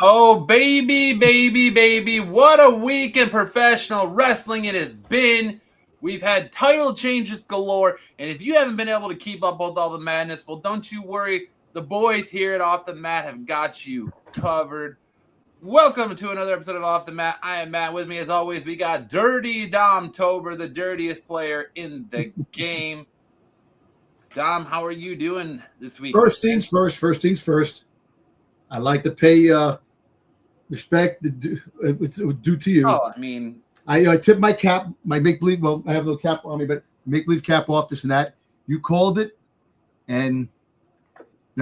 Oh, baby, baby, baby. What a week in professional wrestling it has been. We've had title changes galore. And if you haven't been able to keep up with all the madness, well, don't you worry. The boys here at Off the Mat have got you covered. Welcome to another episode of Off the Mat. I am Matt. With me, as always, we got Dirty Dom Tober, the dirtiest player in the game. Dom, how are you doing this week? First things first. I like to pay respect due to you. Oh, I mean, I tip my cap, my make-believe. Well, I have no cap on me, but make-believe cap off, this and that. You called it, and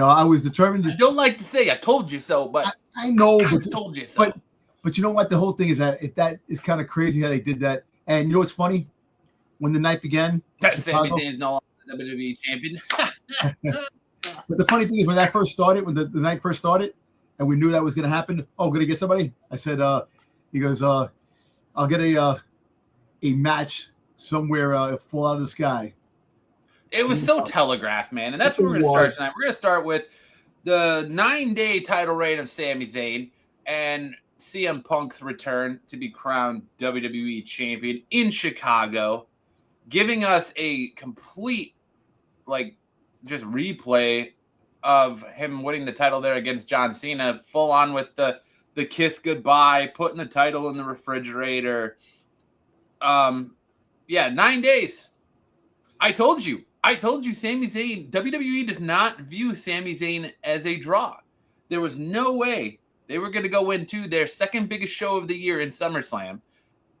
I was determined. I don't like to say I told you so, but I know, I but told you so. But you know what? The whole thing is that is kind of crazy how they did that. And you know what's funny? When the night began, Sami Zayn is no longer the WWE Champion. But the funny thing is, when that first started, when the night first started, and we knew that was going to happen. Oh, going to get somebody? I said, he goes, I'll get a match somewhere fall out of the sky. It was so telegraphed, man. And that's where we're going to start tonight. We're going to start with the 9-day title reign of Sami Zayn and CM Punk's return to be crowned WWE Champion in Chicago, giving us a complete, just replay of him winning the title there against John Cena, full on with the kiss goodbye, putting the title in the refrigerator. 9 days. I told you, Sami Zayn, WWE does not view Sami Zayn as a draw. There was no way they were going to go into their second biggest show of the year in SummerSlam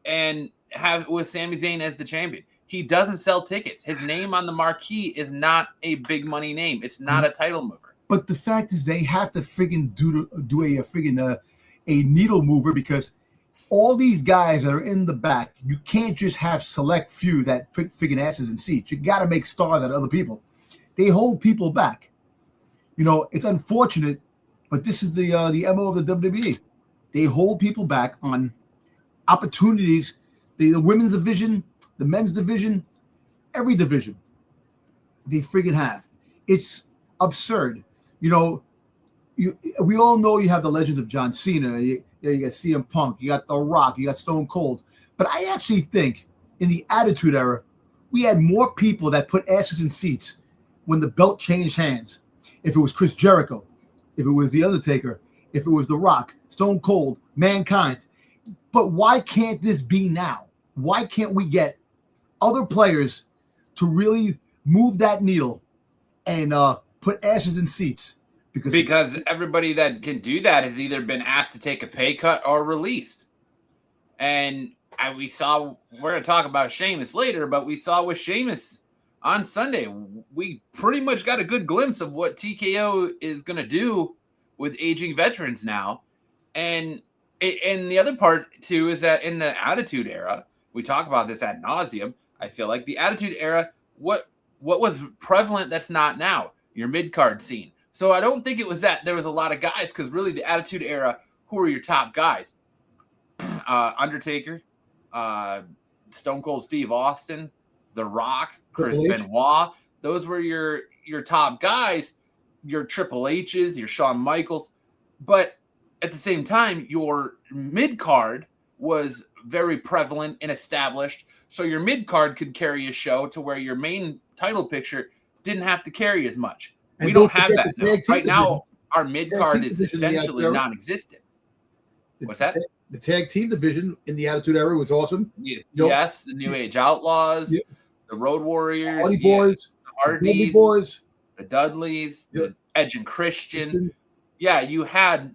and have with Sami Zayn as the champion. He doesn't sell tickets. His name on the marquee is not a big money name. It's not a title mover. But the fact is, they have to friggin' do a needle mover, because all these guys that are in the back, you can't just have select few that put friggin' asses in seats. You got to make stars out of other people. They hold people back. It's unfortunate, but this is the MO of the WWE. They hold people back on opportunities. The women's division, the men's division, every division they friggin' have. It's absurd. We all know you have the legends of John Cena. You got CM Punk. You got The Rock. You got Stone Cold. But I actually think in the Attitude Era, we had more people that put asses in seats when the belt changed hands. If it was Chris Jericho, if it was The Undertaker, if it was The Rock, Stone Cold, Mankind. But why can't this be now? Why can't we get other players to really move that needle and put asses in seats? Because everybody that can do that has either been asked to take a pay cut or released. And we're going to talk about Sheamus later, but we saw with Sheamus on Sunday, we pretty much got a good glimpse of what TKO is going to do with aging veterans now. And the other part, too, is that in the Attitude Era, we talk about this ad nauseum. I feel like the Attitude Era, what was prevalent that's not now? Your mid-card scene. So I don't think it was that there was a lot of guys, because really the Attitude Era, who are your top guys? Undertaker, Stone Cold Steve Austin, The Rock, Chris Benoit. Those were your top guys, your Triple H's, your Shawn Michaels. But at the same time, your mid-card was very prevalent and established. So your mid-card could carry a show to where your main title picture didn't have to carry as much. We don't have that now. Right now, our mid-card is essentially non-existent. What's that? The tag team division in the Attitude Era was awesome. Yeah. Yes, the New Age Outlaws, the Road Warriors, Hardy Boys, the Hardys, Boys, the Dudleys, the Edge and Christian. Yeah, you had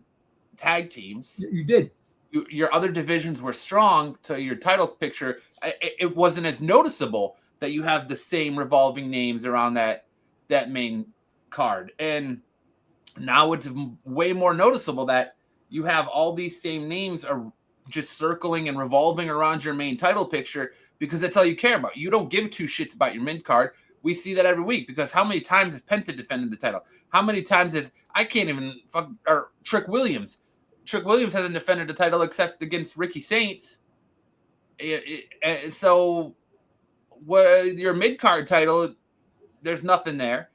tag teams. You did. Your other divisions were strong, so your title picture, it wasn't as noticeable that you have the same revolving names around that main card. And now it's way more noticeable that you have all these same names are just circling and revolving around your main title picture, because that's all you care about. You don't give two shits about your mid card. We see that every week, because how many times has Penta defended the title? How many times has Trick Williams? Trick Williams hasn't defended the title except against Ricky Saints. So your mid card title, there's nothing there.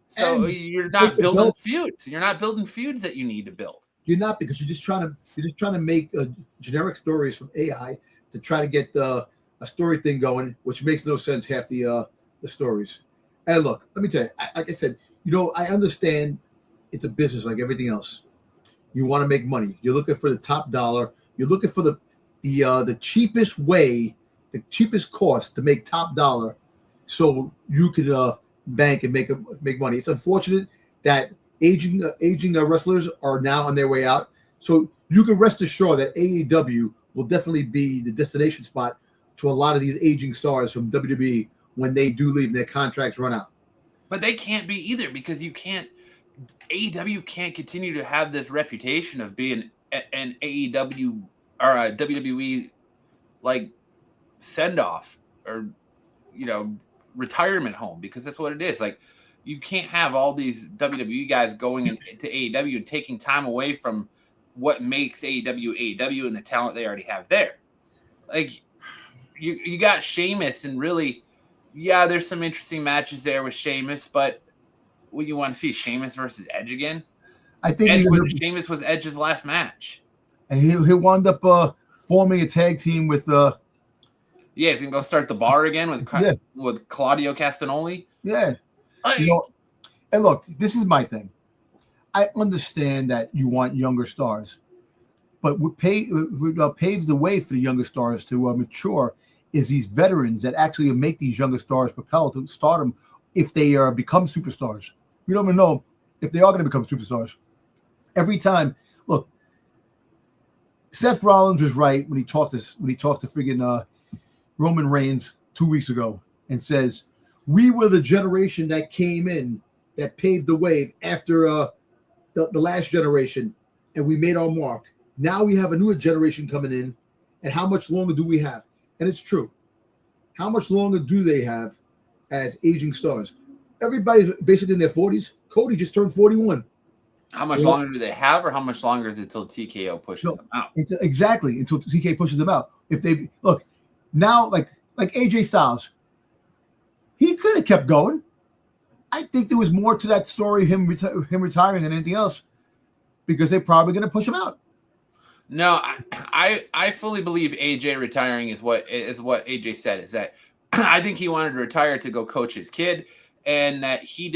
So you're not building feuds. You're not building feuds that you need to build. You're not, because you're just trying to make generic stories from AI to try to get a story thing going, which makes no sense half the stories. And look, let me tell you, like I said, I understand it's a business like everything else. You want to make money. You're looking for the top dollar. You're looking for the cheapest way, the cheapest cost to make top dollar, so you could bank and make money. It's unfortunate that aging wrestlers are now on their way out. So you can rest assured that AEW will definitely be the destination spot to a lot of these aging stars from WWE when they do leave and their contracts run out. But they can't be either, because AEW can't continue to have this reputation of being an AEW or a WWE like send off or retirement home, because that's what it is. Like, you can't have all these WWE guys going into AEW and taking time away from what makes AEW and the talent they already have there. Like, you got Sheamus, and really, yeah, there's some interesting matches there with Sheamus, but what, you want to see Sheamus versus Edge again? I think Sheamus was Edge's last match. And he'll wind up forming a tag team with yeah, he's gonna go start the bar again with Claudio Castagnoli. Yeah. And look, this is my thing. I understand that you want younger stars, but what paves the way for the younger stars to mature is these veterans that actually make these younger stars propel to stardom if they become superstars. We don't even know if they are going to become superstars. Every time, look, Seth Rollins was right when he talked to friggin' Roman Reigns 2 weeks ago and says, we were the generation that came in, that paved the way after the last generation, and we made our mark. Now we have a newer generation coming in, and how much longer do we have? And it's true. How much longer do they have as aging stars? Everybody's basically in their 40s. Cody just turned 41. How much longer do they have, or how much longer is it until TKO pushes them out? Exactly, until TK pushes them out. If they look now, like AJ Styles, he could have kept going. I think there was more to that story, him retiring, than anything else, because they're probably going to push him out. No, I fully believe AJ retiring is what AJ said, is that I think he wanted to retire to go coach his kid, and that he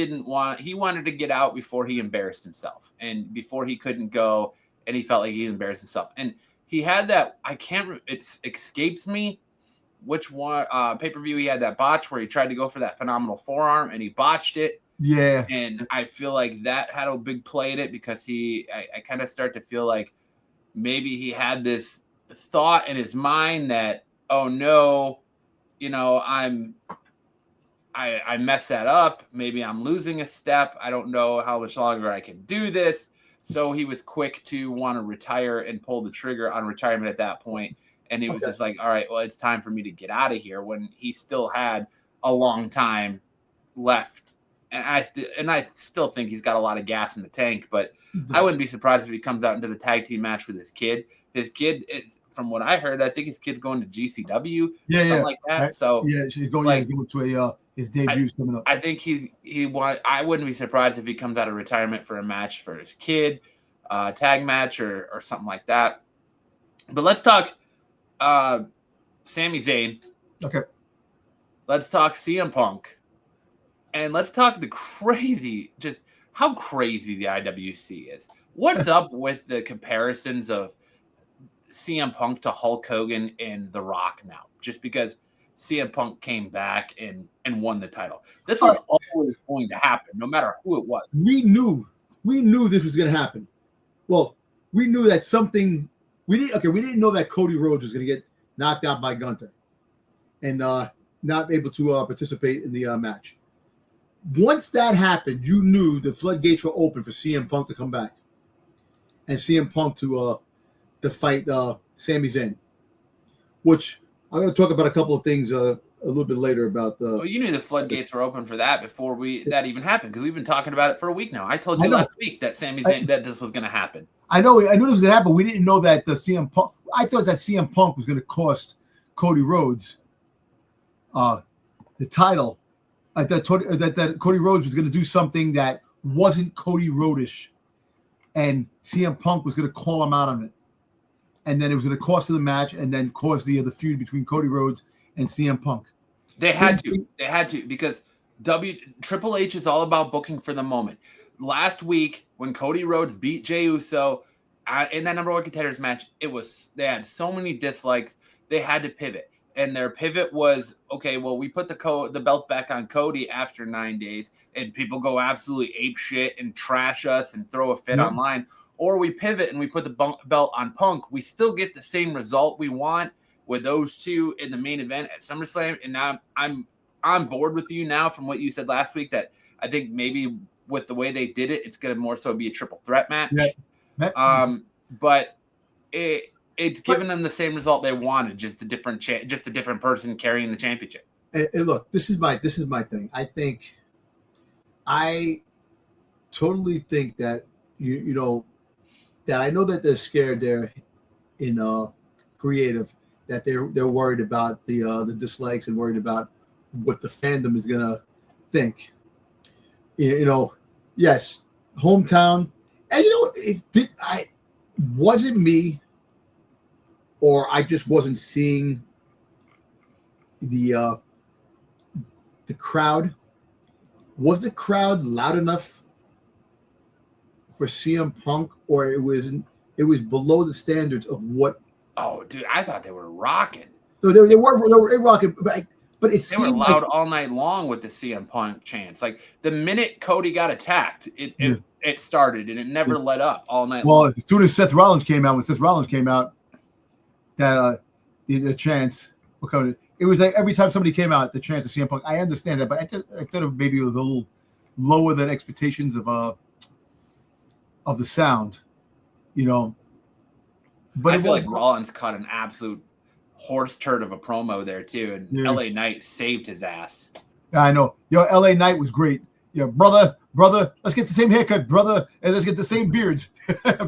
wanted to get out before he embarrassed himself, and before he couldn't go, and he felt like he embarrassed himself. And he had that, it escapes me which one pay-per-view he had that botch where he tried to go for that phenomenal forearm and he botched it. Yeah. And I feel like that had a big play in it, because I kind of start to feel like maybe he had this thought in his mind that, oh no, I messed that up. Maybe I'm losing a step. I don't know how much longer I can do this. So he was quick to want to retire and pull the trigger on retirement at that point. And he was just like, all right, well, it's time for me to get out of here, when he still had a long time left. And I still think he's got a lot of gas in the tank, but I wouldn't be surprised if he comes out into the tag team match with his kid. His kid is, from what I heard, I think his kid's going to GCW, something like that. So yeah, she's going to his debut's coming up. I think I wouldn't be surprised if he comes out of retirement for a match for his kid, tag match or something like that. But let's talk Sami Zayn. Okay. Let's talk CM Punk. And let's talk just how crazy the IWC is. What's up with the comparisons of CM Punk to Hulk Hogan and The Rock now? Just because CM Punk came back and won the title. This was always going to happen, no matter who it was. We knew this was going to happen. Well, we knew that something. We didn't know that Cody Rhodes was going to get knocked out by Gunther and not able to participate in the match. Once that happened, you knew the floodgates were open for CM Punk to come back and CM Punk to fight Sami Zayn, which I'm going to talk about a couple of things a little bit later about the. Well, you knew the floodgates were open for that before that even happened, because we've been talking about it for a week now. I told you last week that Sami Zayn that this was going to happen. I knew this was going to happen. We didn't know that the CM Punk. I thought that CM Punk was going to cost Cody Rhodes the title. I thought that Cody Rhodes was going to do something that wasn't Cody Rhodes-ish. and CM Punk was going to call him out on it, and then it was going to cost him the match, and then cause the feud between Cody Rhodes and CM Punk. They had to because Triple H is all about booking for the moment. Last week when Cody Rhodes beat Jey Uso in that number one contenders match, they had so many dislikes. They had to pivot, and their pivot was, okay, well, we put the belt back on Cody after 9 days, and people go absolutely ape shit and trash us and throw a fit online, or we pivot and we put the belt on Punk. We still get the same result we want with those two in the main event at SummerSlam. And now I'm on board with you now from what you said last week, that I think maybe with the way they did it, it's going to more so be a triple threat match. Yeah. But it's given them the same result they wanted, just a different person carrying the championship. And look, this is my thing. I totally think that that I know that they're scared there in creative, that they're worried about the dislikes and worried about what the fandom is gonna think. Yes, hometown, and was it me, or I just wasn't seeing the crowd? Was the crowd loud enough for CM Punk, or it was below the standards of what? Oh, dude, I thought they were rocking. So they were rocking, but they were loud all night long with the CM Punk chants. Like the minute Cody got attacked, it started, and it never let up all night long. Well, as soon as Seth Rollins came out, that the chants were coming. It was like every time somebody came out, the chants of CM Punk. I understand that, but I thought it maybe was a little lower than expectations of the sound, But I feel like Rollins cut an absolute horse turd of a promo there too, and LA Knight saved his ass. I know. LA Knight was great. Brother, let's get the same haircut, brother, and let's get the same beards,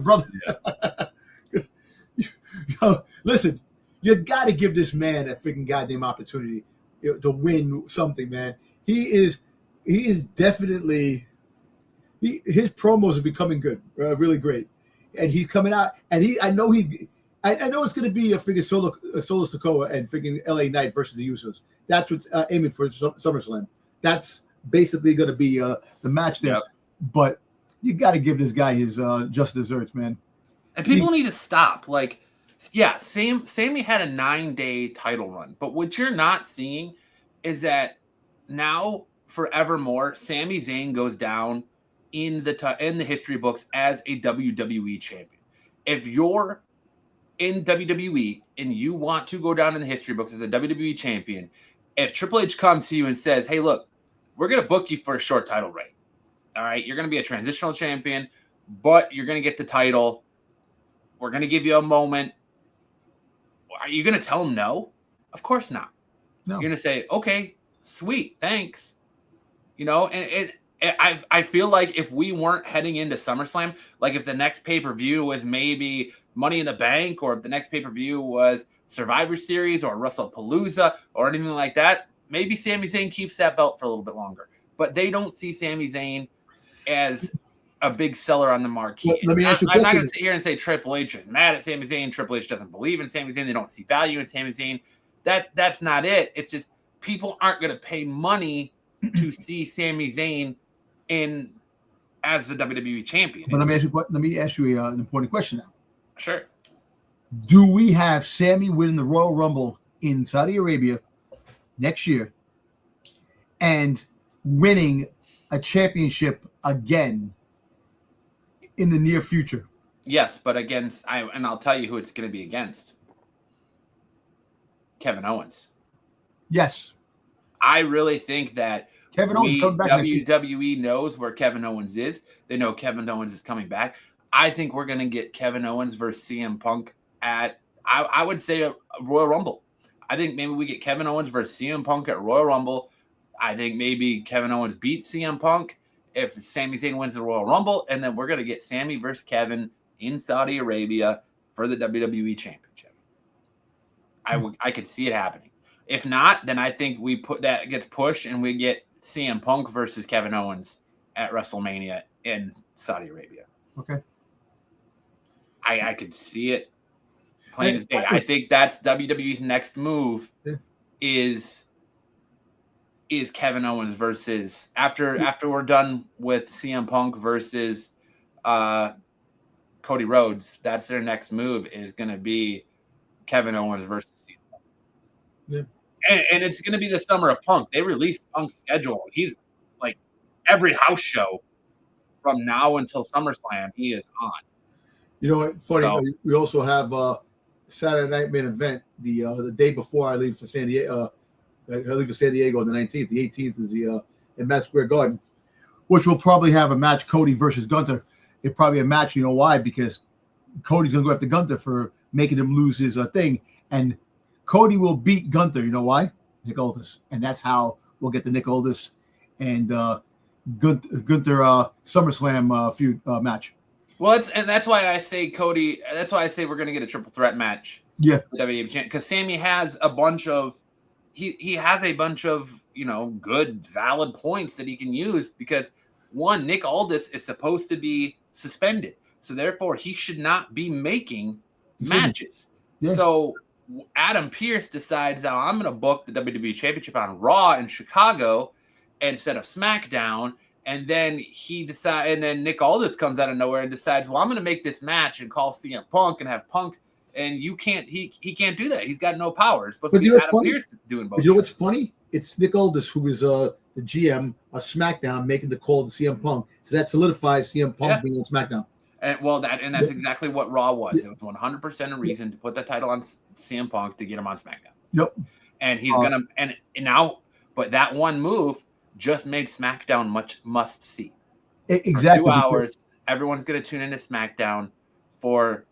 brother. Listen, you got to give this man a freaking goddamn opportunity to win something, man. He is definitely. His promos are becoming good, really great, and he's coming out. And I know it's going to be a freaking Solo Sikoa and freaking LA Knight versus the Usos. That's what's aiming for SummerSlam. That's basically going to be the match there. Yep. But you got to give this guy his just desserts, man. And people need to stop. Like, yeah, Sami had a 9-day title run, but what you're not seeing is that now forevermore, Sami Zayn goes down in the history books as a WWE champion. If you're in WWE and you want to go down in the history books as a WWE champion, if Triple H comes to you and says, hey, look, we're going to book you for a short title reign. All right, you're going to be a transitional champion, but you're going to get the title. We're going to give you a moment. Are you going to tell him no? Of course not. No. You're going to say, okay, sweet, thanks. And I feel like if we weren't heading into SummerSlam, like if the next pay-per-view was maybe Money in the Bank, or if the next pay-per-view was Survivor Series or WrestlePalooza or anything like that, maybe Sami Zayn keeps that belt for a little bit longer. But they don't see Sami Zayn as a big seller on the marquee. Let me ask you a I'm question. not going to sit here and say Triple H is mad at Sami Zayn. Triple H doesn't believe in Sami Zayn. They don't see value in Sami Zayn. That's not it. It's just people aren't going to pay money to see Sami Zayn as the WWE champion. But let me ask you an important question now. Sure. Do we have Sami winning the Royal Rumble in Saudi Arabia next year and winning a championship again in the near future? Yes, but I'll tell you who it's going to be against. Kevin Owens. Yes. I really think that Kevin Owens is coming back. WWE knows where Kevin Owens is. They know Kevin Owens is coming back. I think we're going to get Kevin Owens versus CM Punk at, I would say, a Royal Rumble. I think maybe we get Kevin Owens versus CM Punk at Royal Rumble. I think maybe Kevin Owens beats CM Punk if Sami Zayn wins the Royal Rumble, and then we're going to get Sami versus Kevin in Saudi Arabia for the WWE Championship. I could see it happening. If not, then I think that gets pushed and we get CM Punk versus Kevin Owens at WrestleMania in Saudi Arabia. Okay. I could see it plain as day. I think that's WWE's next move is Kevin Owens versus after we're done with CM Punk versus Cody Rhodes. That's their next move is going to be Kevin Owens versus CM Punk. Yeah. And it's going to be the summer of Punk. They released Punk's schedule. He's like every house show from now until SummerSlam. He is on. You know what? Funny. We also have Saturday Night Main Event the day before I leave for San Diego. I leave for San Diego on the 19th. The 18th is the in Madison Square Garden, which will probably have a match: Cody versus Gunther. It's probably a match. You know why? Because Cody's going to go after Gunther for making him lose his thing, and Cody will beat Gunther. You know why? Nick Aldis, and that's how we'll get the Nick Aldis and Gunther SummerSlam feud match. Well, that's why I say Cody. That's why I say we're going to get a triple threat match. Yeah, WWE Champion, because Sammy has a bunch of he has a bunch of good valid points that he can use because one, Nick Aldis is supposed to be suspended, so therefore he should not be making matches. Yeah. So Adam Pearce decides now I'm going to book the WWE Championship on Raw in Chicago instead of SmackDown. And then Nick Aldis comes out of nowhere and decides, well, I'm going to make this match and call CM Punk and have Punk. And he can't do that. He's got no powers. But you know Adam Pearce doing both. You know what's funny? It's Nick Aldis who is the GM of SmackDown making the call to CM Punk. So that solidifies CM Punk being on SmackDown. And that's exactly what Raw was. It was 100% a reason to put the title on CM Punk to get him on SmackDown. Yep. And he's but that one move just made SmackDown much must see. Exactly. For 2 hours, everyone's going to tune into SmackDown for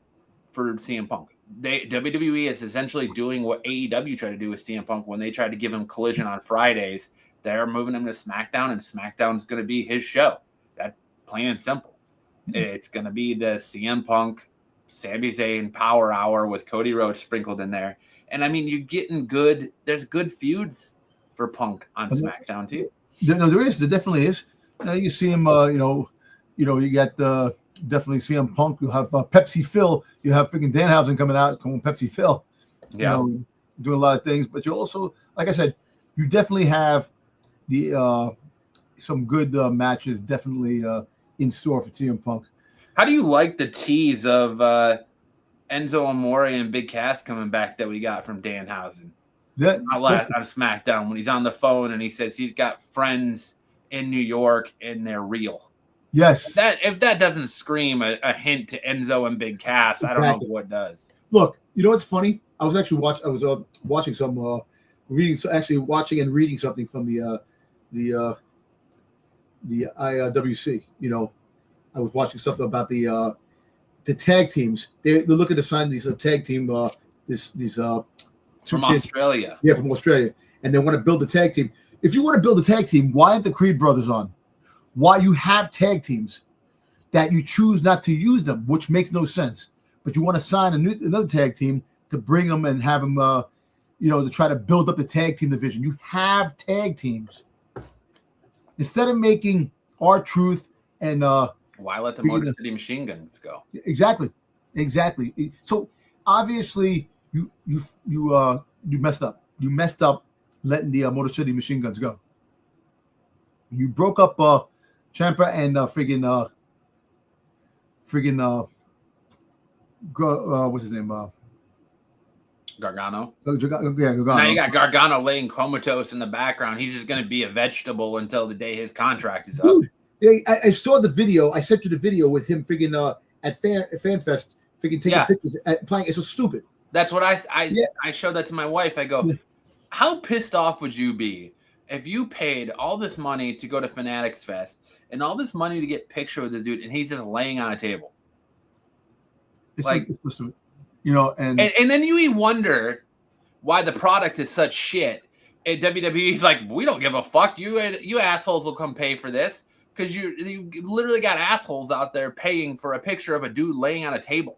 CM Punk. WWE is essentially doing what AEW tried to do with CM Punk when they tried to give him Collision on Fridays. They're moving him to SmackDown, and SmackDown's going to be his show. That plain and simple. It's going to be the CM Punk, Sami Zayn Power Hour with Cody Rhodes sprinkled in there. And I mean, you're getting good. There's good feuds for Punk on SmackDown too. No, there is. There definitely is. You see him. You got definitely CM Punk. You have Pepsi Phil. You have freaking Danhausen coming out, calling Pepsi Phil. Yeah, doing a lot of things. But you also, like I said, you definitely have the some good matches definitely in store for CM Punk. How do you like the tease of Enzo Amore and Big Cass coming back that we got from Danhausen? On SmackDown when he's on the phone and he says he's got friends in New York and they're real. Yes. If that doesn't scream a hint to Enzo and Big Cass, I don't know what does. Look, you know what's funny? I was actually watching some watching and reading something from the IWC. I was watching something about the tag teams. They're looking to sign these tag team these from Australia. Yeah, from Australia. And they want to build a tag team. If you want to build a tag team, why aren't the Creed brothers on? Why you have tag teams that you choose not to use them, which makes no sense. But you want to sign another tag team to bring them and have them, to try to build up the tag team division. You have tag teams. Instead of making R-Truth and why let the Motor City Machine Guns go? Exactly. So obviously you messed up. You messed up letting the Motor City Machine Guns go. You broke up Ciampa and what's his name? Gargano. Gargano. Now you got Gargano laying comatose in the background. He's just going to be a vegetable until the day his contract is up. Dude, I saw the video. I sent you the video with him at FanFest taking pictures playing. It's so stupid. That's what I showed that to my wife. I go, how pissed off would you be if you paid all this money to go to Fanatics Fest and all this money to get picture with this dude and he's just laying on a table? It's stupid. And then you wonder why the product is such shit. And WWE's like, we don't give a fuck. You assholes will come pay for this because you literally got assholes out there paying for a picture of a dude laying on a table.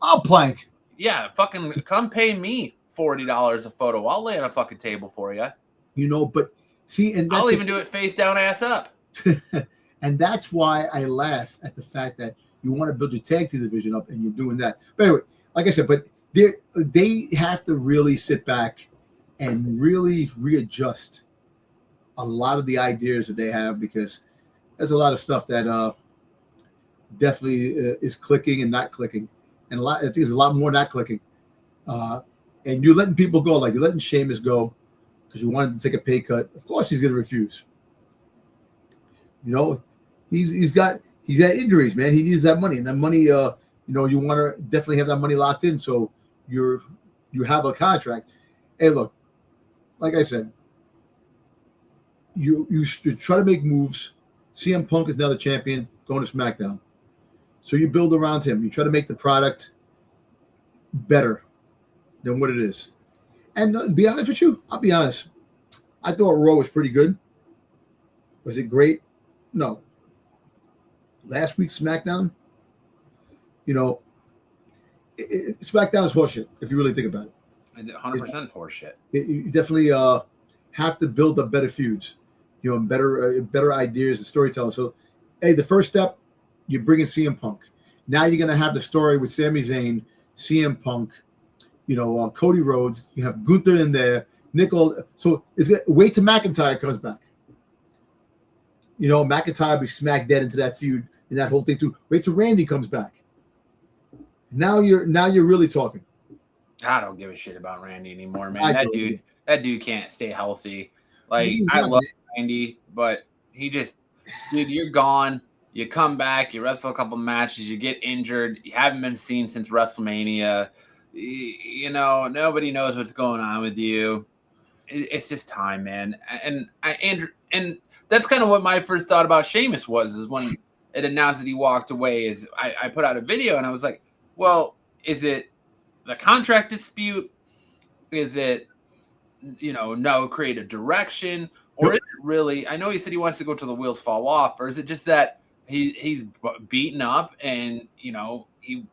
I'll plank. Yeah, fucking come pay me $40 a photo. I'll lay on a fucking table for you. But see, and I'll even do it face down, ass up. And that's why I laugh at the fact that You want to build your tag team division up, and you're doing that. But anyway, like I said, but they have to really sit back and really readjust a lot of the ideas that they have, because there's a lot of stuff that definitely is clicking and not clicking, and I think there's a lot more not clicking. And you're letting people go, like you're letting Sheamus go because you wanted to take a pay cut. Of course, he's going to refuse. You know, he's got injuries, man. He needs that money, and that money, you want to definitely have that money locked in. So you have a contract. Hey, look, like I said, you try to make moves. CM Punk is now the champion, going to SmackDown. So you build around him. You try to make the product better than what it is. And to be honest with you, I'll be honest. I thought Raw was pretty good. Was it great? No. Last week's SmackDown, SmackDown is horseshit, if you really think about it. 100% horseshit. You definitely have to build up better feuds, better ideas and storytelling. So, hey, the first step, you're bringing CM Punk. Now you're going to have the story with Sami Zayn, CM Punk, Cody Rhodes. You have Gunther in there, Nickel. So wait till McIntyre comes back. McIntyre will be smacked dead into that feud and that whole thing too. Wait till Randy comes back. Now you're really talking. I don't give a shit about Randy anymore, man. That dude can't stay healthy. Like, I love Randy, but he just, dude, you're gone. You come back, you wrestle a couple matches, you get injured, you haven't been seen since WrestleMania. Nobody knows what's going on with you. It's just time, man. And that's kind of what my first thought about Sheamus is when it announced that he walked away. Is I put out a video and I was like, well, is it the contract dispute? Is it, no creative direction? Or is it really, I know he said he wants to go till the wheels fall off, or is it just that he's beaten up and, he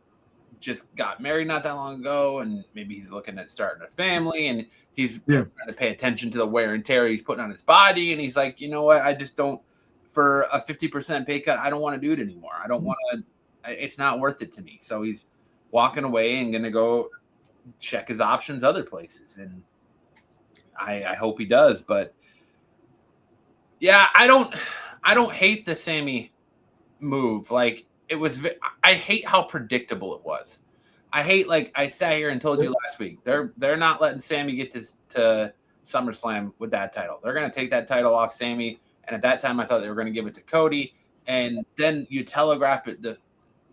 just got married not that long ago and maybe he's looking at starting a family and he's trying to pay attention to the wear and tear he's putting on his body, and he's like, you know what, I just don't, for a 50% pay cut, I don't want to do it anymore. I don't want to, it's not worth it to me. So he's walking away and going to go check his options other places. And I hope he does. But yeah, I don't hate the Sami move. Like, I hate how predictable it was. I hate, like I sat here and told you last week, they're not letting Sami get to SummerSlam with that title. They're going to take that title off Sami. And at that time, I thought they were going to give it to Cody. And then you telegraph it.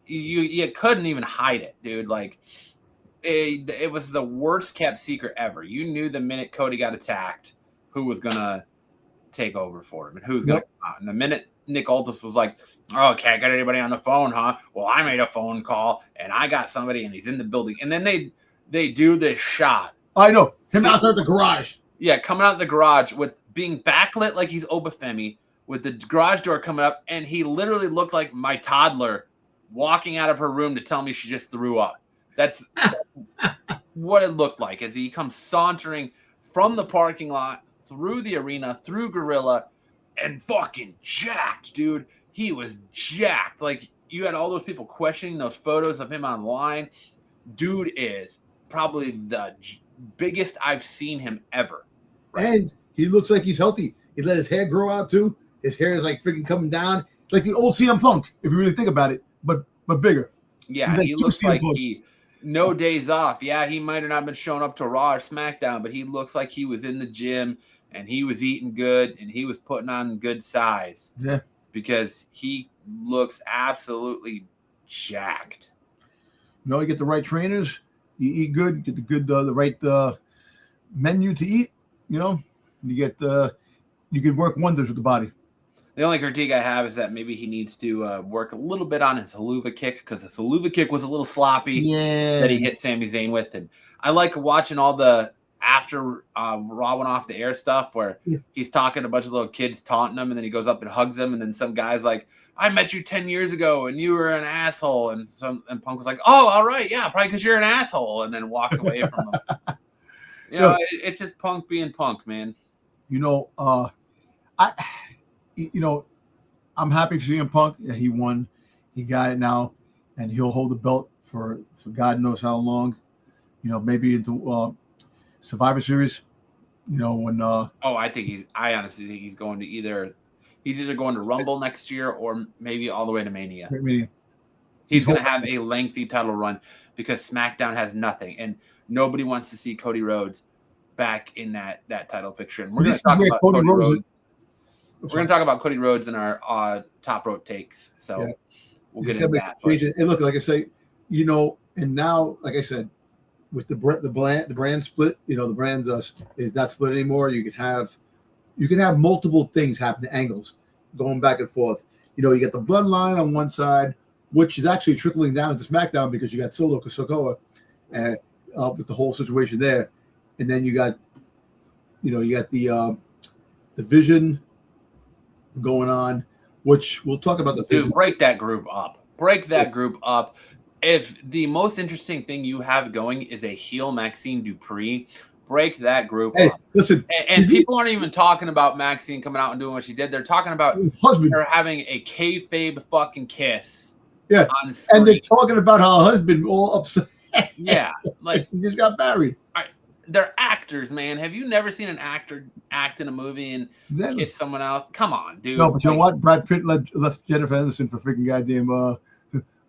You couldn't even hide it, dude. Like, it was the worst kept secret ever. You knew the minute Cody got attacked, who was going to take over for him and who's going to come out. And the minute Nick Aldis was like, oh, can't get anybody on the phone, huh? Well, I made a phone call and I got somebody and he's in the building. And then they do this shot. I know. Him outside the garage. Yeah, coming out the garage with being backlit like he's Obafemi, with the garage door coming up, and he literally looked like my toddler walking out of her room to tell me she just threw up. That's what it looked like as he comes sauntering from the parking lot through the arena, through Gorilla, and fucking jacked, dude. He was jacked. Like, you had all those people questioning those photos of him online. Dude is probably the biggest I've seen him ever. Right? And he looks like he's healthy. He let his hair grow out too. His hair is like freaking coming down. It's like the old CM Punk, if you really think about it, but bigger. Yeah, he looks like no days off. Yeah, he might have not been showing up to Raw or SmackDown, but he looks like he was in the gym and he was eating good and he was putting on good size. Yeah. Because he looks absolutely jacked. You get the right trainers, you eat good, get the right menu to eat, you can work wonders with the body. The only critique I have is that maybe he needs to work a little bit on his haluva kick, because his haluva kick was a little sloppy that he hit Sami Zayn with. And I like watching all the after Raw went off the air stuff where he's talking to a bunch of little kids taunting him, and then he goes up and hugs them, and then some guy's like, I met you 10 years ago and you were an asshole. And Punk was like, oh, all right, yeah, probably because you're an asshole, and then walked away from him. It's just Punk being Punk, man. I'm happy for CM Punk that he won. He got it now. and he'll hold the belt for God knows how long. You know, maybe into Survivor Series. You know, when I honestly think he's going to either going to Rumble next year or maybe all the way to Mania. He's going to have a lengthy title run because SmackDown has nothing, and nobody wants to see Cody Rhodes back in that title picture. And we're going to talk about Cody Rhodes. We're going to talk about Cody Rhodes in our top rope takes. So we'll get into that. And look, like I say, you know, and now, like I said, with the brand split, you know, the brand is not split anymore. You can have multiple things happen, angles going back and forth. You know, you get the bloodline on one side, which is actually trickling down into SmackDown because you got Solo Sikoa with the whole situation there, and then you got the Vision going on, which we'll talk about. Break that group up. Group up. If the most interesting thing you have going is a heel Maxine Dupree, break that group up. Listen, and people aren't even talking about Maxine coming out and doing what she did. They're talking about her having a kayfabe fucking kiss. Yeah, and they're talking about her husband all upset. Yeah, like he just got married. They're actors, man. Have you never seen an actor act in a movie and kiss someone else? Come on, dude. No, but you know what? Brad Pitt left Jennifer Aniston for freaking goddamn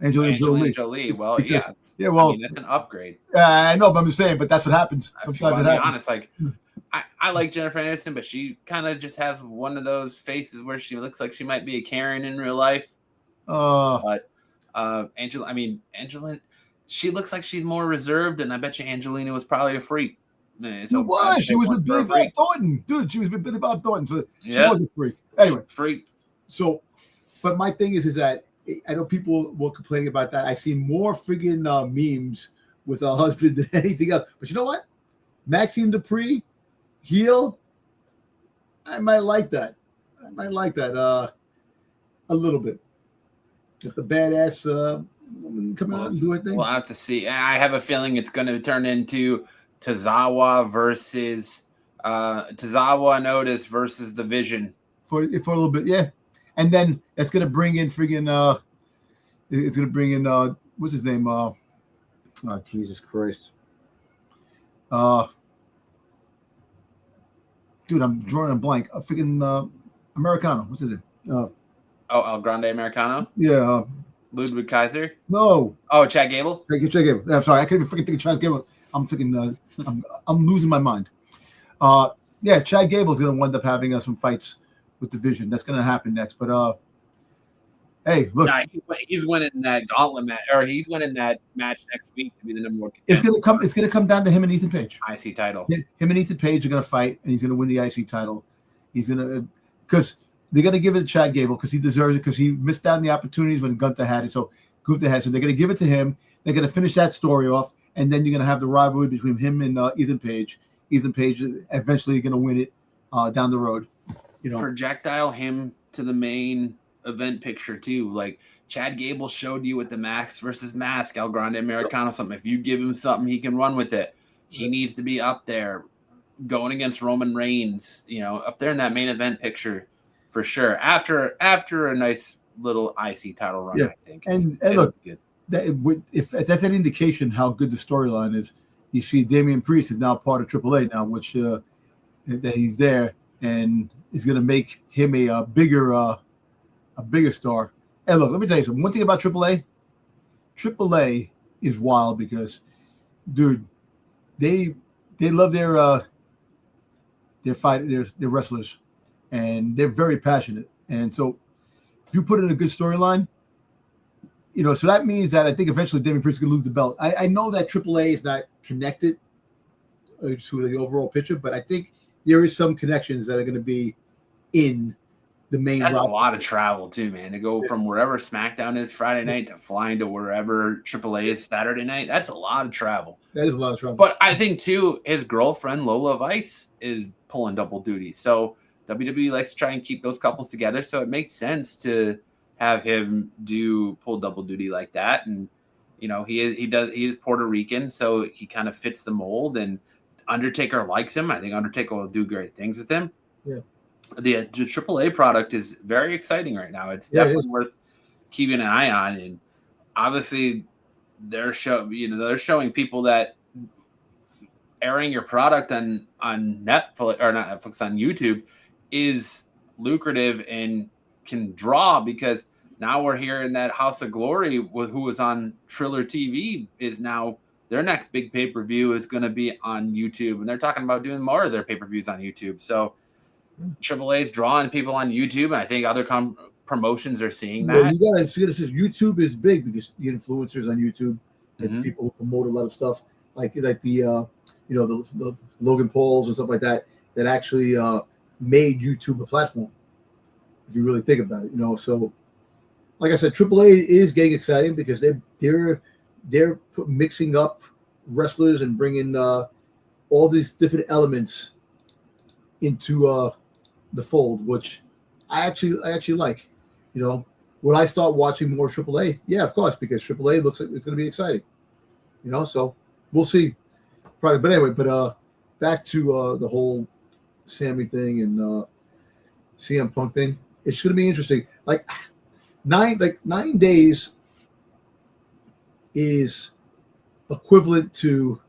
Angelina Jolie. Well, because, yeah. Well, I mean, that's an upgrade. I know, but I'm just saying. But that's what happens. Sometimes it happens. Honest, like I like Jennifer Aniston, but she kind of just has one of those faces where she looks like she might be a Karen in real life. But Angelina, she looks like she's more reserved, and I bet you Angelina was probably a freak. She was with Billy Bob Thornton, dude. She was with Billy Bob Thornton, so she was a freak. Anyway, freak. So, but my thing is that I know people were complaining about that. I see more friggin' memes with her husband than anything else. But you know what? Maxine Dupree, heel. I might like that. A little bit. With the badass woman coming out and do her thing. We'll have to see. I have a feeling it's going to turn into Tozawa versus Tozawa and Otis versus the Vision for a little bit, yeah. And then it's gonna bring in friggin' what's his name? Oh Jesus Christ. Dude, I'm drawing a blank. Americano. What's his name? El Grande Americano? Yeah. Ludwig Kaiser? No. Oh, Chad Gable? Chad Gable. I'm sorry, I can't even freaking think of Chad Gable. I'm freaking I'm losing my mind. Yeah, Chad Gable's gonna wind up having some fights with the Vision. That's gonna happen next. But hey, look, he's winning that gauntlet match, or he's winning that match next week to be the number one contender. It's gonna come down to him and Ethan Page. IC title. Him and Ethan Page are gonna fight, and he's gonna win the IC title. He's gonna because they're gonna give it to Chad Gable because he deserves it because he missed out on the opportunities when Gunther had it. So they're gonna give it to him. They're gonna finish that story off, and then you're gonna have the rivalry between him and Ethan Page. Ethan Page is eventually gonna win it down the road. You know, projectile him to the main event picture too. Like Chad Gable showed you with the Max versus Mask, El Grande Americano, something. If you give him something, he can run with it. He needs to be up there going against Roman Reigns, you know, up there in that main event picture for sure. After a nice little IC title run, I think. And look, if that's an indication how good the storyline is, you see Damian Priest is now part of AAA now, which that he's there and is going to make him a bigger star. And look, let me tell you something. One thing about AAA is wild because, dude, they love their wrestlers, and they're very passionate. And so, if you put in a good storyline, you know, so that means that I think eventually Damian Priest is going to lose the belt. I know that AAA is not connected to the overall picture, but I think there is some connections that are going to be in the main. That's roster. A lot of travel too, man. To go from wherever SmackDown is Friday night to flying to wherever AAA is Saturday night. That's a lot of travel. That is a lot of travel. But I think too, his girlfriend Lola Vice is pulling double duty. So WWE likes to try and keep those couples together. So it makes sense to have him pull double duty like that. And you know, he is Puerto Rican, so he kind of fits the mold. And Undertaker likes him. I think Undertaker will do great things with him. Yeah. The AAA product is very exciting right now. It's definitely worth keeping an eye on. And obviously they're showing people that airing your product on Netflix, or not Netflix, on YouTube is lucrative and can draw, because now we're hearing that House of Glory, who was on Triller TV, is now their next big pay-per-view is going to be on YouTube, and they're talking about doing more of their pay-per-views on YouTube. So AAA is drawing people on YouTube, and I think other promotions are seeing that. Well, you gotta see this. YouTube is big because the influencers on YouTube, and the people who promote a lot of stuff, like the the Logan Pauls and stuff like that, that actually made YouTube a platform. If you really think about it, So, like I said, AAA is getting exciting because they're mixing up wrestlers and bringing all these different elements into the fold, which I actually like. Will I start watching more AAA? Yeah, of course, because AAA looks like it's going to be exciting. So we'll see. Probably, but anyway, back to the whole Sami thing and CM Punk thing. It's going to be interesting. Like 9 days is equivalent to,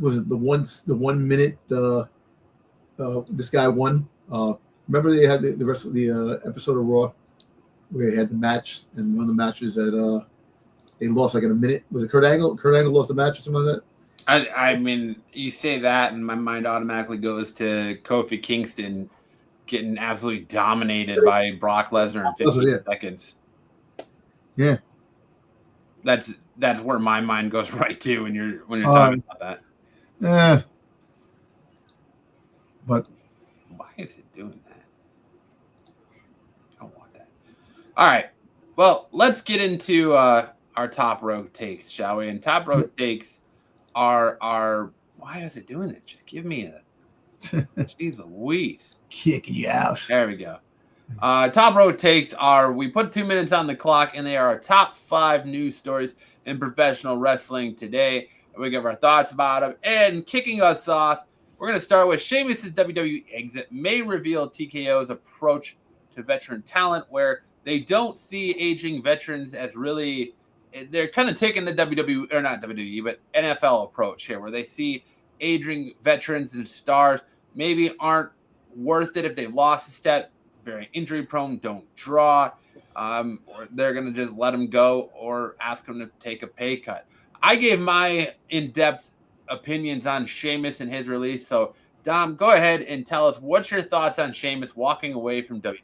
was it the 1 minute this guy won? Remember they had the rest of the episode of Raw where he had the match, and one of the matches that they lost like in a minute. Was it Kurt Angle? Kurt Angle lost the match or something like that? I mean, you say that, and my mind automatically goes to Kofi Kingston getting absolutely dominated by Brock Lesnar in 15 seconds. Yeah, that's where my mind goes right to when you're talking about that. Yeah, but why is it doing that? I don't want that. All right, well, let's get into our top row takes, shall we? And top row takes are why is it doing this? Just give me a jeez Louise. Kicking you out. There we go. Top row takes are, we put 2 minutes on the clock, and they are our top 5 news stories in professional wrestling today. We give our thoughts about them. And kicking us off, we're going to start with Sheamus' WWE exit may reveal TKO's approach to veteran talent, where they don't see aging veterans as really, they're kind of taking the WWE, or not WWE, but NFL approach here, where they see aging veterans and stars maybe aren't worth it if they've lost a step, very injury prone, don't draw, or they're going to just let them go or ask them to take a pay cut. I gave my in-depth opinions on Sheamus and his release. So, Dom, go ahead and tell us, what's your thoughts on Sheamus walking away from WWE?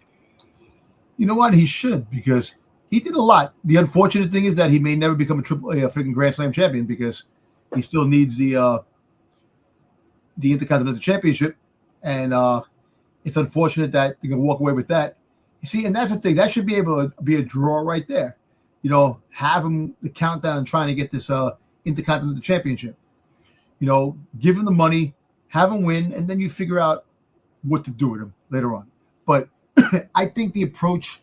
You know what? He should, because he did a lot. The unfortunate thing is that he may never become a freaking Grand Slam champion, because he still needs the Intercontinental Championship, and it's unfortunate that you're going to walk away with that. You see, and that's the thing. That should be able to be a draw right there. Have him the countdown trying to get this Intercontinental Championship. Give him the money, have him win, and then you figure out what to do with him later on. But I think the approach,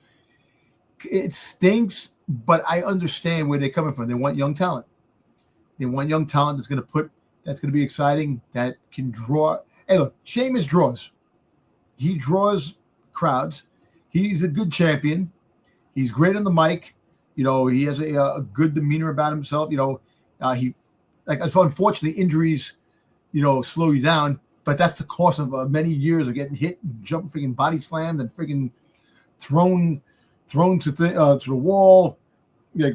it stinks, but I understand where they're coming from. They want young talent. They want young talent that's going to be exciting, that can draw. Hey, look, Sheamus draws. He draws crowds. He's a good champion. He's great on the mic. He has a good demeanor about himself. Unfortunately, injuries, slow you down. But that's the cost of many years of getting hit, freaking body slammed, and freaking thrown to the wall,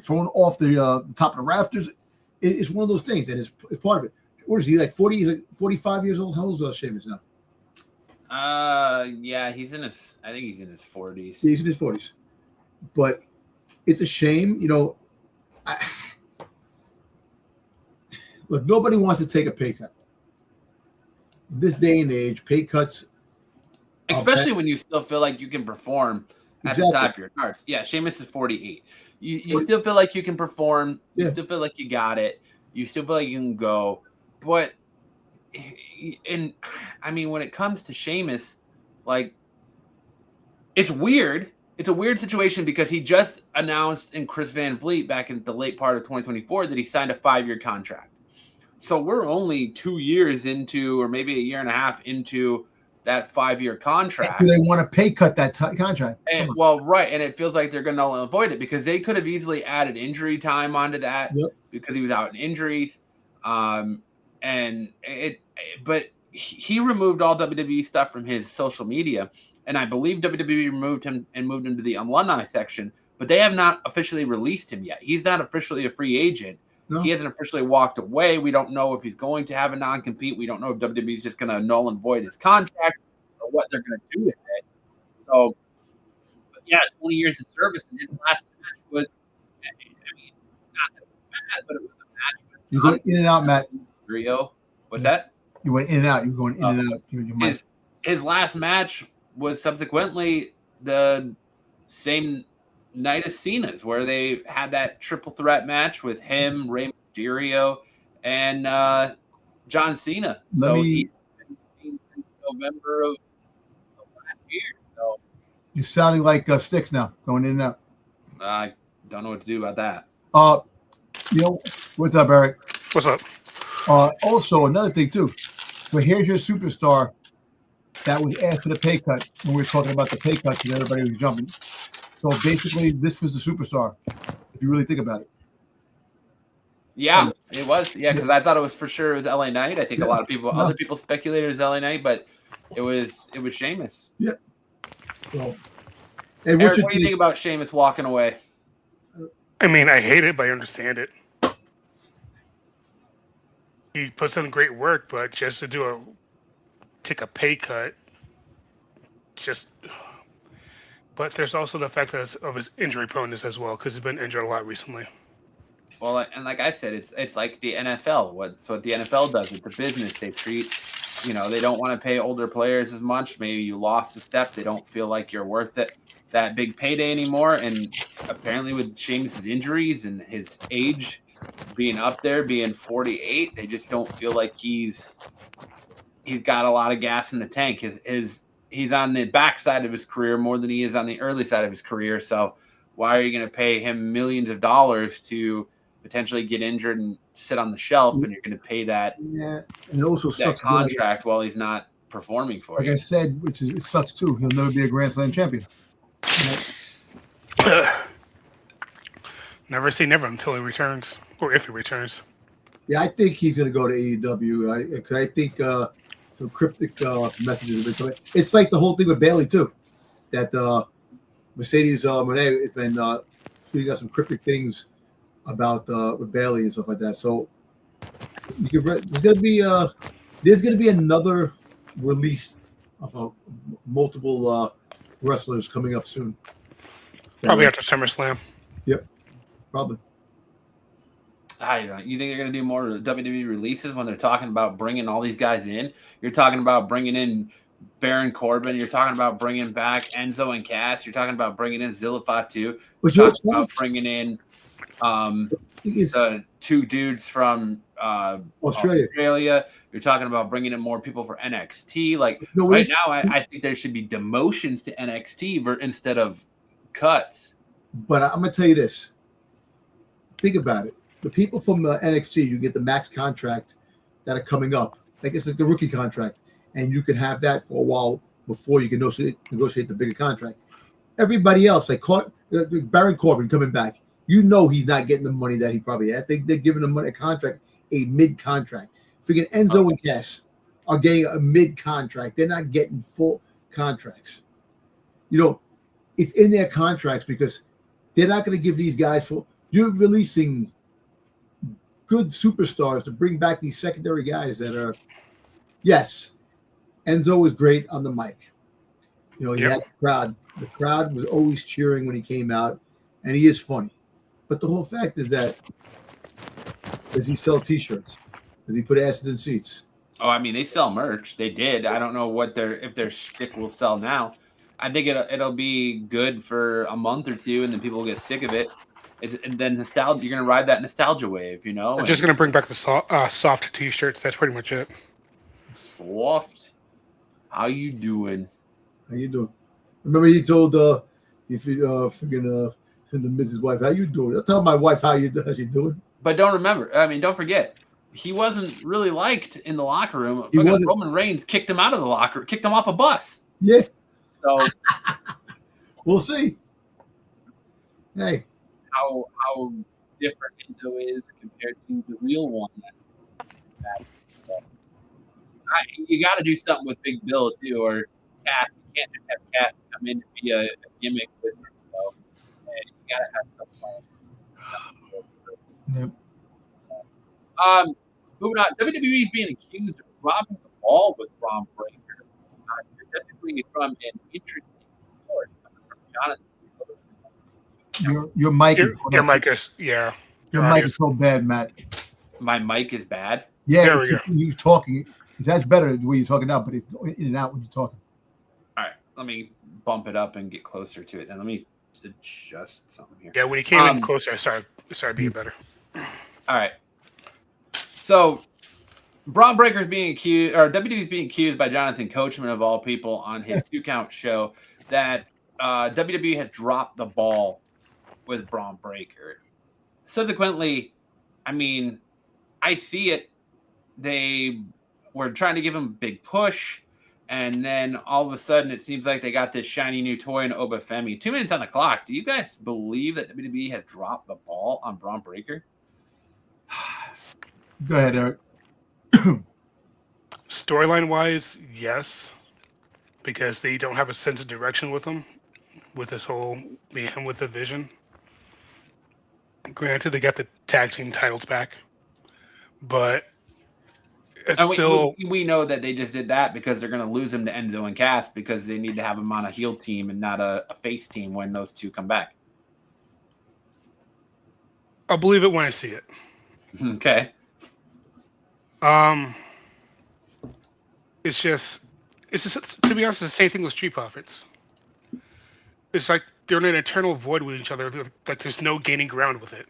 thrown off the top of the rafters. It's one of those things, and it's part of it. What is he, like 40? He's like 45 years old. How old is Sheamus now? Yeah, I think he's in his 40s. He's in his 40s. But it's a shame, look, nobody wants to take a pay cut. In this day and age, pay cuts, especially when you still feel like you can perform at the top of your cards. Yeah, Sheamus is 48. You still feel like you can perform. You still feel like you got it. You still feel like you can go. But, and I mean, when it comes to Sheamus, like, it's weird. It's a weird situation because he just announced in Chris Van Vliet back in the late part of 2024 that he signed a 5-year contract. So we're only 2 years into, or maybe a year and a half into that 5-year contract. Do they want to pay cut that contract? And, well, right, and it feels like they're going to avoid it because they could have easily added injury time onto that because he was out in injuries. But he removed all WWE stuff from his social media, and I believe WWE removed him and moved him to the alumni section, but they have not officially released him yet. He's not officially a free agent. No. He hasn't officially walked away. We don't know if he's going to have a non-compete. We don't know if WWE is just going to null and void his contract or what they're going to do with it. So, but yeah, 20 years of service, and his last match was, I mean, not that it was bad, but it was a match with you went in and out, Matt. Rio. What's that? You went in and out. You were going in and out. His last match was subsequently the same night as Cena's, where they had that triple threat match with him, Rey Mysterio, and John Cena. He's been seen since November of last year. So you're sounding like Sticks now, going in and out. I don't know what to do about that. What's up, Eric? What's up? Also, another thing too. So here's your superstar that was asked for the pay cut when we were talking about the pay cuts and everybody was jumping. So basically, this was the superstar, if you really think about it. Yeah, it was. Yeah, because I thought it was for sure it was LA Knight. I think a lot of people, other people speculated it was LA Knight, but it was Sheamus. Yeah. So, Eric, what do you think about Sheamus walking away? I mean, I hate it, but I understand it. He puts in great work, but just to take a pay cut, but there's also the fact that of his injury proneness as well, because he's been injured a lot recently. Well, and like I said, it's like the NFL. What the NFL does. It's a business. They treat, they don't want to pay older players as much. Maybe you lost a step. They don't feel like you're worth it, that big payday anymore. And apparently with Sheamus's injuries and his age being up there, being 48, they just don't feel like he's got a lot of gas in the tank. He's on the backside of his career more than he is on the early side of his career. So why are you going to pay him millions of dollars to potentially get injured and sit on the shelf, and you're going to pay that and it also that contract while he's not performing for you? Like I said, it sucks too. He'll never be a Grand Slam champion. Never say never until he returns, or if he returns. Yeah, I think he's going to go to AEW. I think some cryptic messages have been coming. It's like the whole thing with Bailey too, that Mercedes Moné has been shooting out some cryptic things about with Bailey and stuff like that. So there's going to be another release of multiple wrestlers coming up soon. Probably after SummerSlam. Yep, probably. I don't know. You think they're going to do more WWE releases when they're talking about bringing all these guys in? You're talking about bringing in Baron Corbin. You're talking about bringing back Enzo and Cass. You're talking about bringing in Zilla Fatu. You're talking about bringing in the two dudes from Australia. You're talking about bringing in more people for NXT. Right now, I think there should be demotions to NXT instead of cuts. But I'm going to tell you this. Think about it. The people from NXT, you get the max contract that are coming up. Like it's like the rookie contract. And you can have that for a while before you can negotiate the bigger contract. Everybody else, like Baron Corbin coming back, he's not getting the money that he probably had. They're giving him a contract, a mid-contract. Freaking Enzo and Cass are getting a mid-contract. They're not getting full contracts. It's in their contracts because they're not going to give these guys full. You're releasing good superstars to bring back these secondary guys that are, yes, Enzo was great on the mic. He had the crowd. The crowd was always cheering when he came out, and he is funny. But the whole fact is that, does he sell T-shirts? Does he put asses in seats? Oh, I mean, they sell merch. They did. I don't know if their shtick will sell now. I think it'll be good for a month or two, and then people will get sick of it. And then nostalgia. You're gonna ride that nostalgia wave, I'm just gonna bring back the soft T-shirts. That's pretty much it. Soft. How you doing? Remember he told if you freaking the Mrs. Wife, how you doing? I'll tell my wife how you doing. But don't forget, he wasn't really liked in the locker room. He wasn't. Roman Reigns kicked him out of the locker, kicked him off a bus. Yeah. So we'll see. Hey, how different Enzo is compared to the real one. You got to do something with Big Bill too, or Cass. You can't just have Cass come in and be a gimmick with him. So, you got to have something. Moving on, WWE is being accused of robbing the ball with Braun Breaker, specifically from an interesting source from Jonathan. your mic is yeah. Your mic is so bad, Matt. My mic is bad. Yeah, there we go. You talking. That's better the way you're talking now, but it's in and out when you're talking. All right, let me bump it up and get closer to it. Then let me adjust something here. Yeah, when you came in closer, I started being better. All right. So, Braun Breaker is being accused, or WWE is being accused by Jonathan Coachman of all people on his 2-count show that WWE has dropped the ball with Braun Breaker. Subsequently, I mean, I see it. They were trying to give him a big push, and then all of a sudden it seems like they got this shiny new toy in Obafemi. 2 minutes on the clock. Do you guys believe that WWE has dropped the ball on Braun Breaker? Go ahead, Eric. Storyline wise, yes, because they don't have a sense of direction with him, with this whole him with the vision. Granted, they got the tag team titles back, but it's still. We know that they just did that because they're going to lose him to Enzo and Cass because they need to have him on a heel team and not a face team when those two come back. I'll believe it when I see it. Okay. It's just to be honest, it's the same thing with Street Profits. It's like they're in an eternal void with each other. Like there's no gaining ground with it.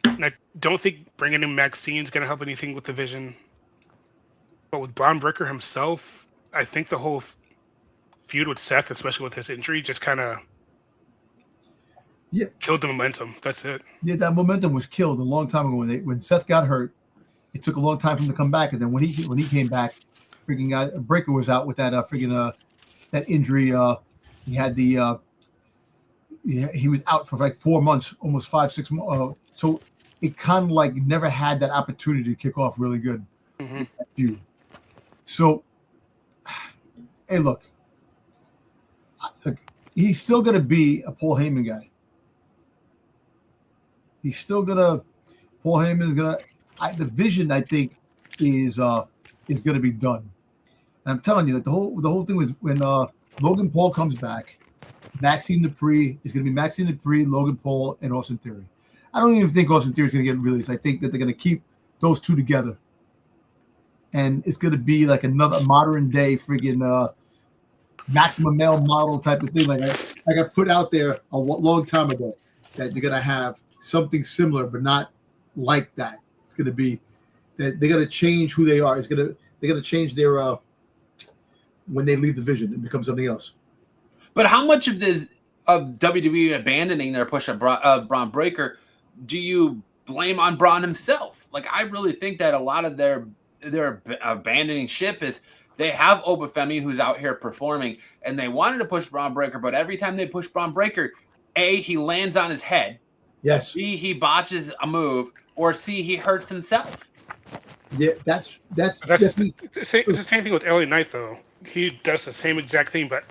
And I don't think bringing in Maxine is going to help anything with the vision. But with Braun Breaker himself, I think the whole feud with Seth, especially with his injury, just kind of killed the momentum. That's it. Yeah, that momentum was killed a long time ago when Seth got hurt. It took a long time for him to come back, and then when he came back, Breaker was out with that that injury. He had he was out for like 4 months, almost 5-6 months. So it kind of like never had that opportunity to kick off really good. Mm-hmm. Feud. So, hey, look, he's still going to be a Paul Heyman guy. He's still gonna. Paul Heyman is gonna. The vision, I think, is gonna be done. And I'm telling you that the whole thing was when Logan Paul comes back, Maxine Dupree is gonna be Maxine Dupree, Logan Paul, and Austin Theory. I don't even think Austin Theory is gonna get released. I think that they're gonna keep those two together, and it's gonna be like another modern day friggin' maximum male model type of thing, like I put out there a long time ago that they're gonna have something similar, but not like that. It's going to be that they're going to change who they are. They're going to change their when they leave the vision and become something else. But how much of WWE abandoning their push of Braun Breaker do you blame on Braun himself? Like, I really think that a lot of their abandoning ship is they have Obafemi who's out here performing, and they wanted to push Braun Breaker, but every time they push Braun Breaker, A, he lands on his head. Yes. B, he botches a move, or C, he hurts himself. Yeah, that's it's the same thing with LA Knight though. He does the same exact thing, but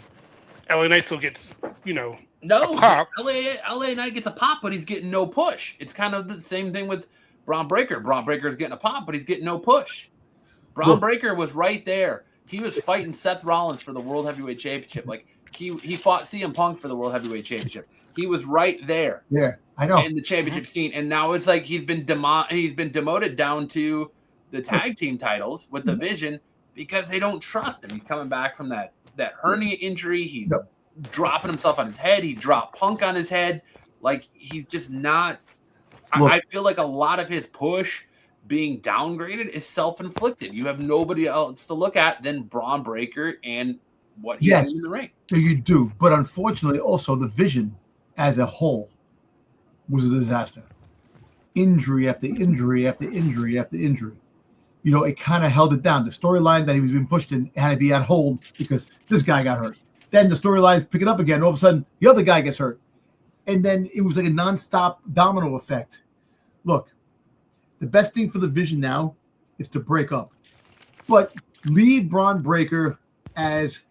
LA Knight still gets a pop. LA Knight gets a pop, but he's getting no push. It's kind of the same thing with Braun Breaker. Braun Breaker is getting a pop, but he's getting no push. Braun Breaker was right there. He was fighting Seth Rollins for the World Heavyweight Championship. Like he fought CM Punk for the World Heavyweight Championship. He was right there. Yeah, I know. In the championship scene, and now it's like he's been demoted down to the tag team titles with the Vision because they don't trust him. He's coming back from that hernia injury. He's dropping himself on his head. He dropped Punk on his head. Like he's just not. I feel like a lot of his push being downgraded is self-inflicted. You have nobody else to look at than Braun Breaker and what he's doing in the ring. You do, but unfortunately, also the Vision as a whole was a disaster. injury after injury after injury after injury. You know, it kind of held it down. The storyline that he was being pushed in had to be on hold because this guy got hurt. Then the storylines pick it up again. All of a sudden, the other guy gets hurt. And then it was like a nonstop domino effect. Look, the best thing for the division now is to break up. But leave Braun Breaker as...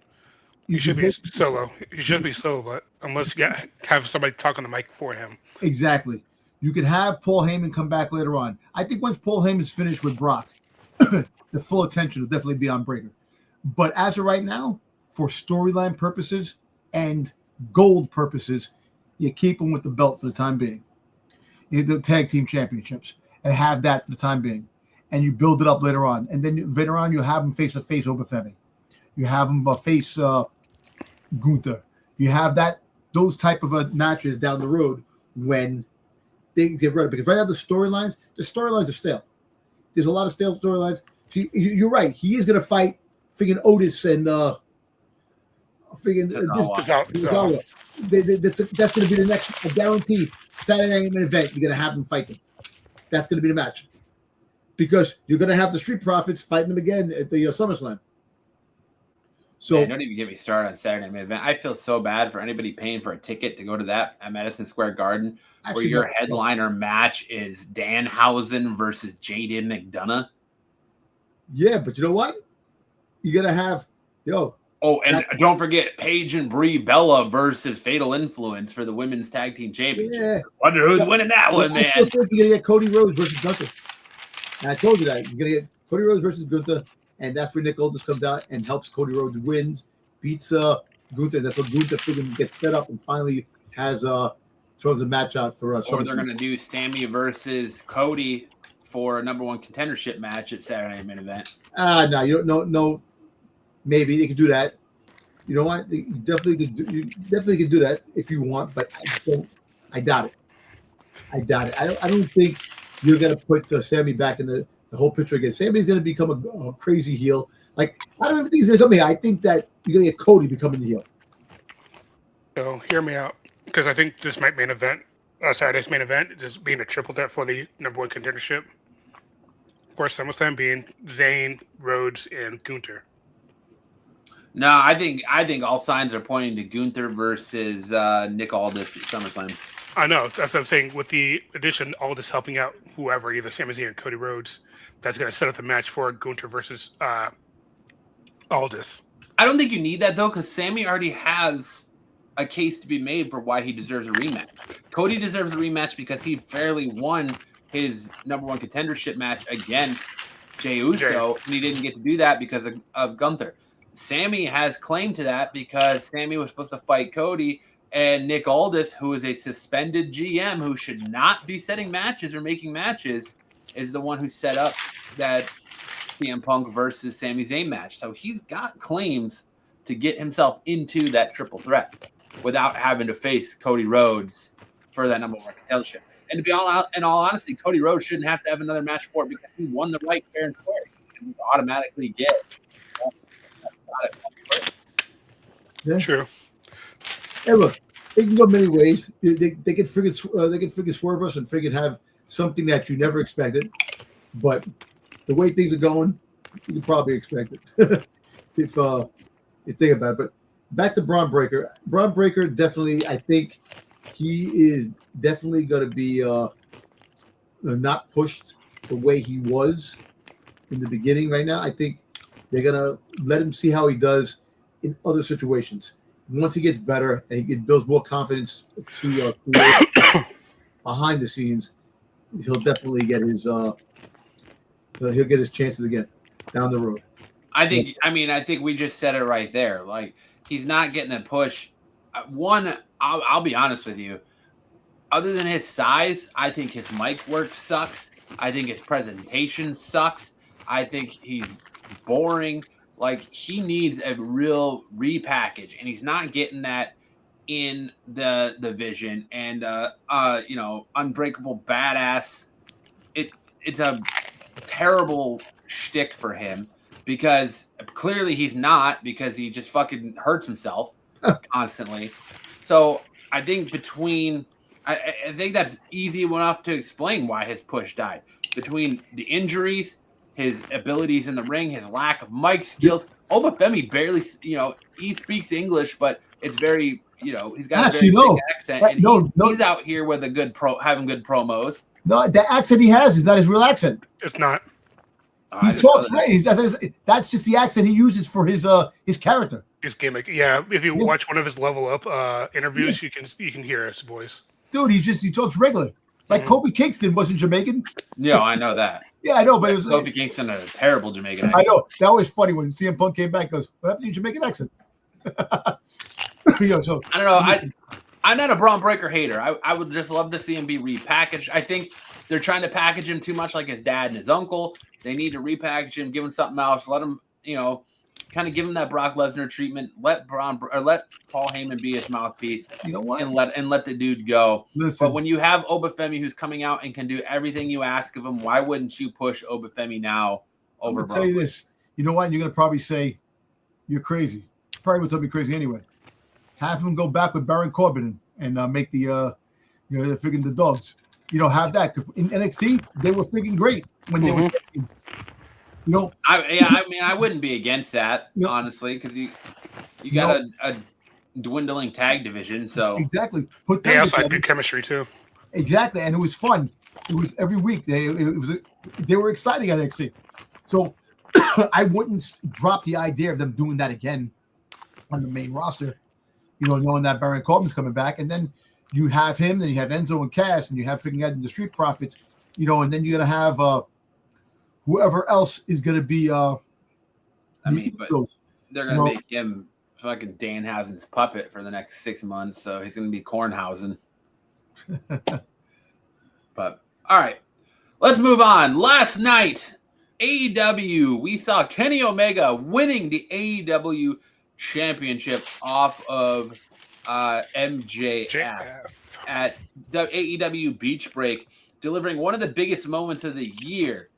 He should be solo. He should be solo, but unless you have somebody talk on the mic for him. Exactly. You could have Paul Heyman come back later on. I think once Paul Heyman's finished with Brock, the full attention will definitely be on Breaker. But as of right now, for storyline purposes and gold purposes, you keep him with the belt for the time being. You the tag team championships and have that for the time being. And you build it up later on. And then later on, you have him face-to-face over Femi. You have him face Gunther. You have those type of matches down the road when they get ready. Because right now the storylines are stale. There's a lot of stale storylines. You're right. He is going to fight freaking Otis and freaking Cesaro. That's going to be the next, I guarantee, Saturday night event. You're going to have them fight them. That's going to be the match. Because you're going to have the Street Profits fighting them again at the SummerSlam. So man, don't even get me started on Saturday night event. I feel so bad for anybody paying for a ticket to go to that at Madison Square Garden, where your headliner match is Danhausen versus Jaden McDonough. Yeah, but you know what? You're gonna have Oh, and don't forget Paige and Brie Bella versus Fatal Influence for the women's tag team championship. Yeah. Wonder who's winning that one, man. I still think you're gonna get Cody Rhodes versus Gunther. And I told you that you're gonna get Cody Rhodes versus Gunther. And that's where Nick Aldis comes out and helps Cody Rhodes wins, beats Gunther. That's what Gunther freaking gets set up and finally has throws a match out for us. Or they're going to do Sami versus Cody for a number one contendership match at Saturday Night Main Event. No, you don't know. No, maybe they could do that. You know what? You definitely could do that if you want, but I doubt it. I don't think you're going to put Sami back in the whole picture again. Sami's going to become a crazy heel. Like, I don't think he's going to come here. I think that you're going to get Cody becoming the heel. So, hear me out. Because I think this might main event, Saturday's main event, just being a triple threat for the number one contendership. Of course, SummerSlam being Zayn, Rhodes, and Gunther. No, I think all signs are pointing to Gunther versus Nick Aldis at SummerSlam. I know. That's what I'm saying. With the addition, Aldis helping out whoever, either Sami Zayn or Cody Rhodes, that's going to set up the match for Gunther versus Aldis. I don't think you need that, though, because Sami already has a case to be made for why he deserves a rematch. Cody deserves a rematch because he fairly won his number one contendership match against Jey Uso, and he didn't get to do that because of Gunther. Sami has claim to that because Sami was supposed to fight Cody, and Nick Aldis, who is a suspended GM who should not be setting matches or making matches, is the one who set up that CM Punk versus Sami Zayn match. So he's got claims to get himself into that triple threat without having to face Cody Rhodes for that number one contendership. And to be all honesty, Cody Rhodes shouldn't have to have another match for it because he won the right fair and square. He would automatically get. Yeah. True. Hey, look, they can go many ways. They can freaking swerve us and freaking have something that you never expected. But the way things are going, you can probably expect it if you think about it. But back to Braun Breaker. Braun Breaker definitely, I think he is definitely going to be not pushed the way he was in the beginning right now. I think they're going to let him see how he does in other situations. Once he gets better and he builds more confidence to behind the scenes, he'll definitely get his chances again down the road. I think we just said it right there. Like, he's not getting a push. One, I'll be honest with you. Other than his size, I think his mic work sucks. I think his presentation sucks. I think he's boring. Like, he needs a real repackage, and he's not getting that in the Vision and Unbreakable Badass. It's a terrible shtick for him because clearly he's not, because he just fucking hurts himself constantly. So I think I think that's easy enough to explain why his push died. Between the injuries, his abilities in the ring, his lack of mic skills. Obafemi barely, he speaks English, but it's very, he's got a very thick accent, and he's out here with a good having good promos. No, the accent he has is not his real accent. It's not. He talks right. That's just the accent he uses for his character. His gimmick. Yeah, if you watch one of his Level Up interviews, you can hear his voice. Dude, he talks regular. Like Kofi Kingston wasn't Jamaican. Yeah, I know that. Yeah, I know, but it was Kofi Kingston had a terrible Jamaican accent. I know. That was funny when CM Punk came back and goes, what happened to your Jamaican accent? So I don't know. I'm not a Braun Breaker hater. I would just love to see him be repackaged. I think they're trying to package him too much like his dad and his uncle. They need to repackage him, give him something else, let him, kind of give him that Brock Lesnar treatment. Let Paul Heyman be his mouthpiece. You know what? And let the dude go. Listen. But when you have Obafemi who's coming out and can do everything you ask of him, why wouldn't you push Obafemi now over Brock? I'll tell you this. You know what? You're gonna probably say you're crazy. Probably would tell me crazy anyway. Have him go back with Baron Corbin and make the they're freaking the dogs. Have that. In NXT, they were freaking great when they were. I wouldn't be against that, honestly, because you got a dwindling tag division. So exactly, they also had good chemistry too. Exactly, and it was fun. It was every week. They were exciting at NXT. So I wouldn't drop the idea of them doing that again on the main roster. Knowing that Baron Corbin's coming back, and then you have him, then you have Enzo and Cass, and you have freaking the Street Profits, and then you're gonna have whoever else is gonna be. But they're gonna make him fucking Danhausen's puppet for the next 6 months, so he's gonna be Kornhausen. But all right, let's move on. Last night, AEW, we saw Kenny Omega winning the AEW Championship off of MJF at the AEW Beach Break, delivering one of the biggest moments of the year.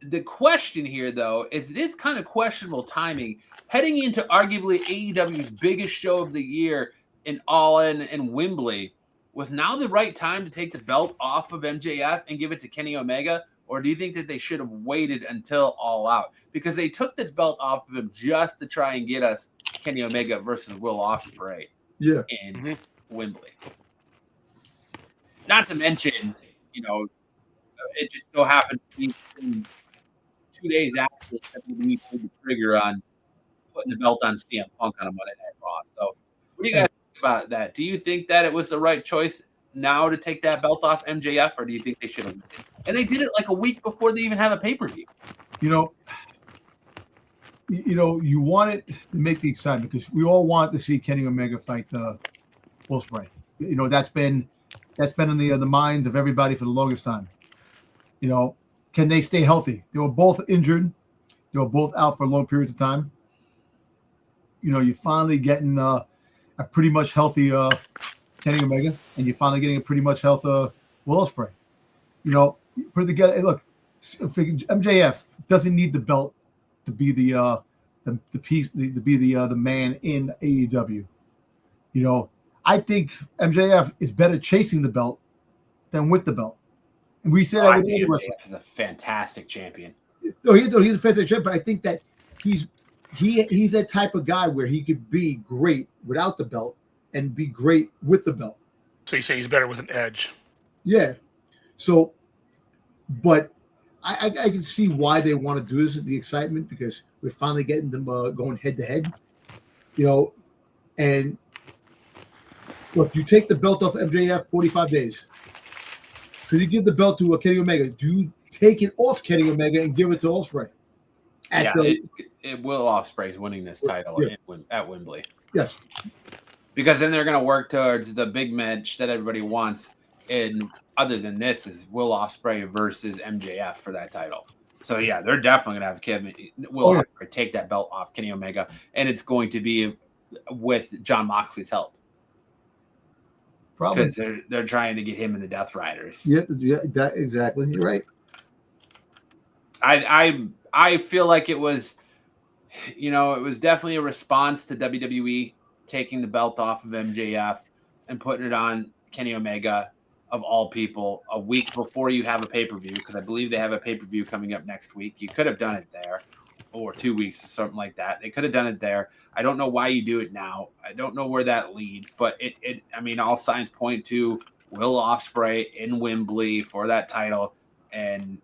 The question here, though, is it is kind of questionable timing heading into arguably AEW's biggest show of the year in All In and Wembley. Was now the right time to take the belt off of MJF and give it to Kenny Omega? Or do you think that they should have waited until All Out? Because they took this belt off of him just to try and get us Kenny Omega versus Will Ospreay in Wembley. Not to mention, it just so happened to be 2 days after WWE pulled the trigger on putting the belt on CM Punk on a Monday Night Raw. So what do you guys think about that? Do you think that it was the right choice now to take that belt off MJF, or do you think they should have waited? And they did it like a week before they even have a pay-per-view. You want it to make the excitement because we all want to see Kenny Omega fight Will Ospreay. That's been in the minds of everybody for the longest time. Can they stay healthy? They were both injured. They were both out for a long period of time. You're finally getting a pretty much healthy Kenny Omega, and you're finally getting a pretty much healthy Will Ospreay. Put it together. Hey, look, MJF doesn't need the belt to be the man in AEW. I think MJF is better chasing the belt than with the belt. And we said that with the wrestler. He's a fantastic champion. No, he's a fantastic champion, but I think that he's that type of guy where he could be great without the belt and be great with the belt. So you say he's better with an edge? Yeah. So, but I can see why they want to do this, the excitement, because we're finally getting them going head to head, and look, you take the belt off MJF 45 days. So you give the belt to Kenny Omega. Do you take it off Kenny Omega and give it to Ospreay? Will Ospreay is winning this title at Wembley. Yes. Because then they're going to work towards the big match that everybody wants. And other than this is Will Ospreay versus MJF for that title. So, yeah, they're definitely going to have Will Ospreay take that belt off Kenny Omega. And it's going to be with Jon Moxley's help. Probably. Because they're trying to get him in the Death Riders. Yeah, that exactly. You're right. I feel like it was, it was definitely a response to WWE taking the belt off of MJF and putting it on Kenny Omega. of all people, a week before you have a pay-per-view, because I believe they have a pay-per-view coming up next week. You could have done it there, or 2 weeks or something like that. They could have done it there. I don't know why you do it now. I don't know where that leads, but I mean, all signs point to Will Ospreay in Wembley for that title. And,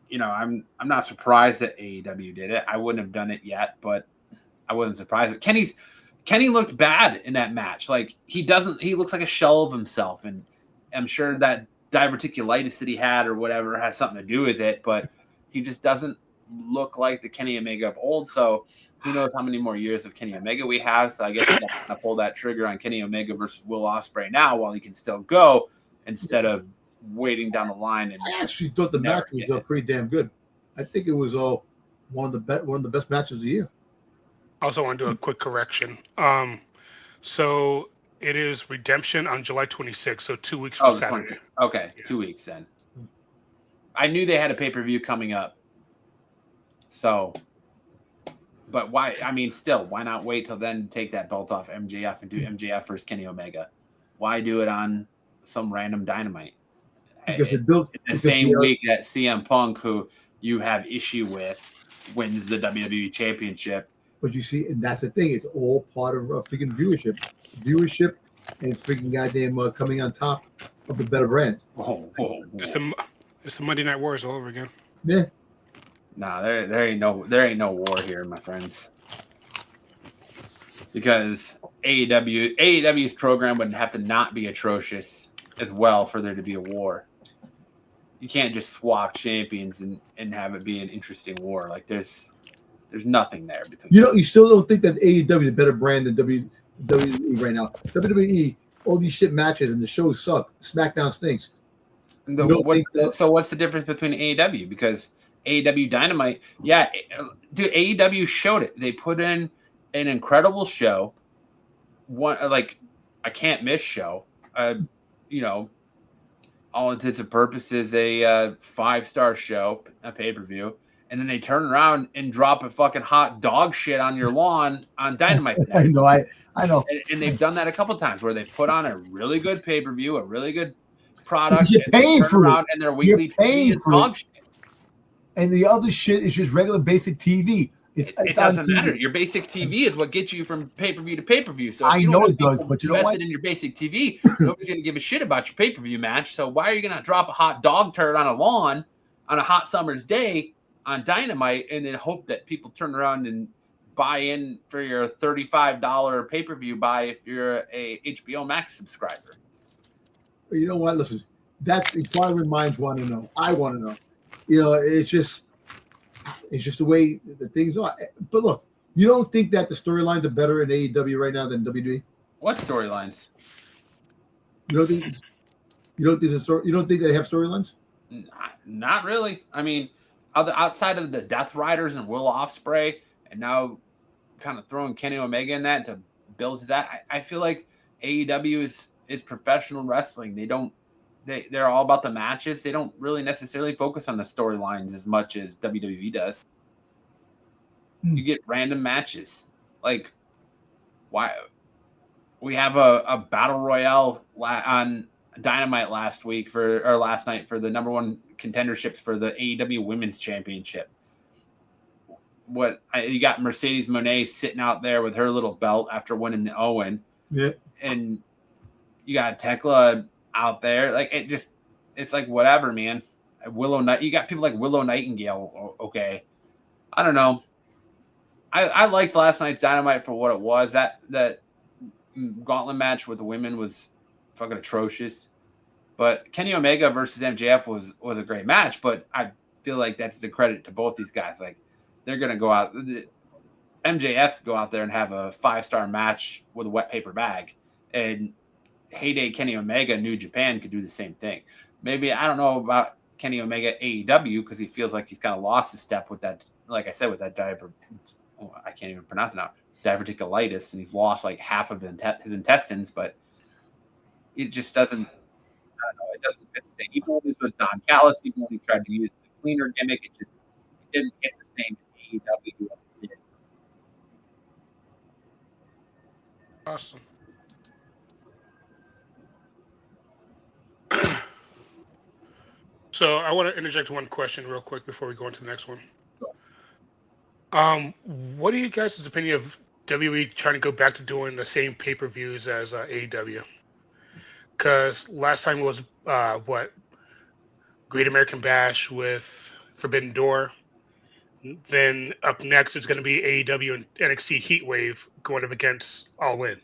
you know, I'm not surprised that AEW did it. I wouldn't have done it yet, but I wasn't surprised. Kenny looked bad in that match. Like, he looks like a shell of himself. And I'm sure that diverticulitis that he had or whatever has something to do with it, but he just doesn't look like the Kenny Omega of old. So who knows how many more years of Kenny Omega we have. So I guess he's going to pull that trigger on Kenny Omega versus Will Ospreay now while he can still go, instead of waiting down the line. And I actually thought the match was pretty damn good. I think it was one of the best matches of the year. I also want to do a quick correction. So it is Redemption on July 26th, so 2 weeks from Saturday. Okay, yeah. 2 weeks then. I knew they had a pay-per-view coming up. So, but why? I mean, still, why not wait till then to take that belt off MJF and do MJF versus Kenny Omega? Why do it on some random Dynamite? Because it built the same week that CM Punk, who you have issue with, wins the WWE Championship. But you see, and that's the thing. It's all part of freaking viewership, and freaking goddamn coming on top of the better brand. It's the Monday Night Wars all over again. Yeah. Nah, there ain't no war here, my friends. Because AEW's program would have to not be atrocious as well for there to be a war. You can't just swap champions and have it be an interesting war. Like there's nothing there between. You still don't think that AEW is a better brand than WWE right now? WWE, all these shit matches and the shows suck. SmackDown stinks. So what's the difference between AEW? Because AEW Dynamite, yeah, dude, AEW showed it. They put in an incredible show, one like a can't miss show. You know, all intents and purposes, a 5-star show, a pay-per-view, and then they turn around and drop a fucking hot dog shit on your lawn on Dynamite. I know. And they've done that a couple times where they've put on a really good pay-per-view, a really good product, you're paying for it, and their weekly TV is dog shit. And the other shit is just regular basic TV. It doesn't matter. Your basic TV is what gets you from pay-per-view to pay-per-view. So I know it does, but you know what? In your basic TV, nobody's going to give a shit about your pay-per-view match. So why are you going to drop a hot dog turd on a lawn on a hot summer's day on Dynamite and then hope that people turn around and buy in for your $35 pay-per-view buy if you're a HBO Max subscriber? But you know what? Listen, that's inquiring minds want to know. I want to know. You know, it's just the way the things are. But look, you don't think that the storylines are better in AEW right now than WWE? What storylines? You don't think they have storylines? Not really. I mean, outside of the Death Riders and Will Ospreay, and now kind of throwing Kenny Omega in that to build to that, I feel like AEW is professional wrestling. They're all about the matches. They don't really necessarily focus on the storylines as much as WWE does. You get random matches. Like, why? We have a battle royale on Dynamite last night for the number one contenderships for the AEW Women's Championship. You got Mercedes Moné sitting out there with her little belt after winning the Owen. Yeah. And you got Tekla out there. Like, it's like whatever, man. You got people like Willow Nightingale. Okay. I don't know. I liked last night's Dynamite for what it was. That gauntlet match with the women was fucking atrocious. But Kenny Omega versus MJF was a great match, but I feel like that's the credit to both these guys. Like, they're going to go out. MJF could go out there and have a 5-star match with a wet paper bag. And Heyday Kenny Omega, New Japan, could do the same thing. Maybe, I don't know about Kenny Omega AEW because he feels like he's kind of lost his step with that, like I said, with that I can't even pronounce it now, diverticulitis, and he's lost like half of his intestines, but it just doesn't, I don't know, it doesn't fit the same. Even when he was with Don Callis, even when he tried to use the cleaner gimmick, it didn't get the same as AEW as it did. Awesome. So I want to interject one question real quick before we go into the next one. What are you guys' opinion of WWE trying to go back to doing the same pay-per-views as AEW? Because last time it was Great American Bash with Forbidden Door. Then up next it's going to be AEW and NXT Heatwave going up against All In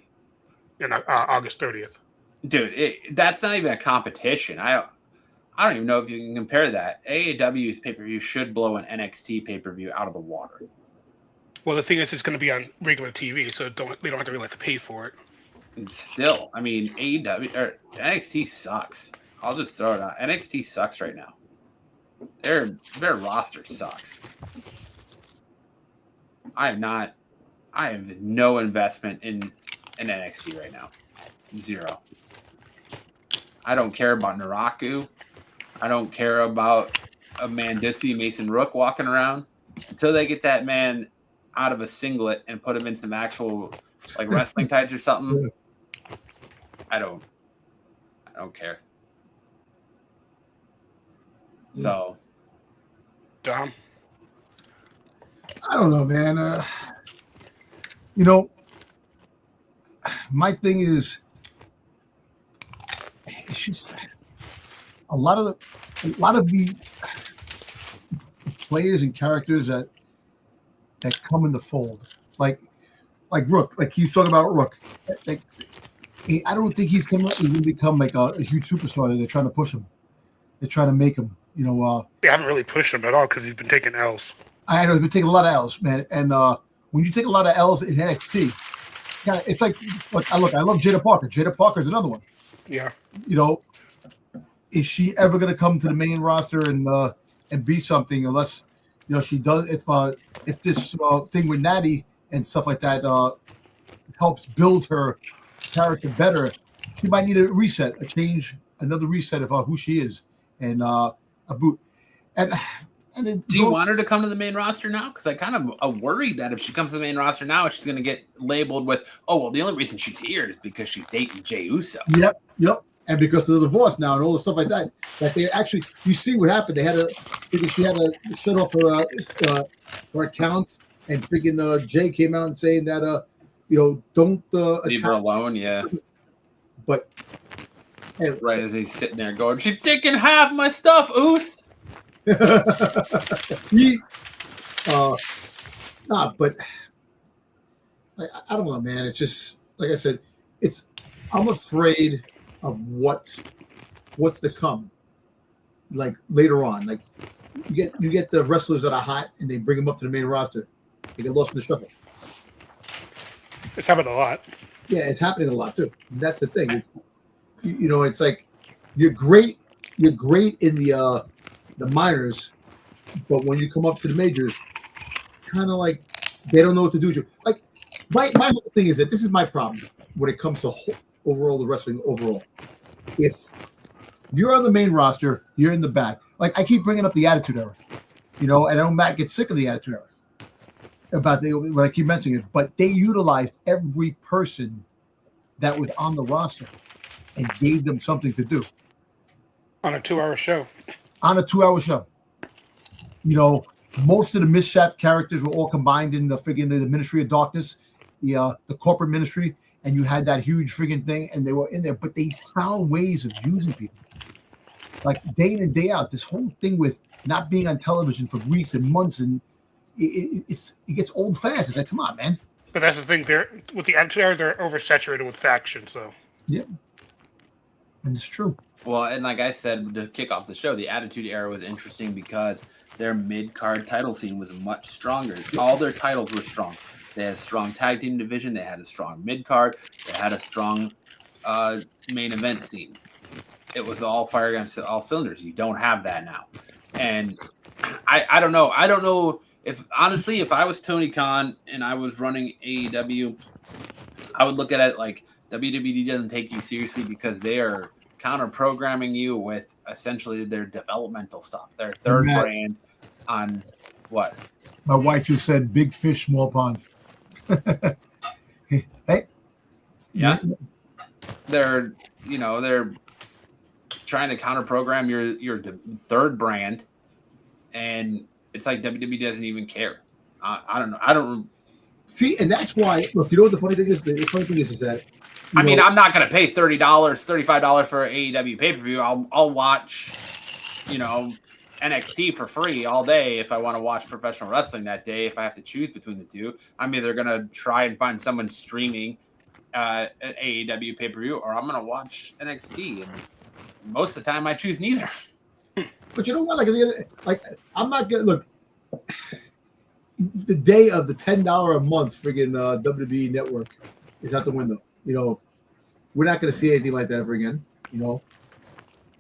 August 30th. Dude, that's not even a competition. I don't even know if you can compare that. AEW's pay-per-view should blow an NXT pay-per-view out of the water. Well, the thing is, it's going to be on regular TV, so they don't have to really have to pay for it. And still, I mean, NXT sucks. I'll just throw it out. NXT sucks right now. Their roster sucks. I have no investment in NXT right now. Zero. I don't care about Naraku. I don't care about a Mandisi Mason Rook walking around until they get that man out of a singlet and put him in some actual like wrestling tights or something. I don't care. So, Dom, I don't know, man. My thing is, it's just a lot of the players and characters that come in the fold, like Rook, like he's talking about Rook. Like, I don't think he's going to become like a huge superstar. They're trying to push him. They're trying to make him. They haven't really pushed him at all because he's been taking L's. I know he's been taking a lot of L's, man. And when you take a lot of L's in NXT, it's like, I love Jada Parker. Jada Parker's another one. Yeah. Is she ever going to come to the main roster and be something unless she does? If this thing with Natty and stuff like that helps build her character better, she might need a reset, a change, another reset of who she is, and a boot. And do you want her to come to the main roster now? Because I kind of worried that if she comes to the main roster now, she's going to get labeled with, oh, well, the only reason she's here is because she's dating Jey Uso. Yep. And because of the divorce now and all the stuff like that, that they actually, you see what happened. Because she had to shut off her accounts, and freaking Jay came out and saying that, don't leave her alone. Yeah. But right as he's sitting there going, she's taking half my stuff, Oos. But I don't know, man. It's just like I said. I'm afraid of what's to come. Like later on, like you get the wrestlers that are hot and they bring them up to the main roster. They get lost in the shuffle. It's happened a lot. Yeah, it's happening a lot too. And that's the thing. It's it's like you're great in the minors, but when you come up to the majors, kind of like they don't know what to do with you. Like my whole thing is that this is my problem when it comes to overall the wrestling overall. If you're on the main roster, you're in the back. Like I keep bringing up the Attitude Era, and I know Matt gets sick of the Attitude Era when I keep mentioning it, but they utilized every person that was on the roster and gave them something to do on a 2-hour show. Most of the Mishap characters were all combined in the Ministry of Darkness, the corporate ministry, and you had that huge friggin' thing, and they were in there, but they found ways of using people. Like day in and day out, this whole thing with not being on television for weeks and months, and it gets old fast. It's like, come on, man. But that's the thing. With the Attitude Era, they're oversaturated with factions, so. Yeah. And it's true. Well, and like I said to kick off the show, the Attitude Era was interesting because their mid-card title scene was much stronger. All their titles were strong. They had a strong tag team division. They had a strong mid-card. They had a strong main event scene. It was all fire against all cylinders. You don't have that now. And I don't know. I don't know if, honestly, if I was Tony Khan and I was running AEW, I would look at it like WWE doesn't take you seriously because they are counter-programming you with essentially their developmental stuff, their third brand on what? My wife just said, big fish, small pond. Hey. Yeah. They're trying to counter program your third brand, and it's like WWE doesn't even care. I don't know. I don't see, and that's why. Look, you know what the funny thing is? The funny thing is that I mean, I'm not gonna pay $30, $35 for an AEW pay-per-view. I'll watch, NXT for free all day if I want to watch professional wrestling that day. If I have to choose between the two, I'm either gonna try and find someone streaming an AEW pay-per-view, or I'm gonna watch NXT. And most of the time, I choose neither. But you know what? Like I'm not gonna look. The day of the $10 a month friggin' WWE network is out the window. We're not going to see anything like that ever again.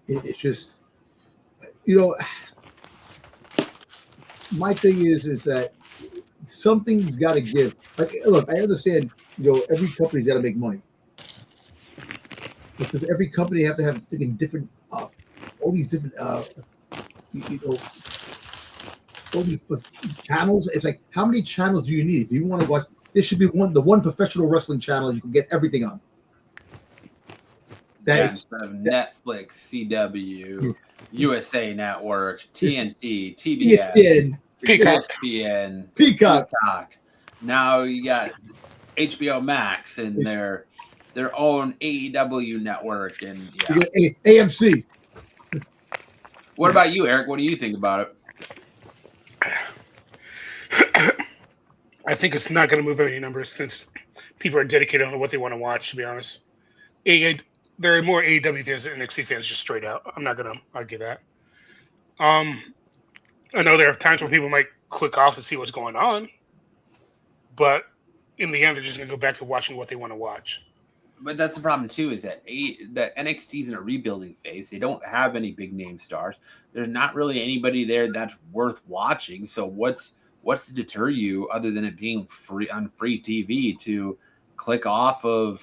It's just, my thing is that something's got to give. Like, look, I understand. Every company's got to make money, but does every company have to have freaking different, all these different, all these channels? It's like, how many channels do you need if you want to watch? This should be the one professional wrestling channel you can get everything on. Instead of Netflix, CW, USA Network, TNT, TBS, Peacock. Now you got HBO Max and their own AEW network, and AMC. What about you, Eric? What do you think about it? I think it's not going to move any numbers since people are dedicated on what they want to watch, to be honest. There are more AEW fans than NXT fans, just straight out. I'm not going to argue that. I know there are times when people might click off to see what's going on, but in the end, they're just going to go back to watching what they want to watch. But that's the problem, too, is that NXT's in a rebuilding phase. They don't have any big name stars. There's not really anybody there that's worth watching. So what's to deter you other than it being free on free TV to click off of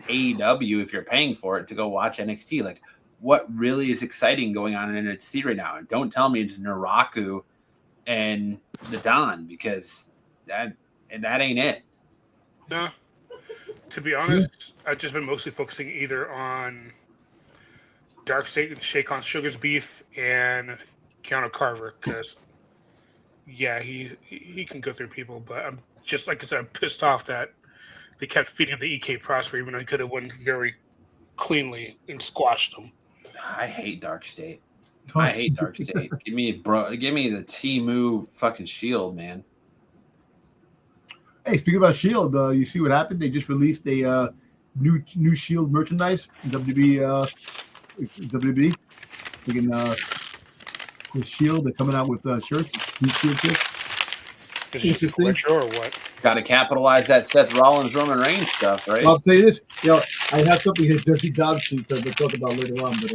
AEW if you're paying for it to go watch NXT? Like, what really is exciting going on in NXT right now? And don't tell me it's Naraku and the Don, because that ain't it. No. To be honest, I've just been mostly focusing either on Dark State and Shake on Sugar's beef and Keanu Carver, because he can go through people, but I'm just, like I said, I'm pissed off that they kept feeding the EK Prosper, even though he could have won very cleanly and squashed them. I hate Dark State. I hate Dark State. Give me the Temu fucking Shield, man. Hey, speaking about Shield, you see what happened? They just released a new Shield merchandise. WWE. With Shield, they're coming out with shirts, new Shield shirts. Interesting. Retro or what? Got to capitalize that Seth Rollins, Roman Reigns stuff, right? Well, I'll tell you this. I have something in Dirty Dog Sheets that we'll talk about later on, but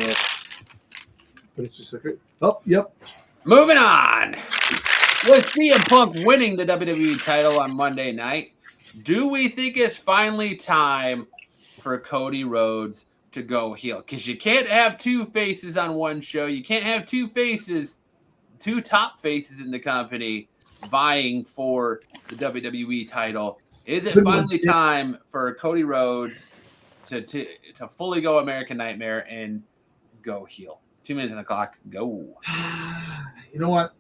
it's just like, oh, yep. Moving on. With CM Punk winning the WWE title on Monday night, do we think it's finally time for Cody Rhodes to go heel? Because you can't have two faces on one show. You can't have two top faces in the company vying for the WWE title. Is it finally time for Cody Rhodes to fully go American Nightmare and go heel? 2 minutes on the clock. Go. You know what?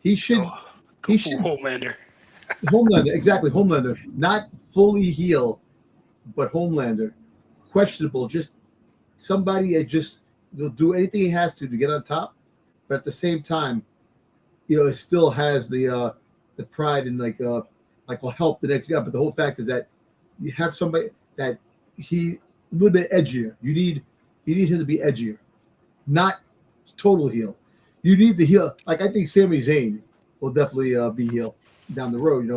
He should. He should. Homelander. Homelander, exactly. Homelander, not fully heel, but Homelander. Questionable. Just somebody that just will do anything he has to get on top, but at the same time, it still has the pride and will help the next guy. But the whole fact is that you have somebody that he a little bit edgier. You need him to be edgier, not total heel. You need the heel. Like, I think Sami Zayn will definitely be heel down the road.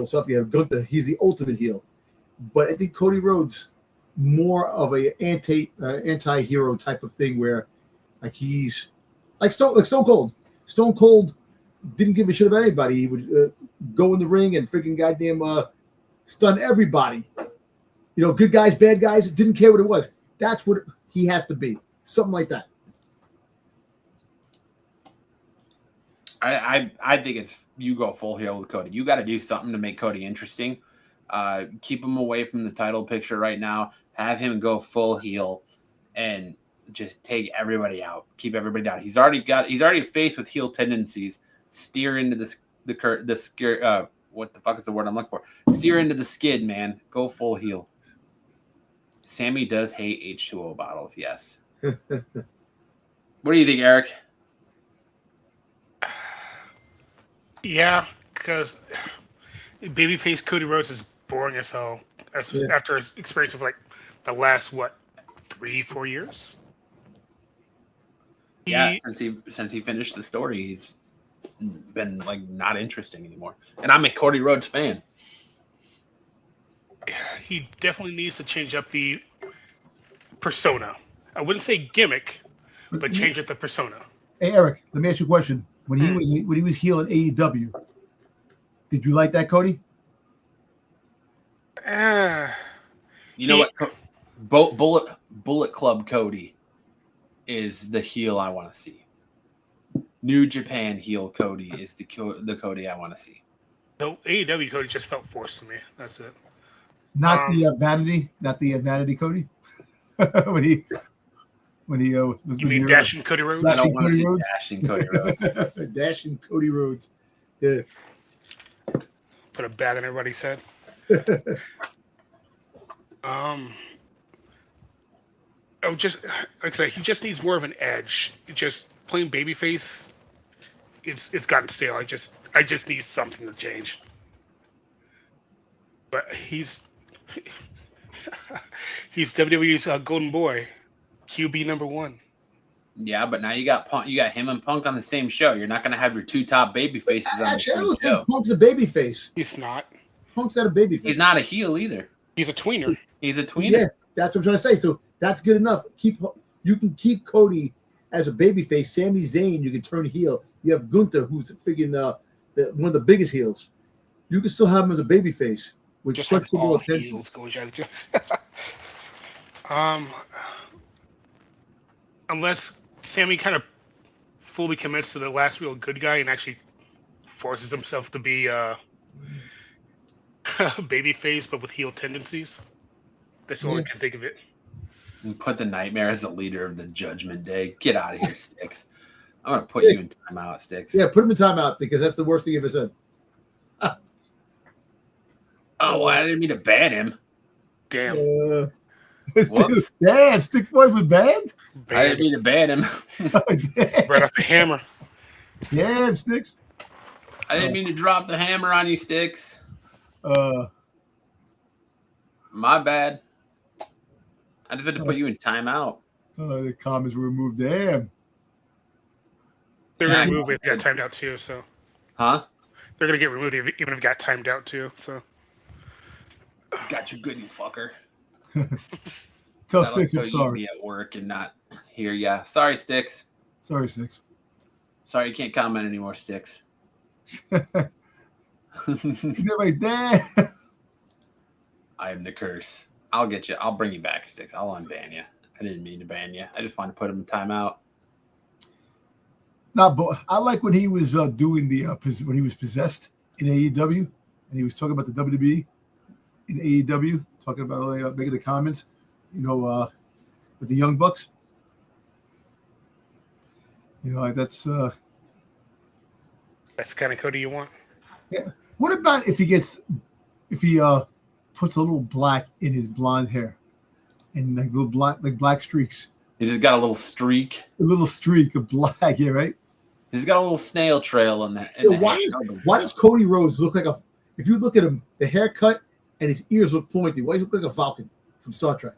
Stuff you have Gunther, he's the ultimate heel. But I think Cody Rhodes more of a anti-hero type of thing, where he's like Stone Cold. Stone Cold didn't give a shit about anybody. He would go in the ring and freaking goddamn stun everybody. Good guys, bad guys, didn't care what it was. That's what he has to be. Something like that. I think it's you go full heel with Cody. You got to do something to make Cody interesting. Keep him away from the title picture right now. Have him go full heel, and just take everybody out, keep everybody down. He's already faced with heel tendencies. Steer into what the fuck is the word I'm looking for? Steer into the skid, man. Go full heel. Sammy does hate H2O bottles, yes. What do you think, Eric? Yeah, because babyface Cody Rhodes is boring as hell. After his experience of like the last 3-4 years. Yeah, since he finished the story, he's been like not interesting anymore. And I'm a Cody Rhodes fan. He definitely needs to change up the persona. I wouldn't say gimmick, but change up the persona. Hey Eric, let me ask you a question. When he was heel in AEW, did you like that, Cody? You know what? Bullet Club Cody is the heel I want to see. New Japan heel Cody is the Cody I want to see. No, AEW Cody just felt forced to me. That's it. Not the vanity Cody. You mean Dashing Cody Rhodes? I don't want to see Dashing Cody Rhodes. Dashing Cody Rhodes. Yeah. Put a bag on everybody's head. Just like I said, he just needs more of an edge. Just plain babyface, it's gotten stale. I just need something to change. But he's WWE's golden boy, QB number 1. Yeah, but now you got him and Punk on the same show. You're not going to have your two top baby faces on the same show. I don't think Punk's a babyface. He's not. Punk's not a babyface. He's not a heel either. He's a tweener. He's a tweener. Yeah, that's what I'm trying to say. So that's good enough. You can keep Cody as a babyface. Sami Zayn, you can turn heel. You have Gunther, who's freaking one of the biggest heels. You can still have him as a babyface with just questionable attention. Unless Sammy kind of fully commits to the last real good guy and actually forces himself to be babyface, but with heel tendencies. That's all I can think of it. And put the Nightmare as the leader of the Judgment Day. Get out of here, Sticks. I'm going to put you in timeout, Sticks. Yeah, put him in timeout because that's the worst thing he ever said. Oh, I didn't mean to ban him. Damn. Damn, Sticks Boy was banned? I didn't mean to ban him. Right off the hammer. Damn, Sticks. I didn't mean to drop the hammer on you, Sticks. My bad. I just had to put you in timeout. The comments were removed. Damn. They're going to remove it if it got timed out too, so. Huh? They're going to get removed even if it got timed out too, so. Got you good, you fucker. Tell Sticks I'm sorry. Be at work and not here. Yeah. Sorry, Sticks. Sorry, Sticks. Sorry, you can't comment anymore, Sticks. Right there. I am the curse. I'll get you. I'll bring you back, Sticks. I'll unban you. I didn't mean to ban you. I just wanted to put him in timeout. No, but I like when he was doing when he was possessed in AEW, and he was talking about the WWE in AEW, talking about making the comments, with the Young Bucks. That's the kind of Cody you want. Yeah. What about if he puts a little black in his blonde hair and like little black streaks? He just got a little streak. A little streak of black, yeah, right? He's got a little snail trail in that. Why does Cody Rhodes look like if you look at him, the haircut and his ears look pointy? Why does he look like a Falcon from Star Trek?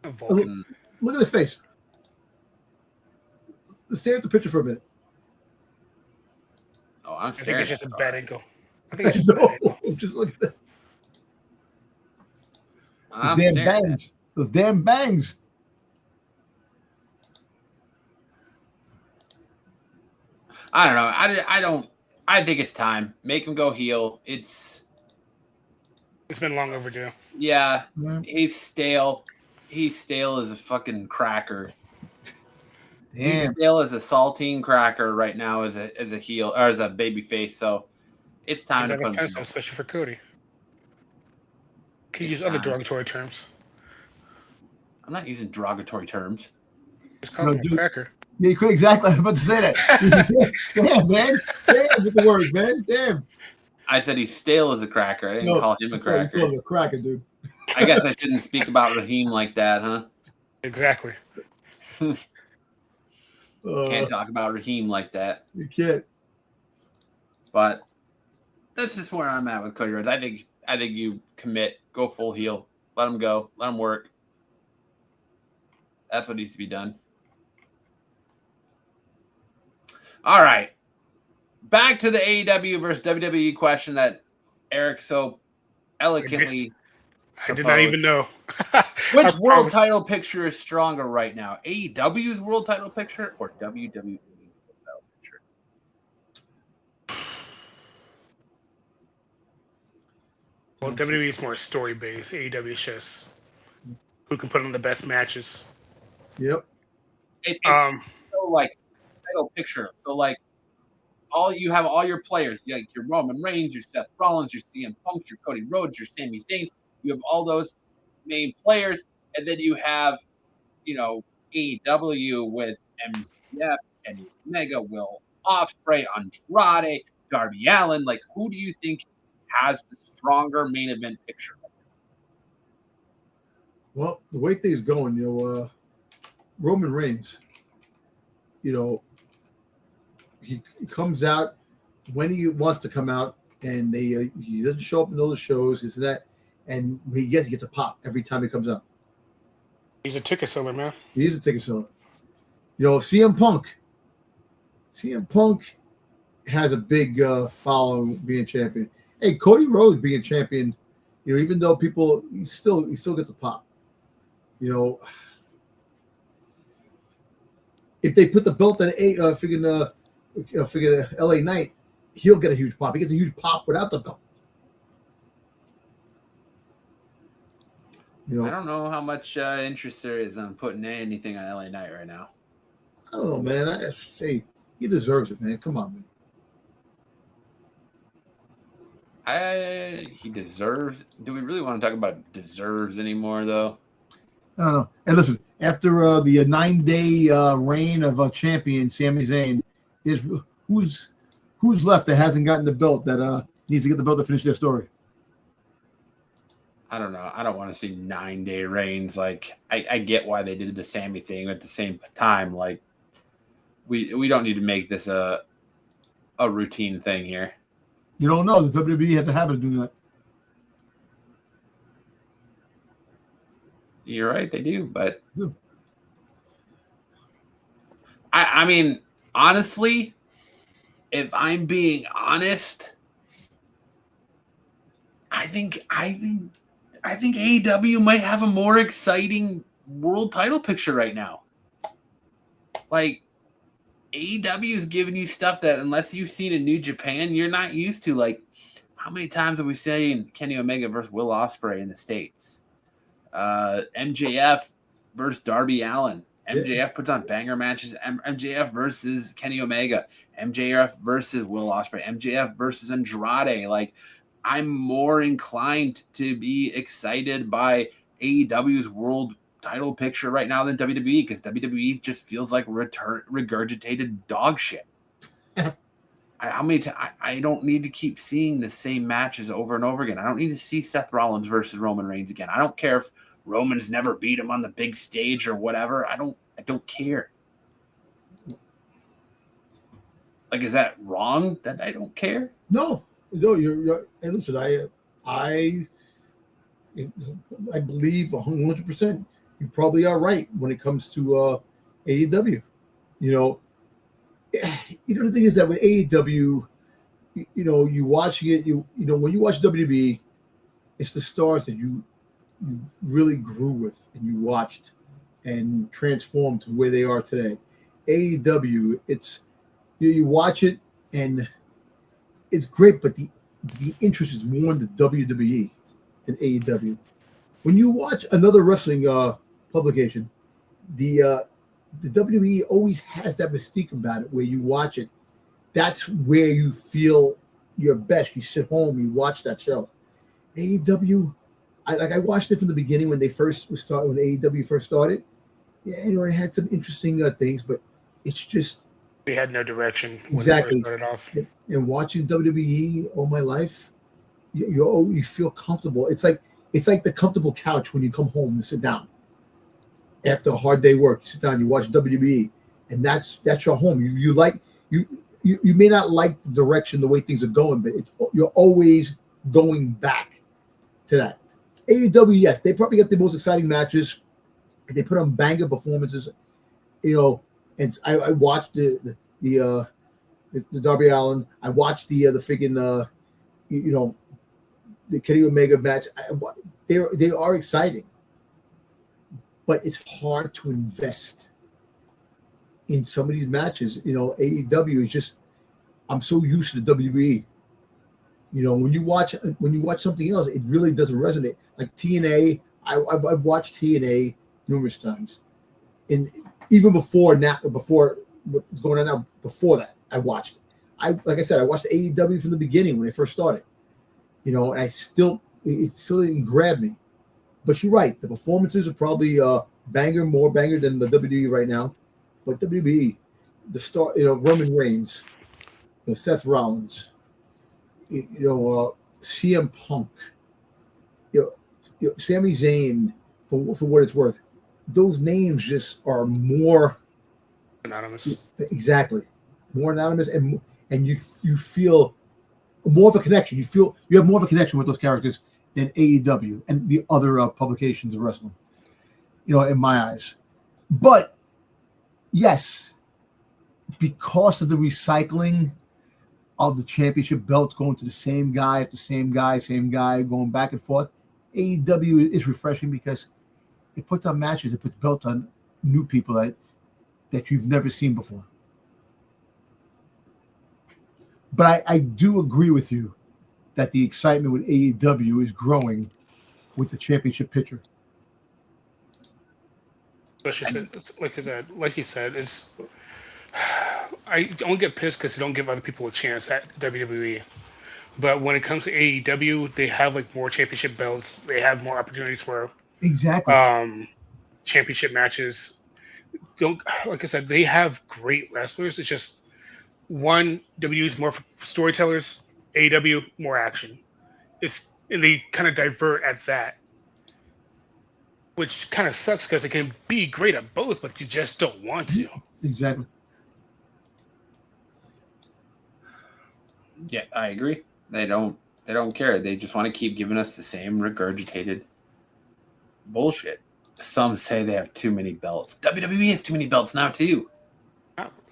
A Vulcan. Look at his face. Let's stare at the picture for a minute. Oh, I think it's just a bad angle. I think it's just a bad angle. Just look at that. I'm Those damn bangs. Those damn bangs. I don't know. I think it's time. Make him go heel. It's been long overdue. Yeah. He's stale. He's stale as a fucking cracker. Damn. He's stale as a saltine cracker right now as a heel or as a baby face. So it's time to put him. Especially for Cody. Could use other derogatory terms. I'm not using derogatory terms. Just call him a cracker. Yeah, you could exactly. I was about to say that. Damn, man. Damn with the words, man. Damn. I said he's stale as a cracker. I didn't call him a cracker. You call him a cracker, dude. I guess I shouldn't speak about Raheem like that, huh? Exactly. Can't talk about Raheem like that. You can't. But that's just where I'm at with Cody Rhodes. I think you commit, go full heel, let him go, let him work. That's what needs to be done. All right. Back to the AEW versus WWE question that Eric so eloquently I did not even know. Which world title picture is stronger right now? AEW's world title picture or WWE's world title picture? Well, WWE is more story based. AEW is just who can put on the best matches. Yep. It's so like title picture. So like all your players, like your Roman Reigns, your Seth Rollins, your CM Punk, your Cody Rhodes, your Sami Zayn. You have all those main players, and then you have, AEW with MJF, Kenny Omega, Will Ospreay, Andrade, Darby Allin. Like, who do you think has the stronger main event picture? Well, the way things going, Roman Reigns, he comes out when he wants to come out, and he doesn't show up in all the shows, this and that. And when he gets a pop every time he comes out. He's a ticket seller, man. He is a ticket seller. CM Punk has a big following being champion. Hey, Cody Rhodes being champion, even though he still gets a pop. If they put the belt on LA Knight, he'll get a huge pop. He gets a huge pop without the belt. I don't know how much interest there is on putting anything on LA Knight right now. I don't know, man. I say he deserves it, man. Come on, man. He deserves. Do we really want to talk about deserves anymore, though? I don't know. And listen, after the 9-day reign of a champion, Sami Zayn, who's left that hasn't gotten the belt that needs to get the belt to finish their story? I don't know. I don't want to see 9-day reigns. Like, I get why they did the Sami thing, but at the same time, like, we don't need to make this a routine thing here. You don't know. The WWE has a habit of doing that. You're right, they do, but I mean, honestly, if I'm being honest, I think AEW might have a more exciting world title picture right now. Like, AEW is giving you stuff that unless you've seen in New Japan, you're not used to. Like, how many times have we seen Kenny Omega versus Will Ospreay in the States? MJF versus Darby Allin. MJF puts on banger matches. MJF versus Kenny Omega. MJF versus Will Ospreay. MJF versus Andrade. Like, I'm more inclined to be excited by AEW's world title picture right now than WWE, because WWE just feels like regurgitated dog shit. I don't need to keep seeing the same matches over and over again. I don't need to see Seth Rollins versus Roman Reigns again. I don't care if Roman's never beat him on the big stage or whatever. I don't care. Like, is that wrong that I don't care? No, you're. And listen, I believe 100%. You probably are right when it comes to AEW. The thing is that with AEW, you watching it. When you watch WWE, it's the stars that you really grew with and you watched and transformed to where they are today. AEW, it's you watch it and it's great, but the interest is more in the WWE than AEW. When you watch another wrestling publication, the WWE always has that mystique about it where you watch it. That's where you feel your best. You sit home, you watch that show. AEW, I watched it from the beginning when they first when AEW first started. Yeah, it had some interesting things, but it's just they had no direction when exactly. they first started off. And watching WWE all my life, you feel comfortable. It's like the comfortable couch when you come home and sit down after a hard day work. You sit down, you watch WWE, and that's your home. You may not like the direction, the way things are going, but you're always going back to that. AEW, yes, they probably got the most exciting matches. They put on banger performances, And I watched the Darby Allin. I watched the freaking the Kenny Omega match. They are exciting, but it's hard to invest in some of these matches. AEW is just, I'm so used to the WWE. When you watch something else, it really doesn't resonate. Like TNA, I've watched TNA numerous times, and even before what's going on now, before that, I watched it. Like I said, I watched AEW from the beginning when they first started. And it still didn't grab me. But you're right, the performances are probably more banger than the WWE right now. But WWE, the star, Roman Reigns, Seth Rollins, CM Punk, Sami Zayn, for what it's worth, those names just are more anonymous. Exactly, more anonymous, and you feel more of a connection. You have more of a connection with those characters than AEW and the other publications of wrestling. In my eyes, but yes, because of the recycling of the championship belts going to the same guy, going back and forth, AEW is refreshing because it puts on matches, it puts belts on new people that you've never seen before. But I do agree with you that the excitement with AEW is growing with the championship picture. Like you said, it's. I don't get pissed because they don't give other people a chance at WWE. But when it comes to AEW, they have more championship belts. They have more opportunities for exactly championship matches. Like I said, they have great wrestlers. It's just WWE is more for storytellers, AEW more action. And they kind of divert at that, which kind of sucks because it can be great at both, but you just don't want to. Exactly. Yeah, I agree. They don't care. They just want to keep giving us the same regurgitated bullshit. Some say they have too many belts. WWE has too many belts now too.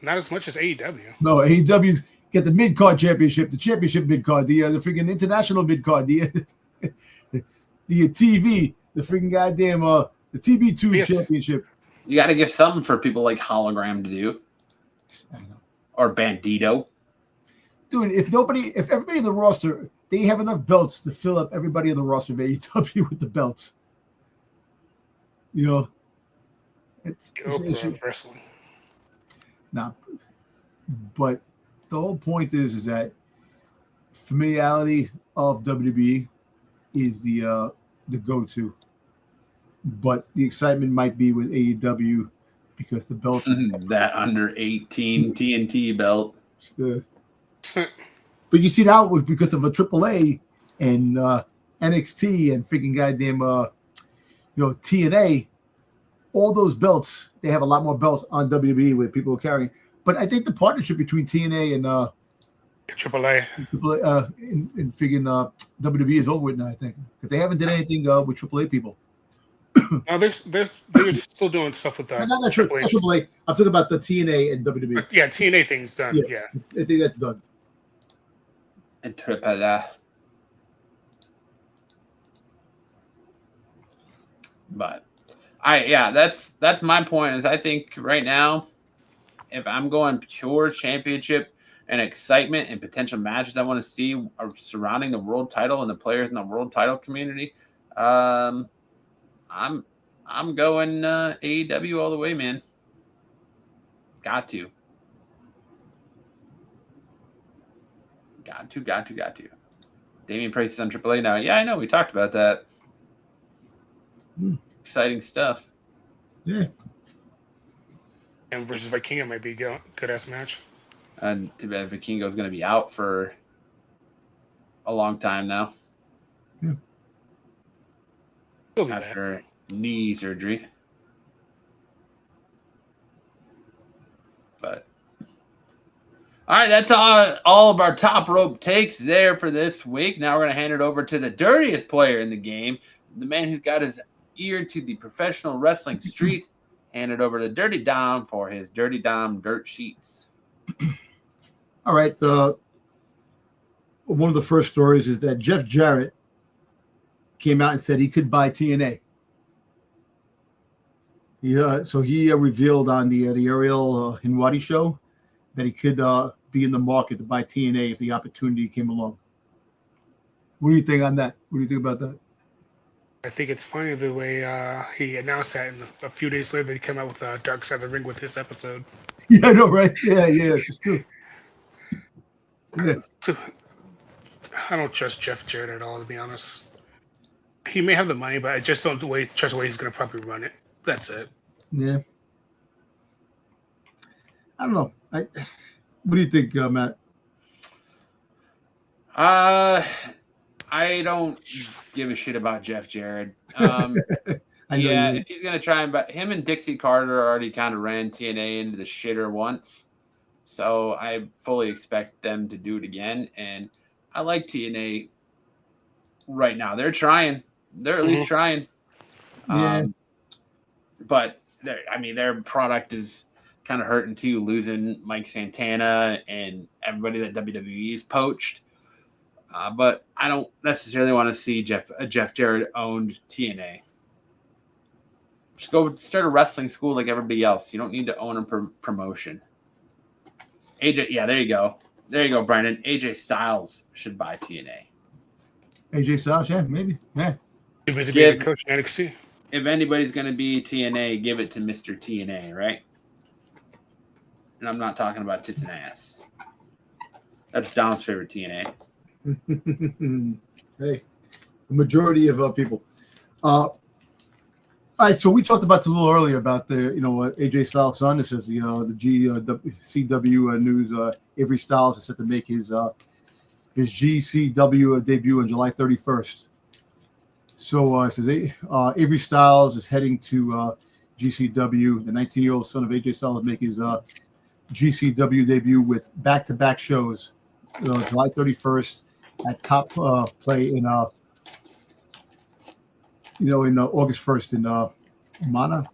Not as much as AEW. No, AEW's get the mid-card championship, the championship mid-card, the freaking international mid-card, the TV, the freaking goddamn the TB2 championship. You got to give something for people like Hologram to do. I know. Or Bandito. Dude, if everybody in the roster, they have enough belts to fill up everybody in the roster of AEW with the belts. It's wrestling. Nah, but the whole point is that familiarity of WWE is the go-to, but the excitement might be with AEW because the belt that under 18 TNT belt. But you see now it was because of a AAA and NXT and freaking goddamn TNA. All those belts, they have a lot more belts on WWE where people are carrying. But I think the partnership between TNA and AAA in freaking WWE is over with now, I think. Because they haven't done anything with AAA people. No, they're still doing stuff with that. Not AAA. I'm talking about the TNA and WWE. Yeah, TNA thing's done. Yeah. I think that's done. And AAA. But that's my point. Is I think right now, if I'm going pure championship and excitement and potential matches I want to see surrounding the world title and the players in the world title community, I'm going AEW all the way, man. Got to. Damian Price is on AAA now. Yeah, I know. We talked about that. Exciting stuff. Yeah. And versus Vikingo might be a good ass match. And too bad Vikingo's going to be out for a long time now. Yeah. He'll be After back. knee surgery. But all right, that's all of our top rope takes there for this week. Now we're going to hand it over to the dirtiest player in the game, the man who's got his ear to the professional wrestling street. Hand it over to Dirty Dom for his Dirty Dom dirt sheets. All right. One of the first stories is that Jeff Jarrett came out and said he could buy TNA. So he revealed on the Ariel Hinwadi show that he could be in the market to buy TNA if the opportunity came along. What do you think on that? What do you think about that? I think it's funny the way he announced that, and a few days later he came out with Dark Side of the Ring with his episode. Yeah, I know, right? Yeah, it's just true. Yeah. I don't trust Jeff Jarrett at all, to be honest. He may have the money, but I just don't trust the way he's going to probably run it. That's it. Yeah. I don't know. What do you think, Matt? I don't give a shit about Jeff Jarrett. If he's gonna try and, but him and Dixie Carter already kind of ran TNA into the shitter once, so I fully expect them to do it again. And I like TNA right now. They're trying. They're at least trying. Yeah. But their product is kind of hurting too, losing Mike Santana and everybody that WWE's poached. But I don't necessarily want to see a Jeff Jarrett owned TNA. Just go start a wrestling school like everybody else. You don't need to own a promotion. AJ, yeah, there you go. There you go, Brandon. AJ Styles should buy TNA. AJ Styles, yeah, maybe. Yeah. He was a coach in NXT. If anybody's going to be TNA, give it to Mr. TNA, right? And I'm not talking about tits and ass. That's Dom's favorite TNA. Hey, the majority of people. All right, so we talked about this a little earlier about the AJ Styles' son. This is the CW news. Avery Styles is set to make his GCW debut on July 31st. So it says Avery Styles is heading to GCW. The 19-year-old son of AJ Styles will make his GCW debut with back-to-back shows. July 31st at Top Play in August 1st in Omana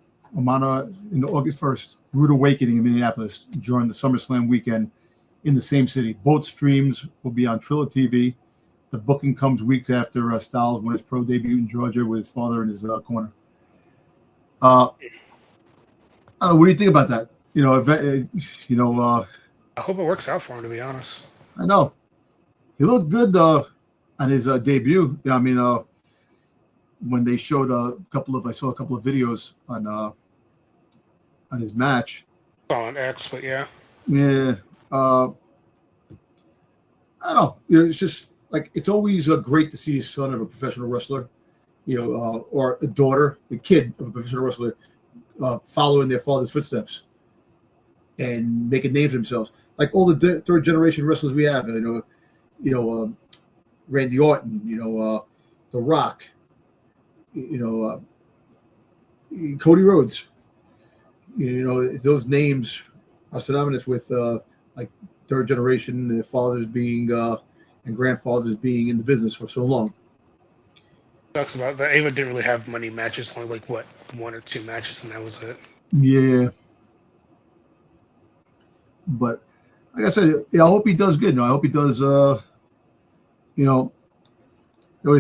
in August 1st. Rude Awakening in Minneapolis during the SummerSlam weekend in the same city. Both streams will be on Trilla TV. The booking comes weeks after Styles won his pro debut in Georgia with his father in his corner. I don't know, what do you think about that? I hope it works out for him, to be honest. I know he looked good on his debut. When they showed I saw a couple of videos on his match. On X, but yeah. Yeah. I don't know. It's just like it's always great to see a son of a professional wrestler, or a daughter, a kid of a professional wrestler, following their father's footsteps and making names for themselves. Like all the third generation wrestlers we have, Randy Orton, The Rock, Cody Rhodes. Those names are synonymous with like third generation, their fathers being and grandfathers being in the business for so long. Talks about that. Ava didn't really have many matches, only like what, 1 or 2 matches, and that was it. Yeah. But like I said, I hope he does good. I hope he does. His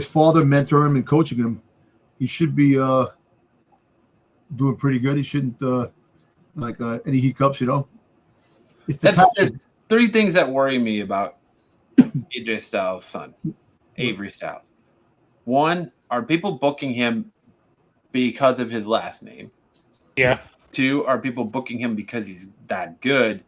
father mentoring him and coaching him. He should be doing pretty good. He shouldn't any hiccups. There's 3 things that worry me about AJ Styles' son, Avery Styles. 1, are people booking him because of his last name? Yeah. 2, are people booking him because he's that good?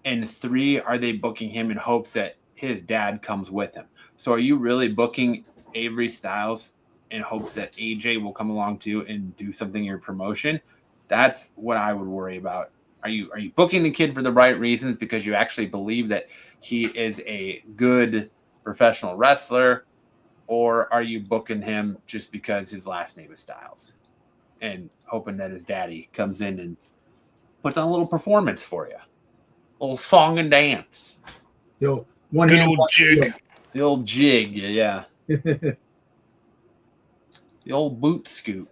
And 3, are they booking him in hopes that his dad comes with him? So are you really booking Avery Styles in hopes that AJ will come along too and do something in your promotion, that's what I would worry about. Are you booking the kid for the right reasons because you actually believe that he is a good professional wrestler, or are you booking him just because his last name is Styles and hoping that his daddy comes in and puts on a little performance for you, a little song and dance? One Good hand, old jig. The old jig, yeah. The old boot scoot.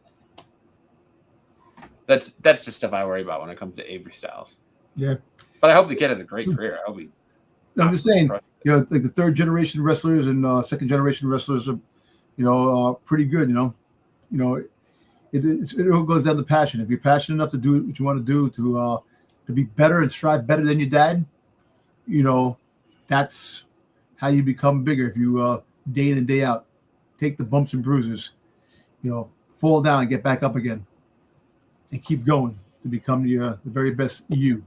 That's the stuff I worry about when it comes to Avery Styles. Yeah. But I hope the kid has a great career. I'm just saying, like the third generation wrestlers and second generation wrestlers are, pretty good. It all goes down to passion. If you're passionate enough to do what you want to do to be better and strive better than your dad, that's how you become bigger. If you day in and day out take the bumps and bruises, fall down and get back up again, and keep going to become the very best you.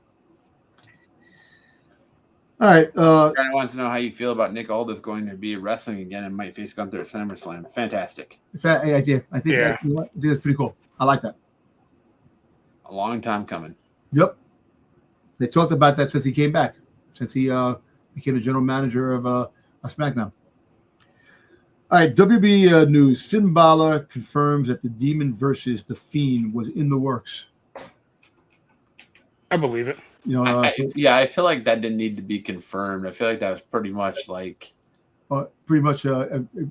All right. Brandon wants to know how you feel about Nick Aldis going to be wrestling again and might face Gunther at SummerSlam. Fantastic. I think that's pretty cool. I like that. A long time coming. Yep. They talked about that since he came back, since he became the general manager of SmackDown. All right, WB news. Finn Balor confirms that the Demon versus the Fiend was in the works. I believe it. I feel like that didn't need to be confirmed. I feel like that was pretty much like a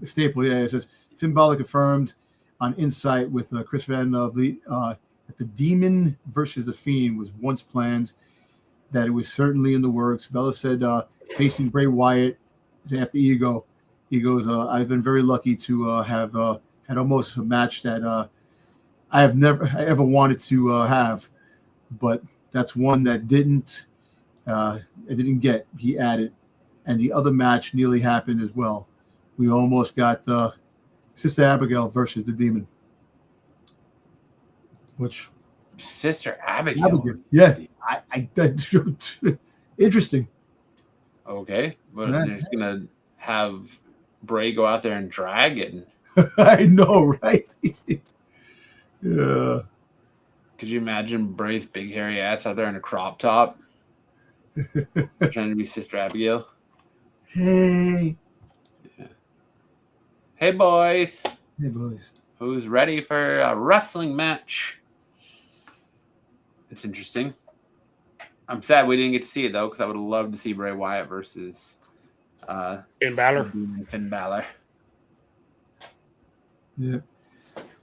staple. Yeah, it says Finn Balor confirmed on Insight with Chris Van Vliet that the Demon versus the Fiend was once planned, that it was certainly in the works. Bella said facing Bray Wyatt after Ego. He goes, I've been very lucky to have had almost a match that I ever wanted to have, but that's one that I didn't get. He added, and the other match nearly happened as well. We almost got Sister Abigail versus the Demon. Which Sister Abigail? Yeah, I interesting. Okay, but they're just gonna have Bray go out there and drag it. I know, right? Yeah. Could you imagine Bray's big hairy ass out there in a crop top, trying to be Sister Abigail? Hey. Yeah. Hey, boys. Hey, boys. Who's ready for a wrestling match? It's interesting. I'm sad we didn't get to see it, though, because I would have loved to see Bray Wyatt versus Finn Balor. Finn Balor. Yeah.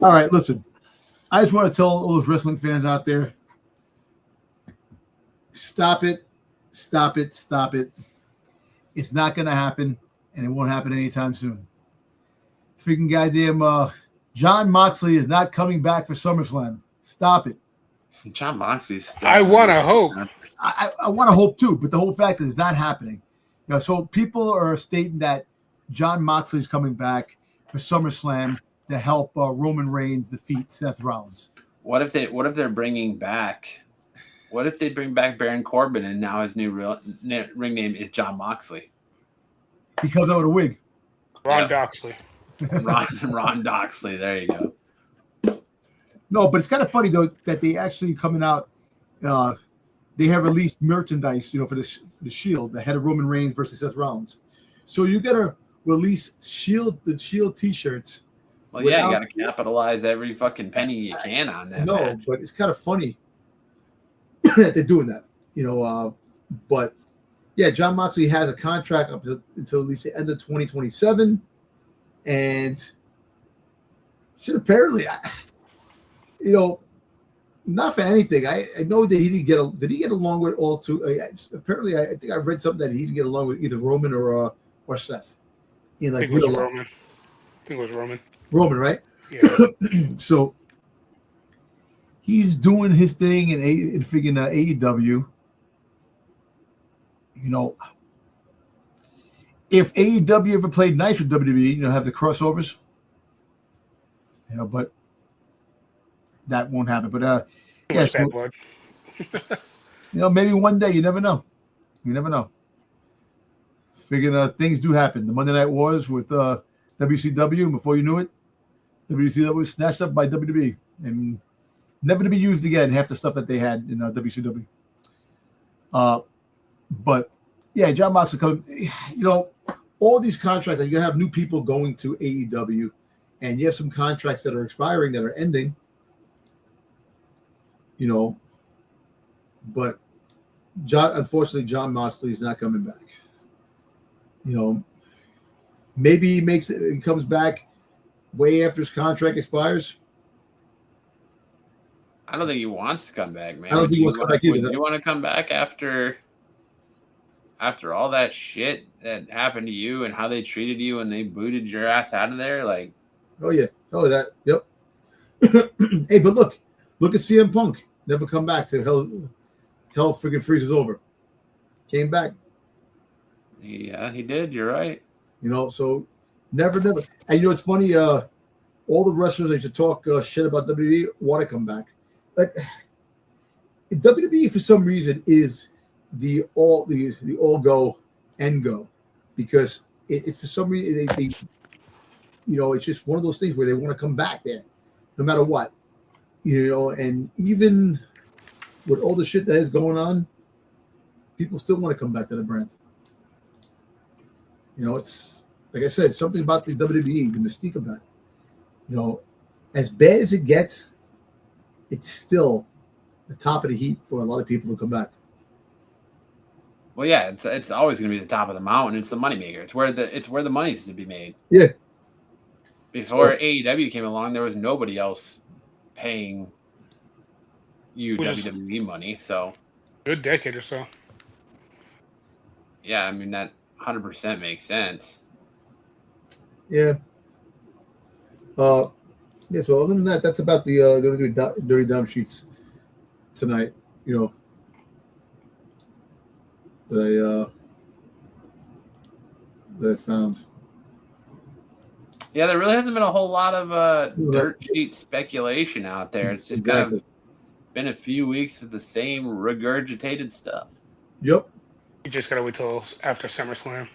All right, listen. I just want to tell all those wrestling fans out there, stop it. Stop it. Stop it. It's not going to happen, and it won't happen anytime soon. Freaking goddamn Jon Moxley is not coming back for SummerSlam. Stop it. Jon Moxley's still I want to hope. I want to hope too, but the whole fact is it's not happening. So people are stating that Jon Moxley is coming back for SummerSlam to help Roman Reigns defeat Seth Rollins. What if they're bringing back? What if they bring back Baron Corbin and now his new ring name is Jon Moxley? He comes out with a wig. Ron Doxley. Ron Doxley. There you go. No, but it's kind of funny though that they actually coming out. They have released merchandise, for the Shield, the head of Roman Reigns versus Seth Rollins. So you gotta release the Shield T-shirts. Well, yeah, you gotta capitalize every fucking penny you can on that. No, match. But it's kind of funny that they're doing that, But yeah, Jon Moxley has a contract up until at least the end of 2027, and should apparently, not for anything. I know that he didn't get. Did he get along with all two? Apparently, I think I read something that he didn't get along with either Roman or Seth. In like I think it was Roman. I think it was Roman. Roman, right? Yeah. So he's doing his thing in freaking AEW. If AEW ever played nice with WWE, have the crossovers. But that won't happen. But yes, maybe one day. You never know. You never know. Figuring things do happen. The Monday Night Wars with WCW, and before you knew it, WCW was snatched up by WWE and never to be used again. Half the stuff that they had in WCW. But yeah, John Moxley coming. You know, all these contracts, and you have new people going to AEW, and you have some contracts that are expiring, that are ending. You know, but unfortunately, John Moxley is not coming back. You know, maybe he comes back way after his contract expires. I don't think he wants to come back, man. I don't think he wants to come back either. Do you want to come back after all that shit that happened to you and how they treated you and they booted your ass out of there? Like, oh yeah, that. Yep. Hey, but look at CM Punk. Never come back to hell freaking freezes over. Came back. Yeah, he did. You're right. You know, so never. And you know, it's funny. All the wrestlers that should talk shit about WWE want to come back. Like WWE, for some reason, is the all go and go, because it's for some reason they you know, it's just one of those things where they want to come back there, no matter what. You know, and even with all the shit that is going on, people still want to come back to the brand. You know, it's like I said, something about the WWE, the mystique about it. You know, as bad as it gets, it's still the top of the heap for a lot of people to come back. Well, yeah, it's always going to be the top of the mountain. It's the moneymaker. It's where the money's to be made. Yeah. Before AEW came along, there was nobody else paying you WWE money. So, good decade or so. Yeah, I mean that 100% makes sense. Yeah. Yeah. So other than that, that's about the Dirty Dom sheets tonight. You know, that I found. Yeah, there really hasn't been a whole lot of dirt sheet speculation out there. It's just kind of been a few weeks of the same regurgitated stuff. Yep. You just gotta wait till after SummerSlam.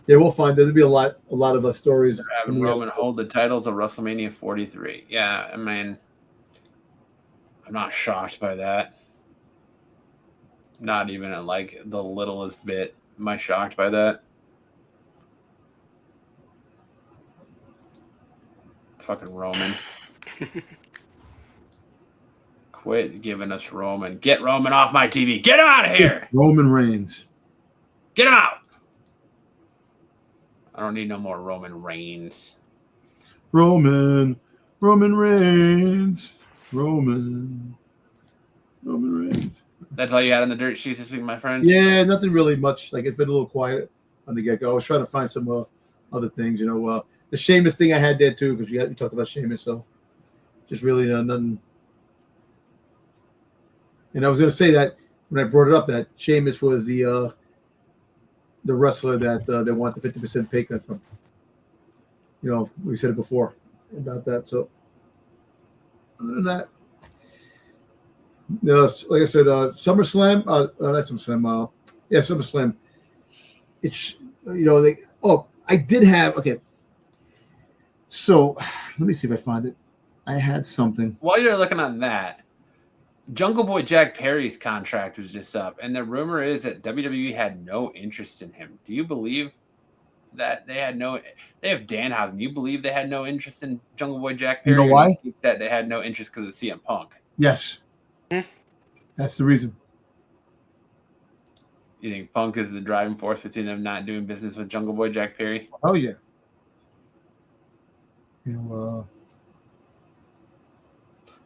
Yeah, we'll find there'll be a lot of stories. Having Roman hold the title to WrestleMania 43. Yeah, I mean, I'm not shocked by that. Not even in like the littlest bit. Am I shocked by that? Fucking Roman. Quit giving us Roman. Get Roman off my TV. Get him out of here. Roman Reigns. Get him out. I don't need no more Roman Reigns. Roman Reigns. Roman Reigns. That's all you had on the dirt sheets this week, my friend? Yeah, nothing really much. Like, it's been a little quiet on the get-go. I was trying to find some other things, you know. The Sheamus thing I had there too, because we talked about Sheamus, so just really nothing. And I was going to say that when I brought it up, that Sheamus was the wrestler that they want the 50% pay cut from. You know, we said it before about that. So other than that, like I said, SummerSlam. That's SummerSlam. Yeah, SummerSlam. It's I did have okay. So let me see if I find it. I had something. While you're looking on that, Jungle Boy Jack Perry's contract was just up, and the rumor is that WWE had no interest in him. Do you believe that they had no? They have Danhausen. You believe they had no interest in Jungle Boy Jack Perry? You know why? That they had no interest because of CM Punk. Yes, that's the reason. You think Punk is the driving force between them not doing business with Jungle Boy Jack Perry? Oh yeah. You know,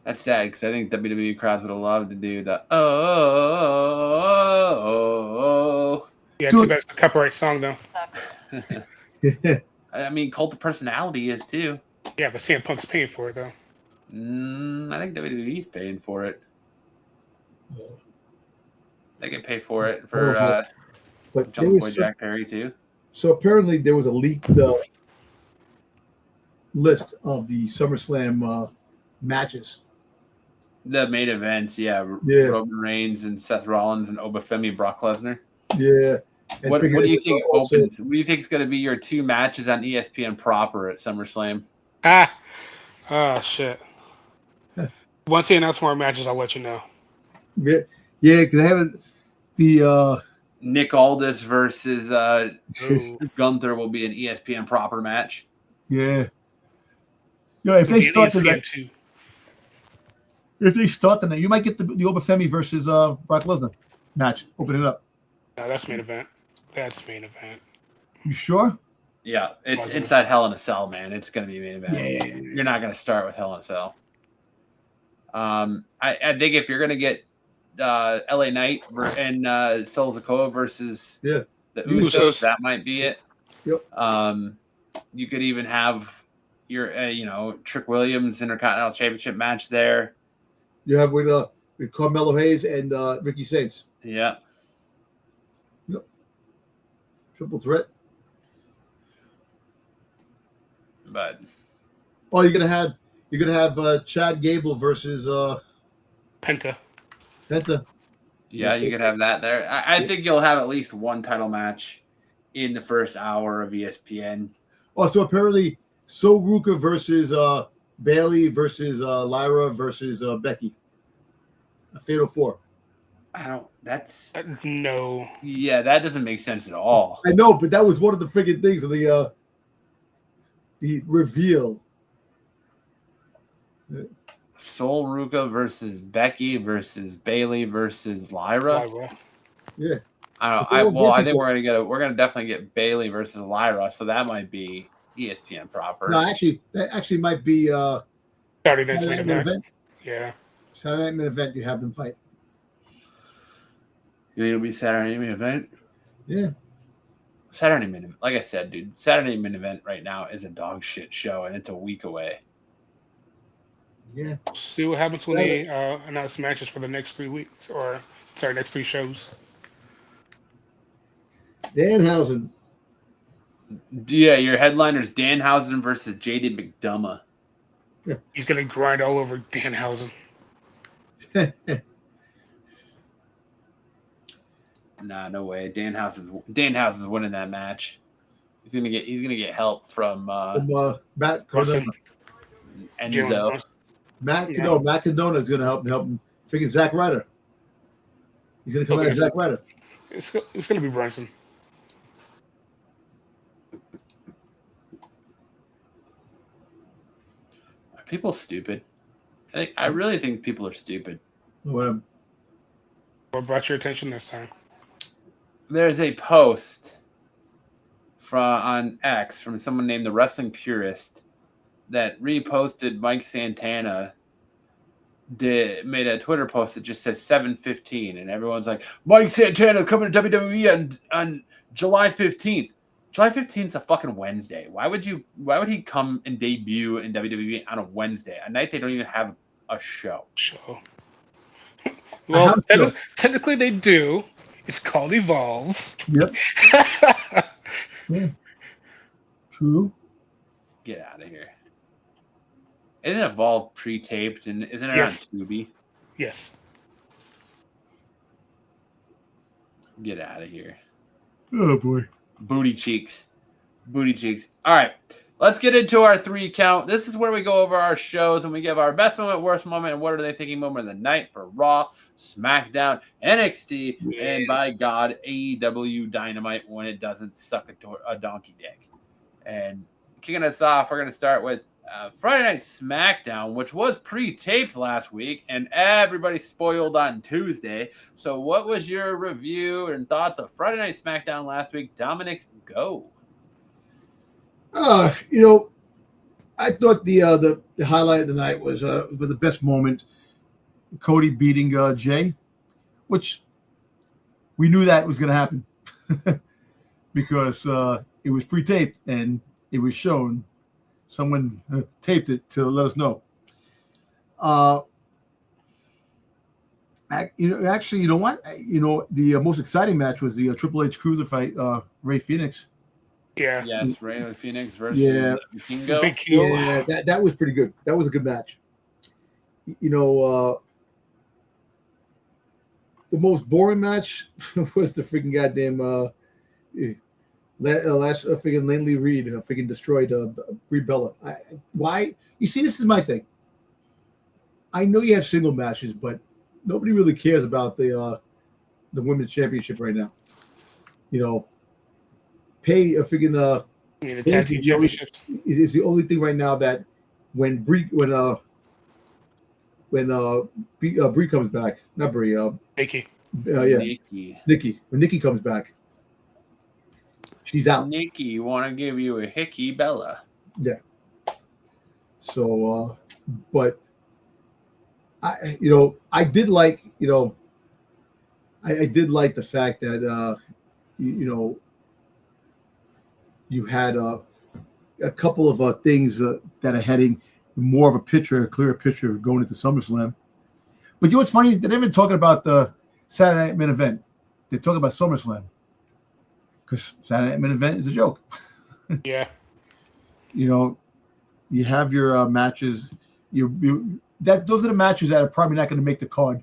that's sad because I think WWE crowds would have loved to do the Yeah, too bad it's a copyright song though. I mean, Cult of Personality is too. Yeah, but CM Punk's paying for it though. I think WWE's paying for it. They can pay for it for but Jungle Boy Jack Perry too. So apparently there was a leaked list of the SummerSlam matches. The main events, yeah. Roman Reigns and Seth Rollins and Obafemi Brock Lesnar. Yeah. What do you think opens? What do you think is going to be your two matches on ESPN proper at SummerSlam? Oh shit. Once they announce more matches, I'll let you know. Yeah, because they haven't the Nick Aldis versus Ooh. Gunther will be an ESPN proper match. yeah. Yo, if they start tonight, you might get the Obafemi versus Brock Lesnar match. Open it up. No, that's main event. That's main event. You sure? Yeah, it's Positive. inside Hell in a Cell, man. It's gonna be main event. Yeah. You're not gonna start with Hell in a Cell. I think if you're gonna get LA Knight and Solo Sikoa versus the Usos, that might be it. Yep. You could even have your Trick Williams Intercontinental Championship match there. You have with Carmelo Hayes and Ricky Saints. Yeah. Yep. Triple threat. But you're gonna have Chad Gable versus Penta. Yeah, you could have that there. I think you'll have at least one title match in the first hour of ESPN. Oh, so apparently Ruka versus Bailey versus Lyra versus Becky. A Fatal 4. That's no. Yeah, that doesn't make sense at all. I know, but that was one of the freaking things of the reveal. Sol Ruka versus Becky versus Bailey versus Lyra. Yeah. I think we're gonna definitely get Bailey versus Lyra, so that might be ESPN proper. No, that actually might be Saturday night's main event. Yeah. Saturday night main event. You have them fight. You think it'll be Saturday main event? Yeah. Saturday main event. Like I said, dude, Saturday main event right now is a dog shit show, and it's a week away. Yeah. See what happens when they announce matches for the next 3 weeks, next 3 shows. Danhausen. Yeah, your headliner's Danhausen versus JD McDonough. Yeah. He's gonna grind all over Danhausen. Nah, no way. Danhausen's winning that match. He's gonna get help from Matt Cardona. Enzo. Matt Cardona is gonna help him. Freaking Zack Ryder. He's gonna come out as Zack Ryder. It's gonna be Bryson. Are people stupid? I really think people are stupid. What brought your attention this time? There's a post on X from someone named the Wrestling Purist that reposted Mike Santana. Made a Twitter post that just says 7:15, and everyone's like, Mike Santana coming to WWE on July 15th. July 15th is a fucking Wednesday. Why would he come and debut in WWE on a Wednesday, a night they don't even have a show? Well, technically they do. It's called Evolve. Yep. Yeah. True. Get out of here. Isn't Evolve pre-taped and isn't it on Tubi? Yes. Get out of here. Oh boy. Booty cheeks. All right. Let's get into our 3 count. This is where we go over our shows and we give our best moment, worst moment, and what are they thinking moment of the night for Raw, SmackDown, NXT, and by God, AEW Dynamite when it doesn't suck a donkey dick. And kicking us off, we're going to start with Friday Night SmackDown, which was pre-taped last week, and everybody spoiled on Tuesday. So what was your review and thoughts of Friday Night SmackDown last week? Dominic, go. I thought the highlight of the night was the best moment, Cody beating Jay, which we knew that was going to happen because it was pre-taped and it was shown. Someone taped it to let us know. Actually, you know what? The most exciting match was the Triple H Cruiser fight, Rey Fenix. Yeah. Yes, Rey Fenix versus Kingo. Yeah, that was pretty good. That was a good match. The most boring match was the freaking goddamn last freaking Langley Reed freaking destroyed Brie Bella. Why? You see, this is my thing. I know you have single matches, but nobody really cares about the women's championship right now. You know, pay a freaking the tag team championships is the only thing right now that when Brie comes back, not Brie, Nikki. Nikki. When Nikki comes back, she's out. Nikki, want to give you a hickey Bella. Yeah. So, but I did like, I did like the fact that, you had a couple of things that are heading more of a clearer picture of going into SummerSlam. But you know what's funny? They're not even talking about the Saturday Night Main Event. They're talking about SummerSlam. Because Saturday Night Main Event is a joke. Yeah. You have your matches. Those are the matches that are probably not going to make the card.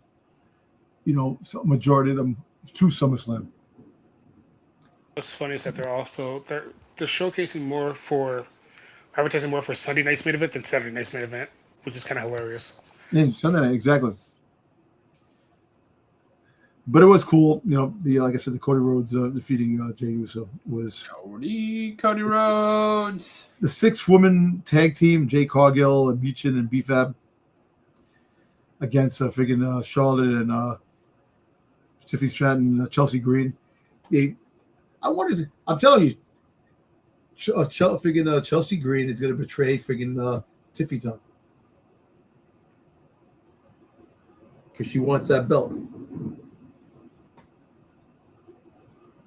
So majority of them to SummerSlam. What's funny is that they're showcasing more for advertising more for Sunday night's main event than Saturday night's main event, which is kind of hilarious. Yeah, Sunday night, exactly. But it was cool, like I said, the Cody Rhodes defeating Jey Uso was Cody Rhodes. The 6-woman tag team, Jay Cargill and Meechin and B-Fab against friggin' Charlotte and Tiffany Stratton and Chelsea Green. I'm telling you, Chelsea Green is going to betray friggin' Tiffany Town because she wants that belt.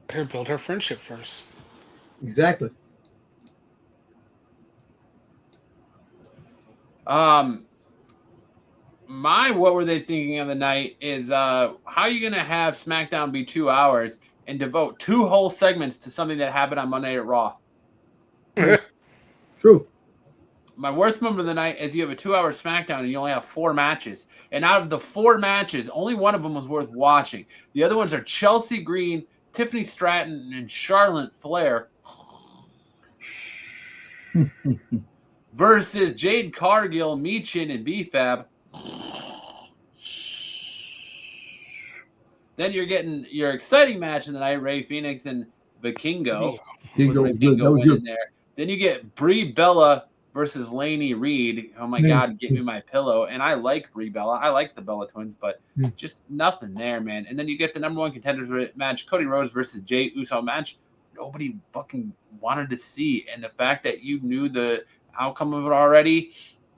Let her build her friendship first. Exactly. What were they thinking of the night is how are you going to have SmackDown be 2 hours and devote 2 whole segments to something that happened on Monday at Raw? True. My worst moment of the night is you have a 2-hour SmackDown and you only have 4 matches. And out of the 4 matches, only one of them was worth watching. The other ones are Chelsea Green, Tiffany Stratton, and Charlotte Flair versus Jade Cargill, Meechin, and B-Fab. Then you're getting your exciting match of the night, Rey Fenix and Vikingo. Vikingo was good. That was good. There. Then you get Brie Bella versus Laney Reed. Oh my God, get me my pillow. And I like Brie Bella. I like the Bella twins, but just nothing there, man. And then you get the number 1 contenders match, Cody Rhodes versus Jey Uso match. Nobody fucking wanted to see. And the fact that you knew the outcome of it already,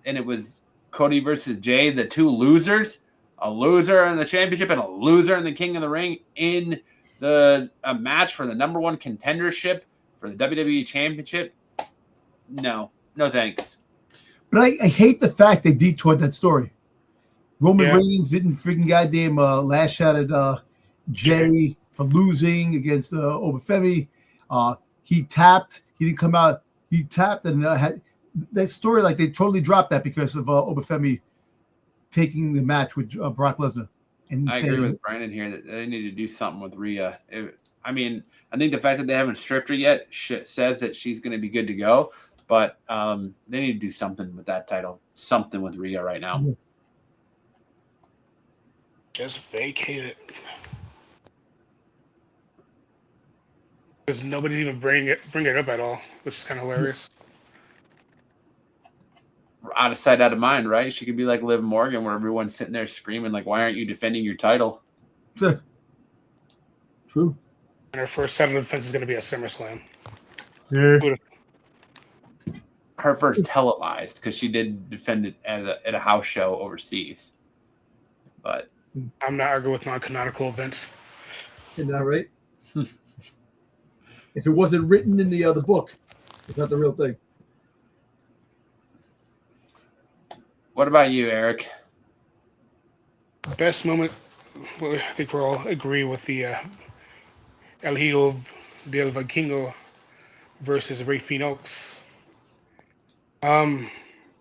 and it was Cody versus Jey, the 2 losers, a loser in the championship and a loser in the King of the Ring in a match for the number 1 contendership for the WWE Championship. No thanks. But I hate the fact they detoured that story. Roman Reigns didn't freaking goddamn lash out at Jey for losing against Obafemi. He tapped. He didn't come out. He tapped and had that story. Like they totally dropped that because of Obafemi taking the match with Brock Lesnar. And I agree with Brandon here that they need to do something with Rhea. I think the fact that they haven't stripped her yet says that she's going to be good to go. But they need to do something with that title, something with Rhea right now. Just vacate it. Because nobody's even bring it up at all, which is kind of hilarious. Out of sight, out of mind, right? She could be like Liv Morgan, where everyone's sitting there screaming, like, why aren't you defending your title? True. And her first title defense is going to be at SummerSlam. Yeah. Her first televised, because she did defend it at a house show overseas. But I'm not arguing with non-canonical events. Isn't that right? If it wasn't written in the book, it's not the real thing. What about you, Eric? Best moment, well, I think we're all agree with the El Hijo del Vikingo versus Rey Fenix.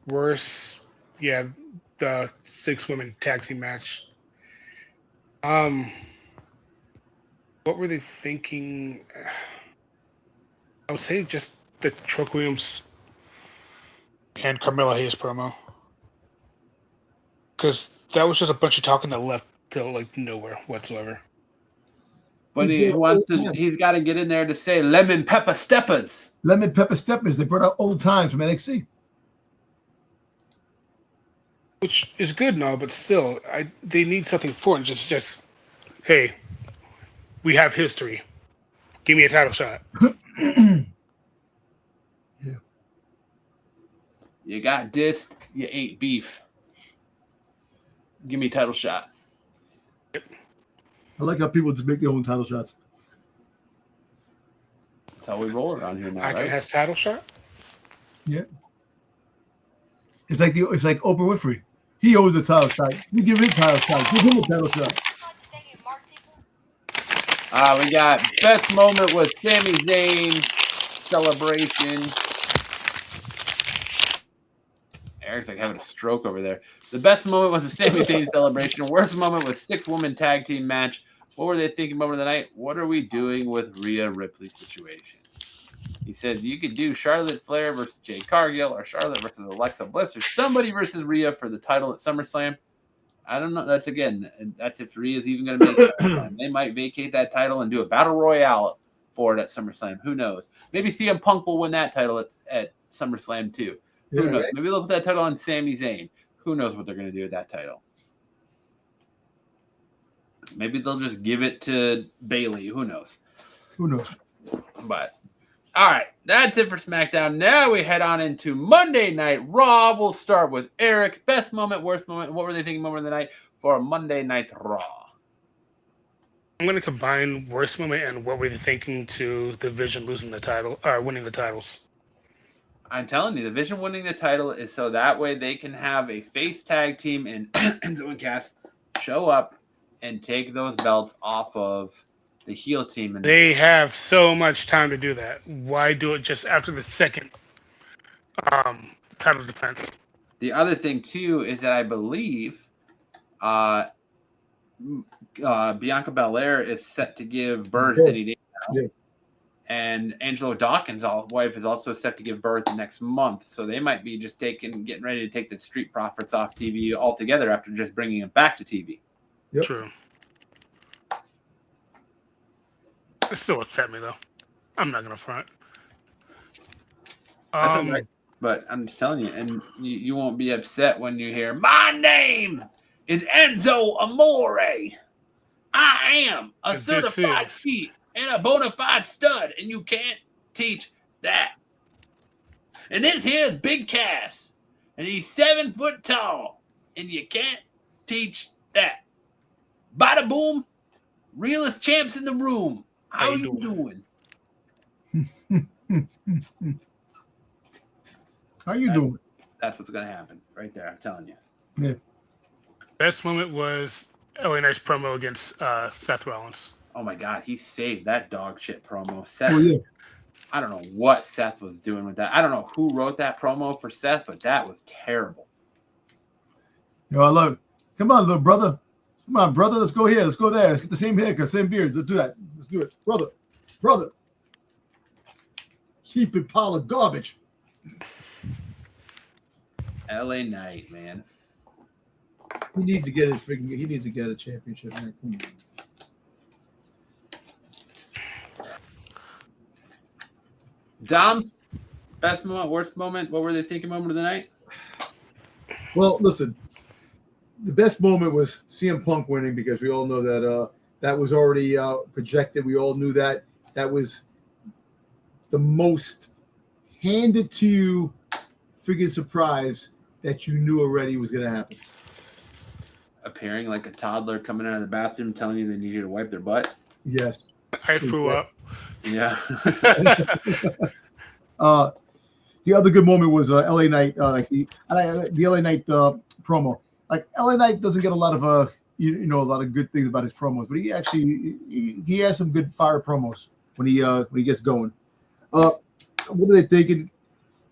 Worse, the 6-women tag team match. What were they thinking? I would say just the Trick Williams and Carmella Hayes promo. Because that was just a bunch of talking that left to like nowhere whatsoever. But he's got to get in there to say lemon pepper steppers. Lemon pepper steppers. They brought out old times from NXT. Which is good and all, but still, they need something important. Just, hey, we have history. Give me a title shot. Yeah. You got dissed. You ate beef. Give me a title shot. I like how people just make their own title shots. That's how we roll around here now, right? Has title shot? Yeah. It's like Oprah Winfrey. He owns a title shot. You give him a title shot. Give him a title shot. We got best moment with Sami Zayn celebration. Eric's like having a stroke over there. The best moment was the Sami Zayn celebration. Worst moment was 6-woman tag team match. What were they thinking moment of the night? What are we doing with Rhea Ripley's situation? He said you could do Charlotte Flair versus Jade Cargill or Charlotte versus Alexa Bliss or somebody versus Rhea for the title at SummerSlam. I don't know. That's if Rhea's even going to make it. They might vacate that title and do a battle royale for it at SummerSlam. Who knows? Maybe CM Punk will win that title at SummerSlam too. Who knows? Right? Maybe they'll put that title on Sami Zayn. Who knows what they're going to do with that title? Maybe they'll just give it to Bayley. Who knows? Who knows? But all right, that's it for SmackDown. Now we head on into Monday Night Raw. We'll start with Eric. Best moment, worst moment. What were they thinking moment of the night for a Monday Night Raw? I'm going to combine worst moment and what were they thinking to the Vision losing the title or winning the titles. I'm telling you, the Vision winning the title is so that way they can have a face tag team and Enzo and Cass show up and take those belts off of the heel team. And they have so much time to do that. Why do it just after the second title defense? The other thing, too, is that I believe Bianca Belair is set to give birth any day now. Yeah. And Angelo Dawkins' wife is also set to give birth next month. So they might be just getting ready to take the Street Profits off TV altogether after just bringing it back to TV. Yep. True. It still upset me, though. I'm not going to front. Right. But I'm just telling you, and you won't be upset when you hear, my name is Enzo Amore. I am a certified cheat and a bona fide stud, and you can't teach that. And this here's Big Cass, and he's 7 foot tall, and you can't teach that. Bada boom, realest champs in the room. How you doing? How you doing? That's what's going to happen right there. I'm telling you. Yeah. Best moment was LA Knight's promo against Seth Rollins. Oh, my God. He saved that dog shit promo. Seth, I don't know what Seth was doing with that. I don't know who wrote that promo for Seth, but that was terrible. Yo, I love it. Come on, little brother. Come on, brother. Let's go here. Let's go there. Let's get the same haircut, same beard. Let's do that. Let's do it. Brother. Keep it pile of garbage. LA Knight, man. He needs to get a championship, man. Come on. Dom, best moment, worst moment. What were they thinking moment of the night? Well, listen. The best moment was CM Punk winning because we all know that that was already projected. We all knew that. That was the most handed to you freaking surprise that you knew already was going to happen. Appearing like a toddler coming out of the bathroom telling you they need you to wipe their butt. Yes. I threw up. Yeah. The other good moment was LA Knight, the LA Knight promo. Like LA Knight doesn't get a lot of a lot of good things about his promos, but he actually he has some good fire promos when he gets going. What are they thinking?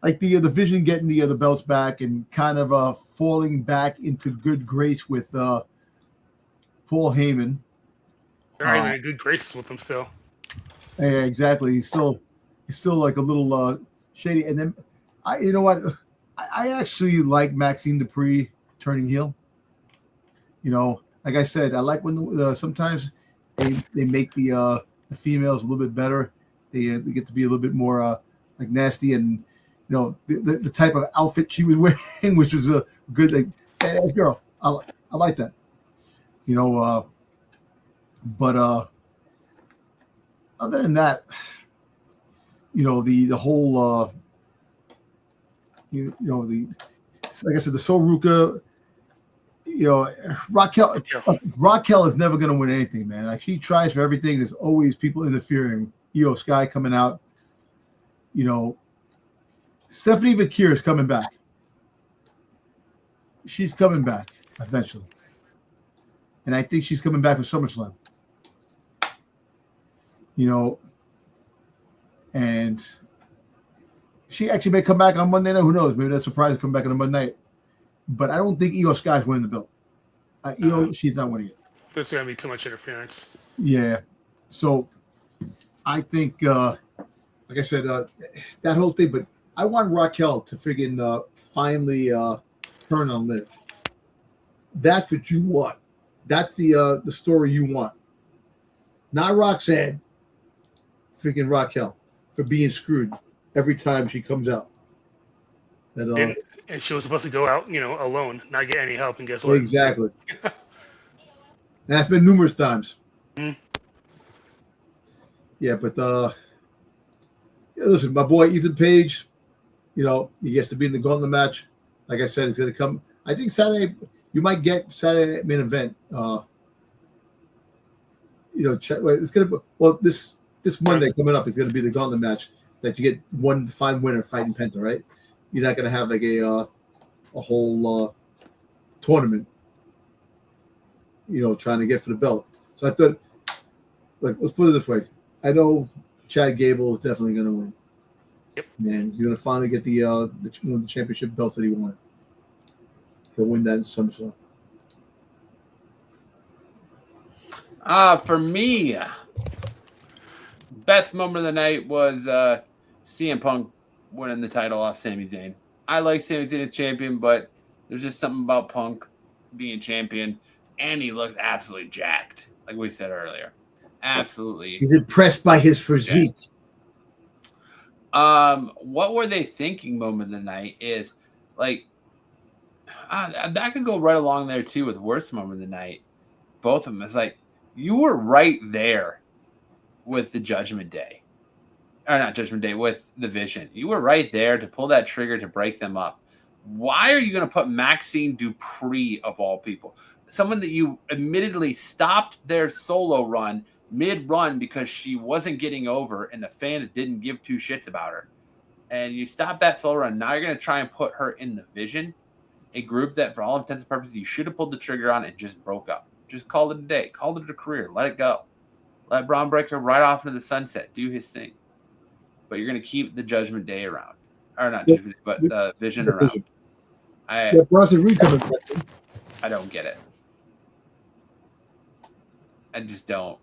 Like the Vision getting the belts back and kind of falling back into good grace with Paul Heyman. They're in good graces with him still. Yeah, exactly. He's still it's still like a little shady. And then, you know what? I actually like Maxine Dupree turning heel. You know, like I said, I like when sometimes they make the females a little bit better. They get to be a little bit more like nasty, and you know the type of outfit she was wearing, which was a good like badass girl. I like that. You know, but other than that, you know the whole you know the like I said, the Soruka. You know, Raquel is never going to win anything, man. Like she tries for everything. There's always people interfering. Io Sky coming out. You know, Stephanie Vakir is coming back. She's coming back eventually, and I think she's coming back with SummerSlam. You know, and she actually may come back on Monday night. Who knows? Maybe that's a surprise to come back on a Monday night. But I don't think Io Sky's winning the belt. Io, she's not winning it. There's going to be too much interference. Yeah. So I think, like I said, that whole thing, but I want Raquel to friggin' finally turn on Liv. That's what you want. That's the story you want. Not Roxanne. Freaking Raquel for being screwed every time she comes out. That, and she was supposed to go out, you know, alone, not get any help. And guess what? Exactly. That's been numerous times. Mm-hmm. Yeah, but yeah, listen, my boy Ethan Page, you know, he gets to be in the gauntlet match. Like I said, he's going to come. I think Saturday, you might get Saturday main event. You know, it's going to be this Monday coming up is going to be the gauntlet match that you get one fine winner fighting Penta, right? You're not going to have like a whole tournament, you know, trying to get for the belt. So I thought, like, let's put it this way. I know Chad Gable is definitely going to win. Yep. And he's going to finally get the championship belts that he wanted. He'll win that in SummerSlam. For me, best moment of the night was CM Punk winning the title off Sami Zayn. I like Sami Zayn as champion, but there's just something about Punk being champion, and he looks absolutely jacked, like we said earlier. Absolutely. He's impressed by his physique. What were they thinking moment of the night is, like, that could go right along there, too, with worst moment of the night. Both of them. It's like, you were right there with the Judgment Day. Or not Judgment Day, with the Vision. You were right there to pull that trigger to break them up. Why are you going to put Maxine Dupree, of all people, someone that you admittedly stopped their solo run mid-run because she wasn't getting over and the fans didn't give two shits about her, and you stopped that solo run. Now you're going to try and put her in the Vision, a group that for all intents and purposes you should have pulled the trigger on and just broke up. Just called it a day. Called it a career. Let it go. Let Braun Breaker ride off into the sunset. Do his thing. But you're going to keep the Judgment Day around. Or not Judgment Day, but the Vision around. I don't get it. I just don't.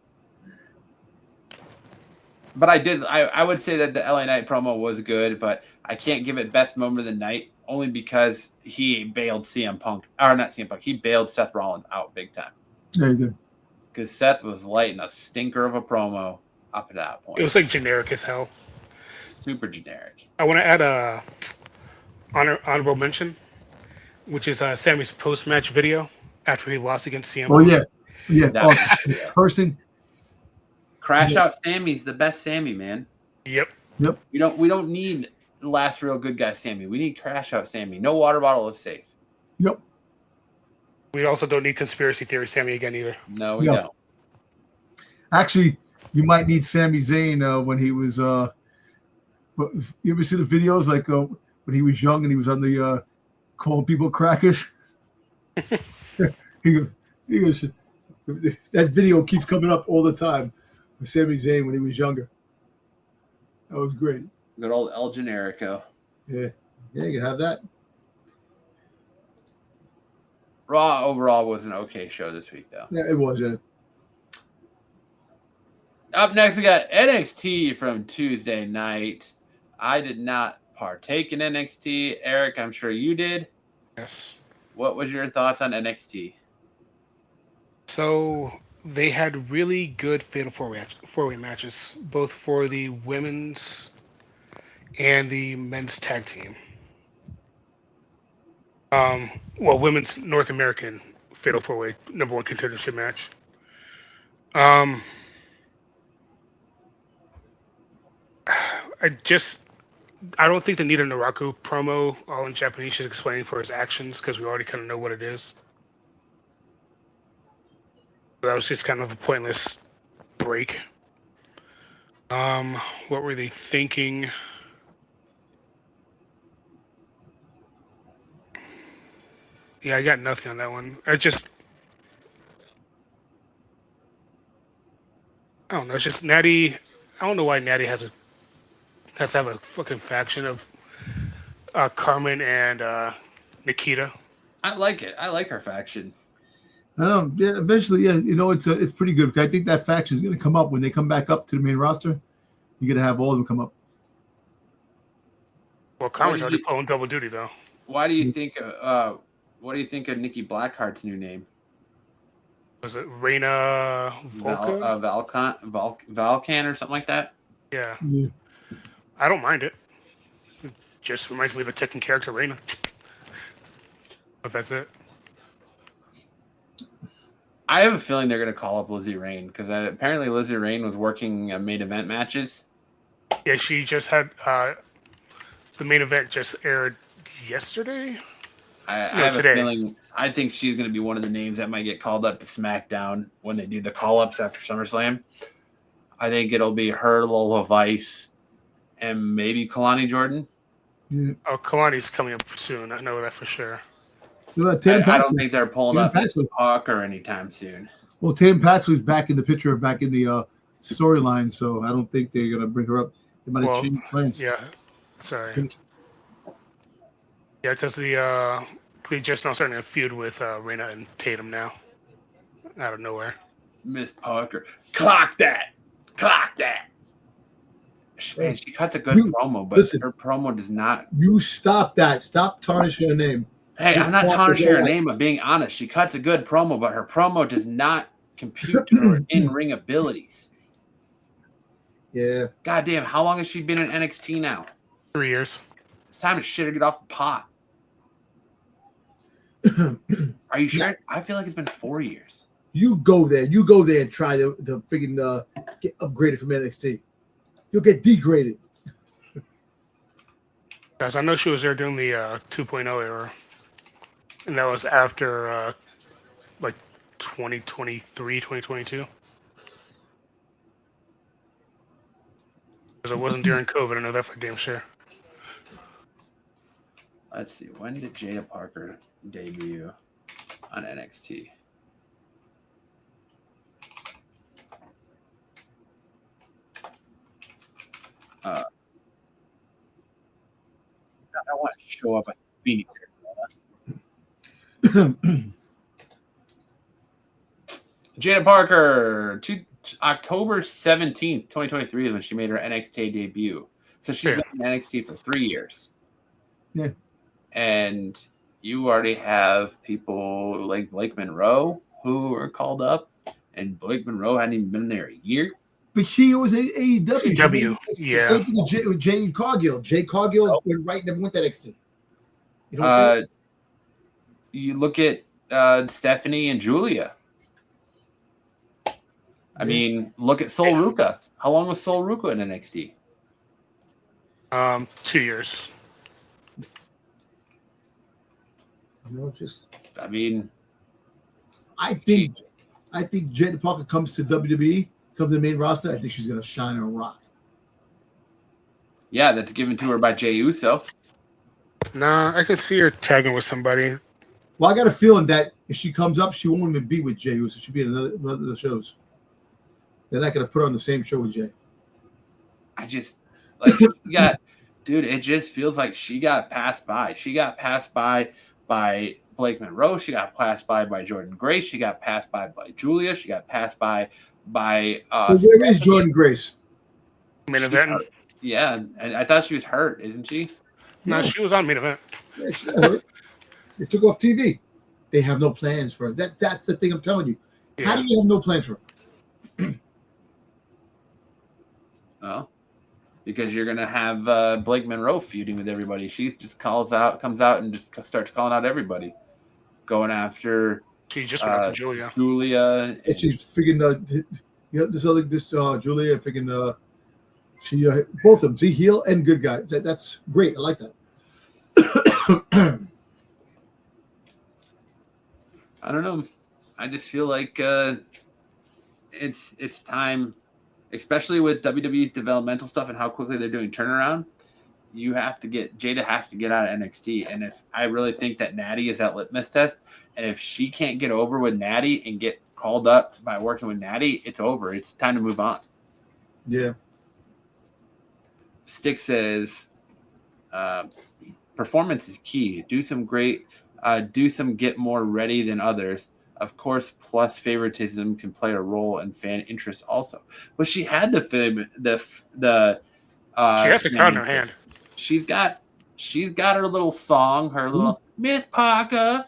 But I would say that the LA Knight promo was good, but I can't give it best moment of the night only because he bailed CM Punk. Or not CM Punk. He bailed Seth Rollins out big time. Very good. Because Seth was lighting a stinker of a promo up at that point. It was like generic as hell. Super generic. I want to add a honorable mention, which is Sammy's post-match video after he lost against CM. Oh, yeah. Yeah. Person. Crash Out Sammy's the best Sammy, man. Yep. We don't need the last real good guy Sammy. We need Crash Out Sammy. No water bottle is safe. Yep. We also don't need conspiracy theory Sammy again either. No, we don't. Actually, you might need Sami Zayn when he was you ever see the videos like when he was young and he was on the calling people crackers? he goes, that video keeps coming up all the time with Sami Zayn when he was younger. That was great. Good old El Generico. Yeah, you can have that. Raw overall was an okay show this week, though. Yeah, it was. Yeah. Up next, we got NXT from Tuesday night. I did not partake in NXT. Eric, I'm sure you did. Yes. What was your thoughts on NXT? So they had really good fatal four-way matches, both for the women's and the men's tag team. Women's North American fatal four-way #1 contendership match. I don't think the Nita Naraku promo, all in Japanese, is explaining for his actions because we already kind of know what it is. That was just kind of a pointless break. What were they thinking? Yeah, I got nothing on that one. I don't know. It's just Natty. I don't know why Natty has to have a fucking faction of Carmen and Nikita. I like it. I like her faction. I know. Yeah, eventually, yeah. It's pretty good. Because I think that faction is going to come up when they come back up to the main roster. You're going to have all of them come up. Well, Carmen's already pulling double duty though. Why do you think? What do you think of Nikki Blackheart's new name? Was it Reina Volca? Valkan or something like that? Yeah. I don't mind it. It just reminds me of a Tekken character, Reina. But that's it. I have a feeling they're going to call up Lizzie Rain because apparently Lizzie Rain was working main event matches. Yeah, she just had the main event just aired yesterday. I have a feeling. I think she's going to be one of the names that might get called up to SmackDown when they do the call-ups after SummerSlam. I think it'll be her, Lola Vice, and maybe Kalani Jordan. Yeah. Oh, Kalani's coming up soon. I know that for sure. I don't think they're pulling up Parker anytime soon. Well, Tatum Paxley's back in the picture, back in the storyline, so I don't think they're going to bring her up. They might have changed plans. Yeah, sorry. Yeah, because they just now starting a feud with Reina and Tatum now, out of nowhere. Miss Parker, clock that. Man, she cuts a good promo, but her promo does not. You stop that. Stop tarnishing her name. Hey, I'm not tarnishing her name, but being honest, she cuts a good promo, but her promo does not compute to her in-ring abilities. Yeah. Goddamn, how long has she been in NXT now? 3 years. It's time to shit her get off the pot. Are you sure? I feel like it's been 4 years. You go there. You go there and try to freaking get upgraded from NXT. You'll get degraded. Guys, I know she was there during the 2.0 era. And that was after, 2023, 2022. Because it wasn't during COVID. I know that for damn sure. Let's see. When did Jada Parker debut on NXT? I want to show up at Phoenix. Jada Parker, October 17th, 2023 is when she made her NXT debut. So she's been in NXT for 3 years. Yeah. And you already have people like Blake Monroe who are called up, and Blake Monroe hadn't even been there a year. But she was at AEW. Yeah. Same thing with Jade Cargill. Jade Cargill never went to NXT. You know what I'm saying? You look at Stephanie and Julia. I mean, look at Sol Ruka. How long was Sol Ruka in NXT? 2 years. I mean, I think Jada Parker comes to WWE, comes to the main roster. I think she's gonna shine and rock. Yeah, that's given to her by Jey Uso. Nah, I could see her tagging with somebody. Well, I got a feeling that if she comes up, she won't even be with Jey Uso. She'll be in one of the shows. They're not gonna put her on the same show with Jey. I just dude, it just feels like she got passed by. She got passed by Blake Monroe. She got passed by Jordan Grace. She got passed by Julia. She got passed by where is Jordan Grace? Main event. Yeah, and I thought she was hurt, isn't she? No, she was on main event. Yeah, she's not hurt. They took off TV. They have no plans for it. That's the thing I'm telling you. Yeah. How do you have no plans for it? Well, because you're gonna have Blake Monroe feuding with everybody. She just comes out and just starts calling out everybody, going after. She just went after Julia. And she's freaking Julia freaking she both of them. See, heel and good guy. That's great. I like that. I don't know. I just feel like it's time, especially with WWE's developmental stuff and how quickly they're doing turnaround. Jada has to get out of NXT, and if I really think that Natty is that litmus test, and if she can't get over with Natty and get called up by working with Natty, it's over. It's time to move on. Yeah. Stick says, performance is key. Do some get more ready than others. Of course, plus favoritism can play a role in fan interest also. But she had she has the crown in her hand. She's got her little song, her little Myth Parker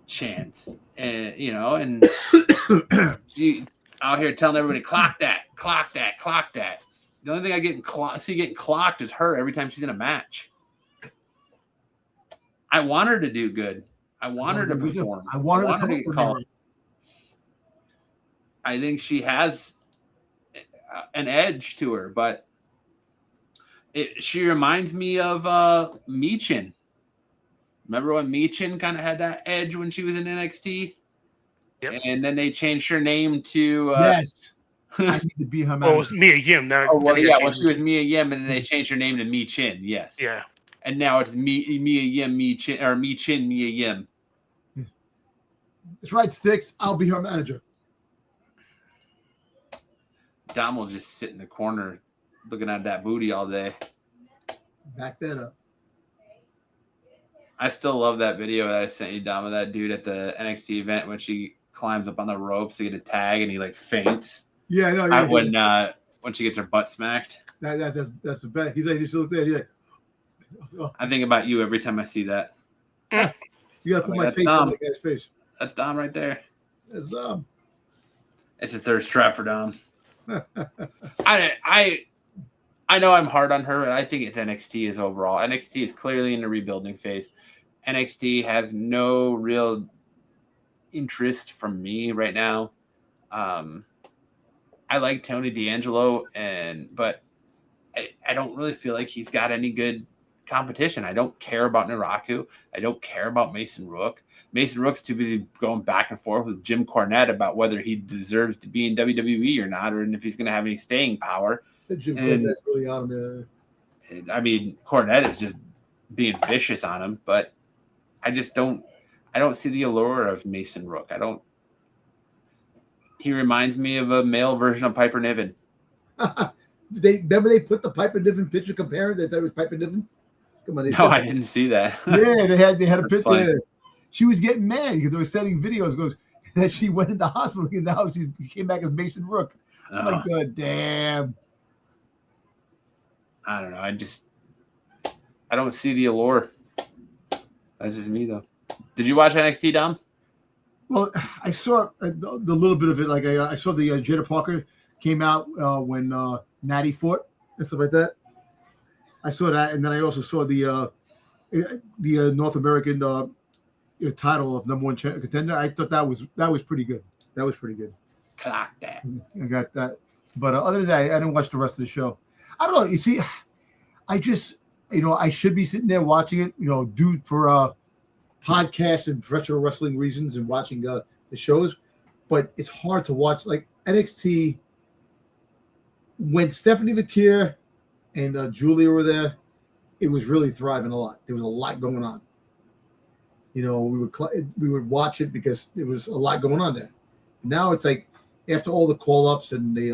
chants, and and she out here telling everybody clock that. The only thing I see getting clocked is her every time she's in a match. I want her to do good. I want her to perform. I want her to get called. I think she has an edge to her, but she reminds me of Michin. Remember when Michin kind of had that edge when she was in NXT? Yep. And then they changed her name to yes. I need to be her manager. Well, it was Mia Yim. Now, she was Mia Yim, and then they changed her name to Michin. Yes. Yeah. And now it's Mia Yim, Michin, or Michin, Mia Yim. That's right, Sticks. I'll be her manager. Dom will just sit in the corner looking at that booty all day. Back that up. I still love that video that I sent you, Dom, of that dude at the NXT event when she climbs up on the ropes to get a tag and he like faints. Yeah, I know. When she gets her butt smacked. That's the best. He's like, you still there. He's like, oh. I think about you every time I see that. You gotta put my face on the guy's face. That's Dom right there. That's Dom. It's a thirst trap for Dom. I know I'm hard on her, but I think it's NXT is overall. NXT is clearly in a rebuilding phase. NXT has no real interest from me right now. I like Tony D'Angelo, but I don't really feel like he's got any good competition. I don't care about Naraku. I don't care about Mason Rook. Mason Rook's too busy going back and forth with Jim Cornette about whether he deserves to be in WWE or not, or if he's going to have any staying power. Jim Cornette's really on him. I mean, Cornette is just being vicious on him, but I don't see the allure of Mason Rook. He reminds me of a male version of Piper Niven. Remember they put the Piper Niven picture comparing? They said it was Piper Niven. Come on, I didn't see that. Yeah, they had a picture. There. She was getting mad because they were sending videos. Goes that she went in the hospital and now she came back as Mason Rook. I'm like, God damn. I don't know. I don't see the allure. That's just me though. Did you watch NXT, Dom? Well, I saw the little bit of it. Like I saw the Jada Parker came out when Natty fought and stuff like that. I saw that, and then I also saw the North American title of number one contender. I thought that was pretty good. That was pretty good. Clock that. I got that. But other than that, I didn't watch the rest of the show. I don't know. You see, I just I should be sitting there watching it. Due for podcast and professional wrestling reasons and watching the shows, but it's hard to watch. Like NXT, when Stephanie Vakir and Julia were there, it was really thriving a lot. There was a lot going on. We would watch it because there was a lot going on there. Now it's like after all the call-ups and they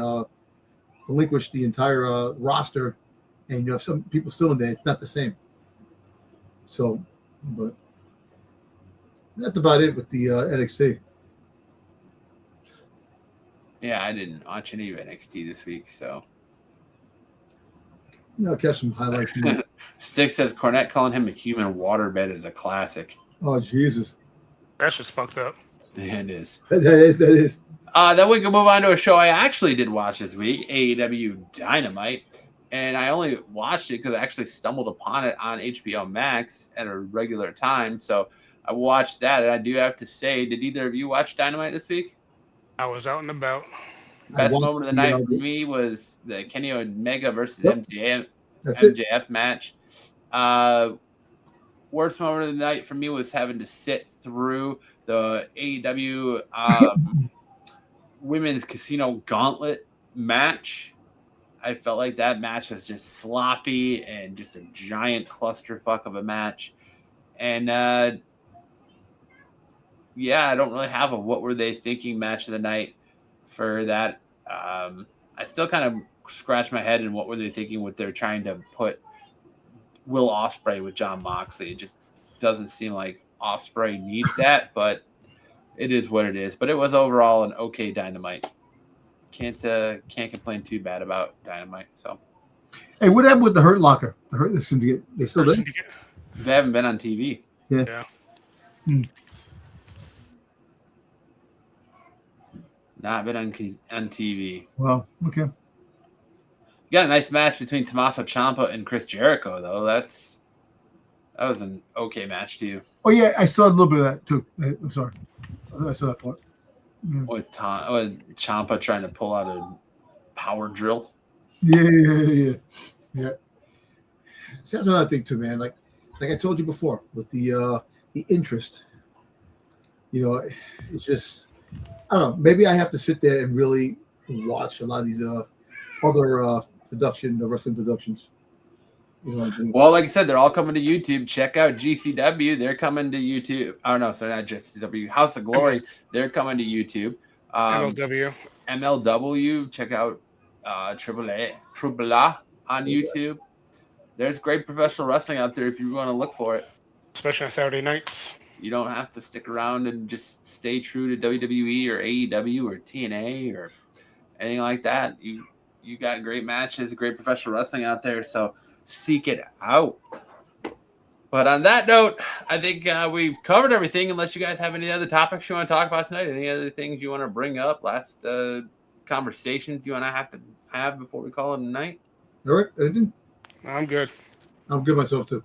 relinquished the entire roster, and you have some people still in there, it's not the same. So, but that's about it with the NXT. Yeah, I didn't watch any of NXT this week, so. I'll catch some highlights. Stick says Cornette calling him a human waterbed is a classic. Oh, Jesus. That's just fucked up. Yeah, it is. That is. Then we can move on to a show I actually did watch this week, AEW Dynamite. And I only watched it because I actually stumbled upon it on HBO Max at a regular time. So I watched that, and I do have to say, did either of you watch Dynamite this week? I was out and about. Best moment of the night for me was the Kenny Omega versus MJF match. Worst moment of the night for me was having to sit through the AEW Women's Casino Gauntlet match. I felt like that match was just sloppy and just a giant clusterfuck of a match. And I don't really have a what were they thinking match of the night for that. I still kind of scratch my head in what were they thinking with they're trying to put Will Ospreay with Jon Moxley. It just doesn't seem like Ospreay needs that, but it is what it is. But it was overall an okay Dynamite. Can't complain too bad about Dynamite. So, hey, what happened with the Hurt Locker? The Hurt Syndicate? They still there? They haven't been on TV. Yeah. Not been on TV. Well, okay. You got a nice match between Tommaso Ciampa and Chris Jericho, though. That was an okay match too. Oh yeah, I saw a little bit of that too. I'm sorry, I saw that part. Yeah. With Ciampa trying to pull out a power drill. Yeah. See, that's another thing too, man. Like I told you before, with the interest, it's just, I don't know. Maybe I have to sit there and really watch a lot of these other wrestling productions. Well, like I said, they're all coming to YouTube. Check out GCW. They're coming to YouTube. Oh, no, sorry, not GCW. House of Glory. They're coming to YouTube. MLW. Check out Triple A on YouTube. There's great professional wrestling out there if you want to look for it. Especially on Saturday nights. You don't have to stick around and just stay true to WWE or AEW or TNA or anything like that. You got great matches, great professional wrestling out there, so seek it out. But on that note, I think we've covered everything, unless you guys have any other topics you want to talk about tonight, any other things you want to bring up, last conversations you want to have before we call it a night? All right, anything? I'm good. I'm good myself too.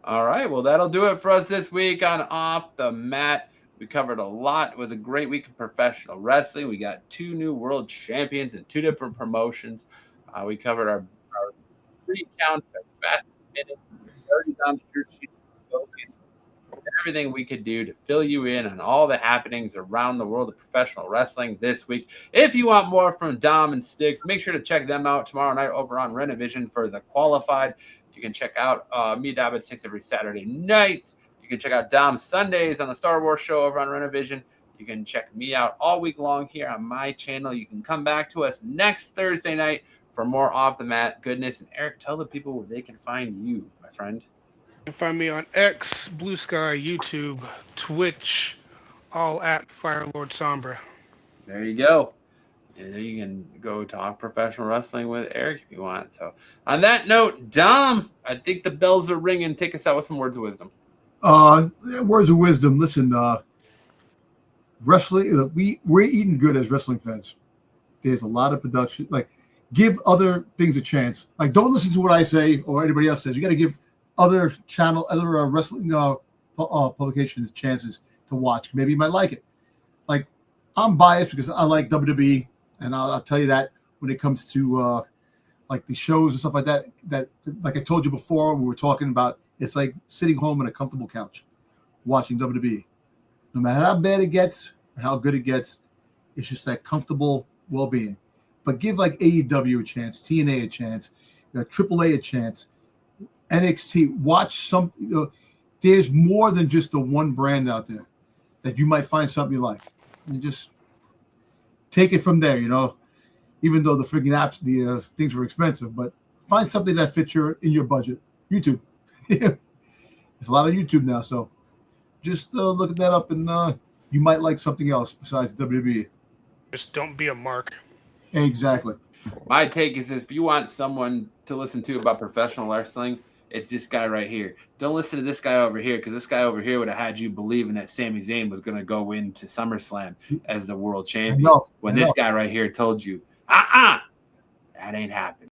All right, well, that'll do it for us this week on Off the Mat. We covered a lot. It was a great week of professional wrestling. We got 2 new world champions in 2 different promotions. We covered our 3 counts, our fast minutes, 30 down the street sheets, everything we could do to fill you in on all the happenings around the world of professional wrestling this week. If you want more from Dom and Sticks, make sure to check them out tomorrow night over on Renovision for The Qualified. You can check out me, Dom, at 6 every Saturday night. You can check out Dom Sundays on the Star Wars show over on Renovision. You can check me out all week long here on my channel. You can come back to us next Thursday night for more Off the Mat goodness. And Eric, tell the people where they can find you, my friend. You can find me on X, Blue Sky, YouTube, Twitch, all at Firelord Sombra. There you go. And then you can go talk professional wrestling with Eric if you want. So on that note, Dom, I think the bells are ringing. Take us out with some words of wisdom. Words of wisdom. Listen, wrestling, we're eating good as wrestling fans. There's a lot of production. Like, give other things a chance. Like, don't listen to what I say or anybody else says. You got to give other wrestling publications chances to watch. Maybe you might like it. Like, I'm biased because I like WWE, and I'll tell you that when it comes to like the shows and stuff like that. That, like I told you before, we were talking about. It's like sitting home on a comfortable couch, watching WWE. No matter how bad it gets, or how good it gets, it's just that comfortable well-being. But give like AEW a chance, TNA a chance, AAA a chance, NXT. Watch some. There's more than just the one brand out there that you might find something you like. And just take it from there. Even though the freaking apps, the things were expensive, but find something that fits in your budget. YouTube. It's a lot of YouTube now, so just look that up, and you might like something else besides WWE. Just don't be a mark. Exactly. My take is if you want someone to listen to about professional wrestling, it's this guy right here. Don't listen to this guy over here, because this guy over here would have had you believing that Sami Zayn was going to go into SummerSlam as the world champion. When this guy right here told you, that ain't happening.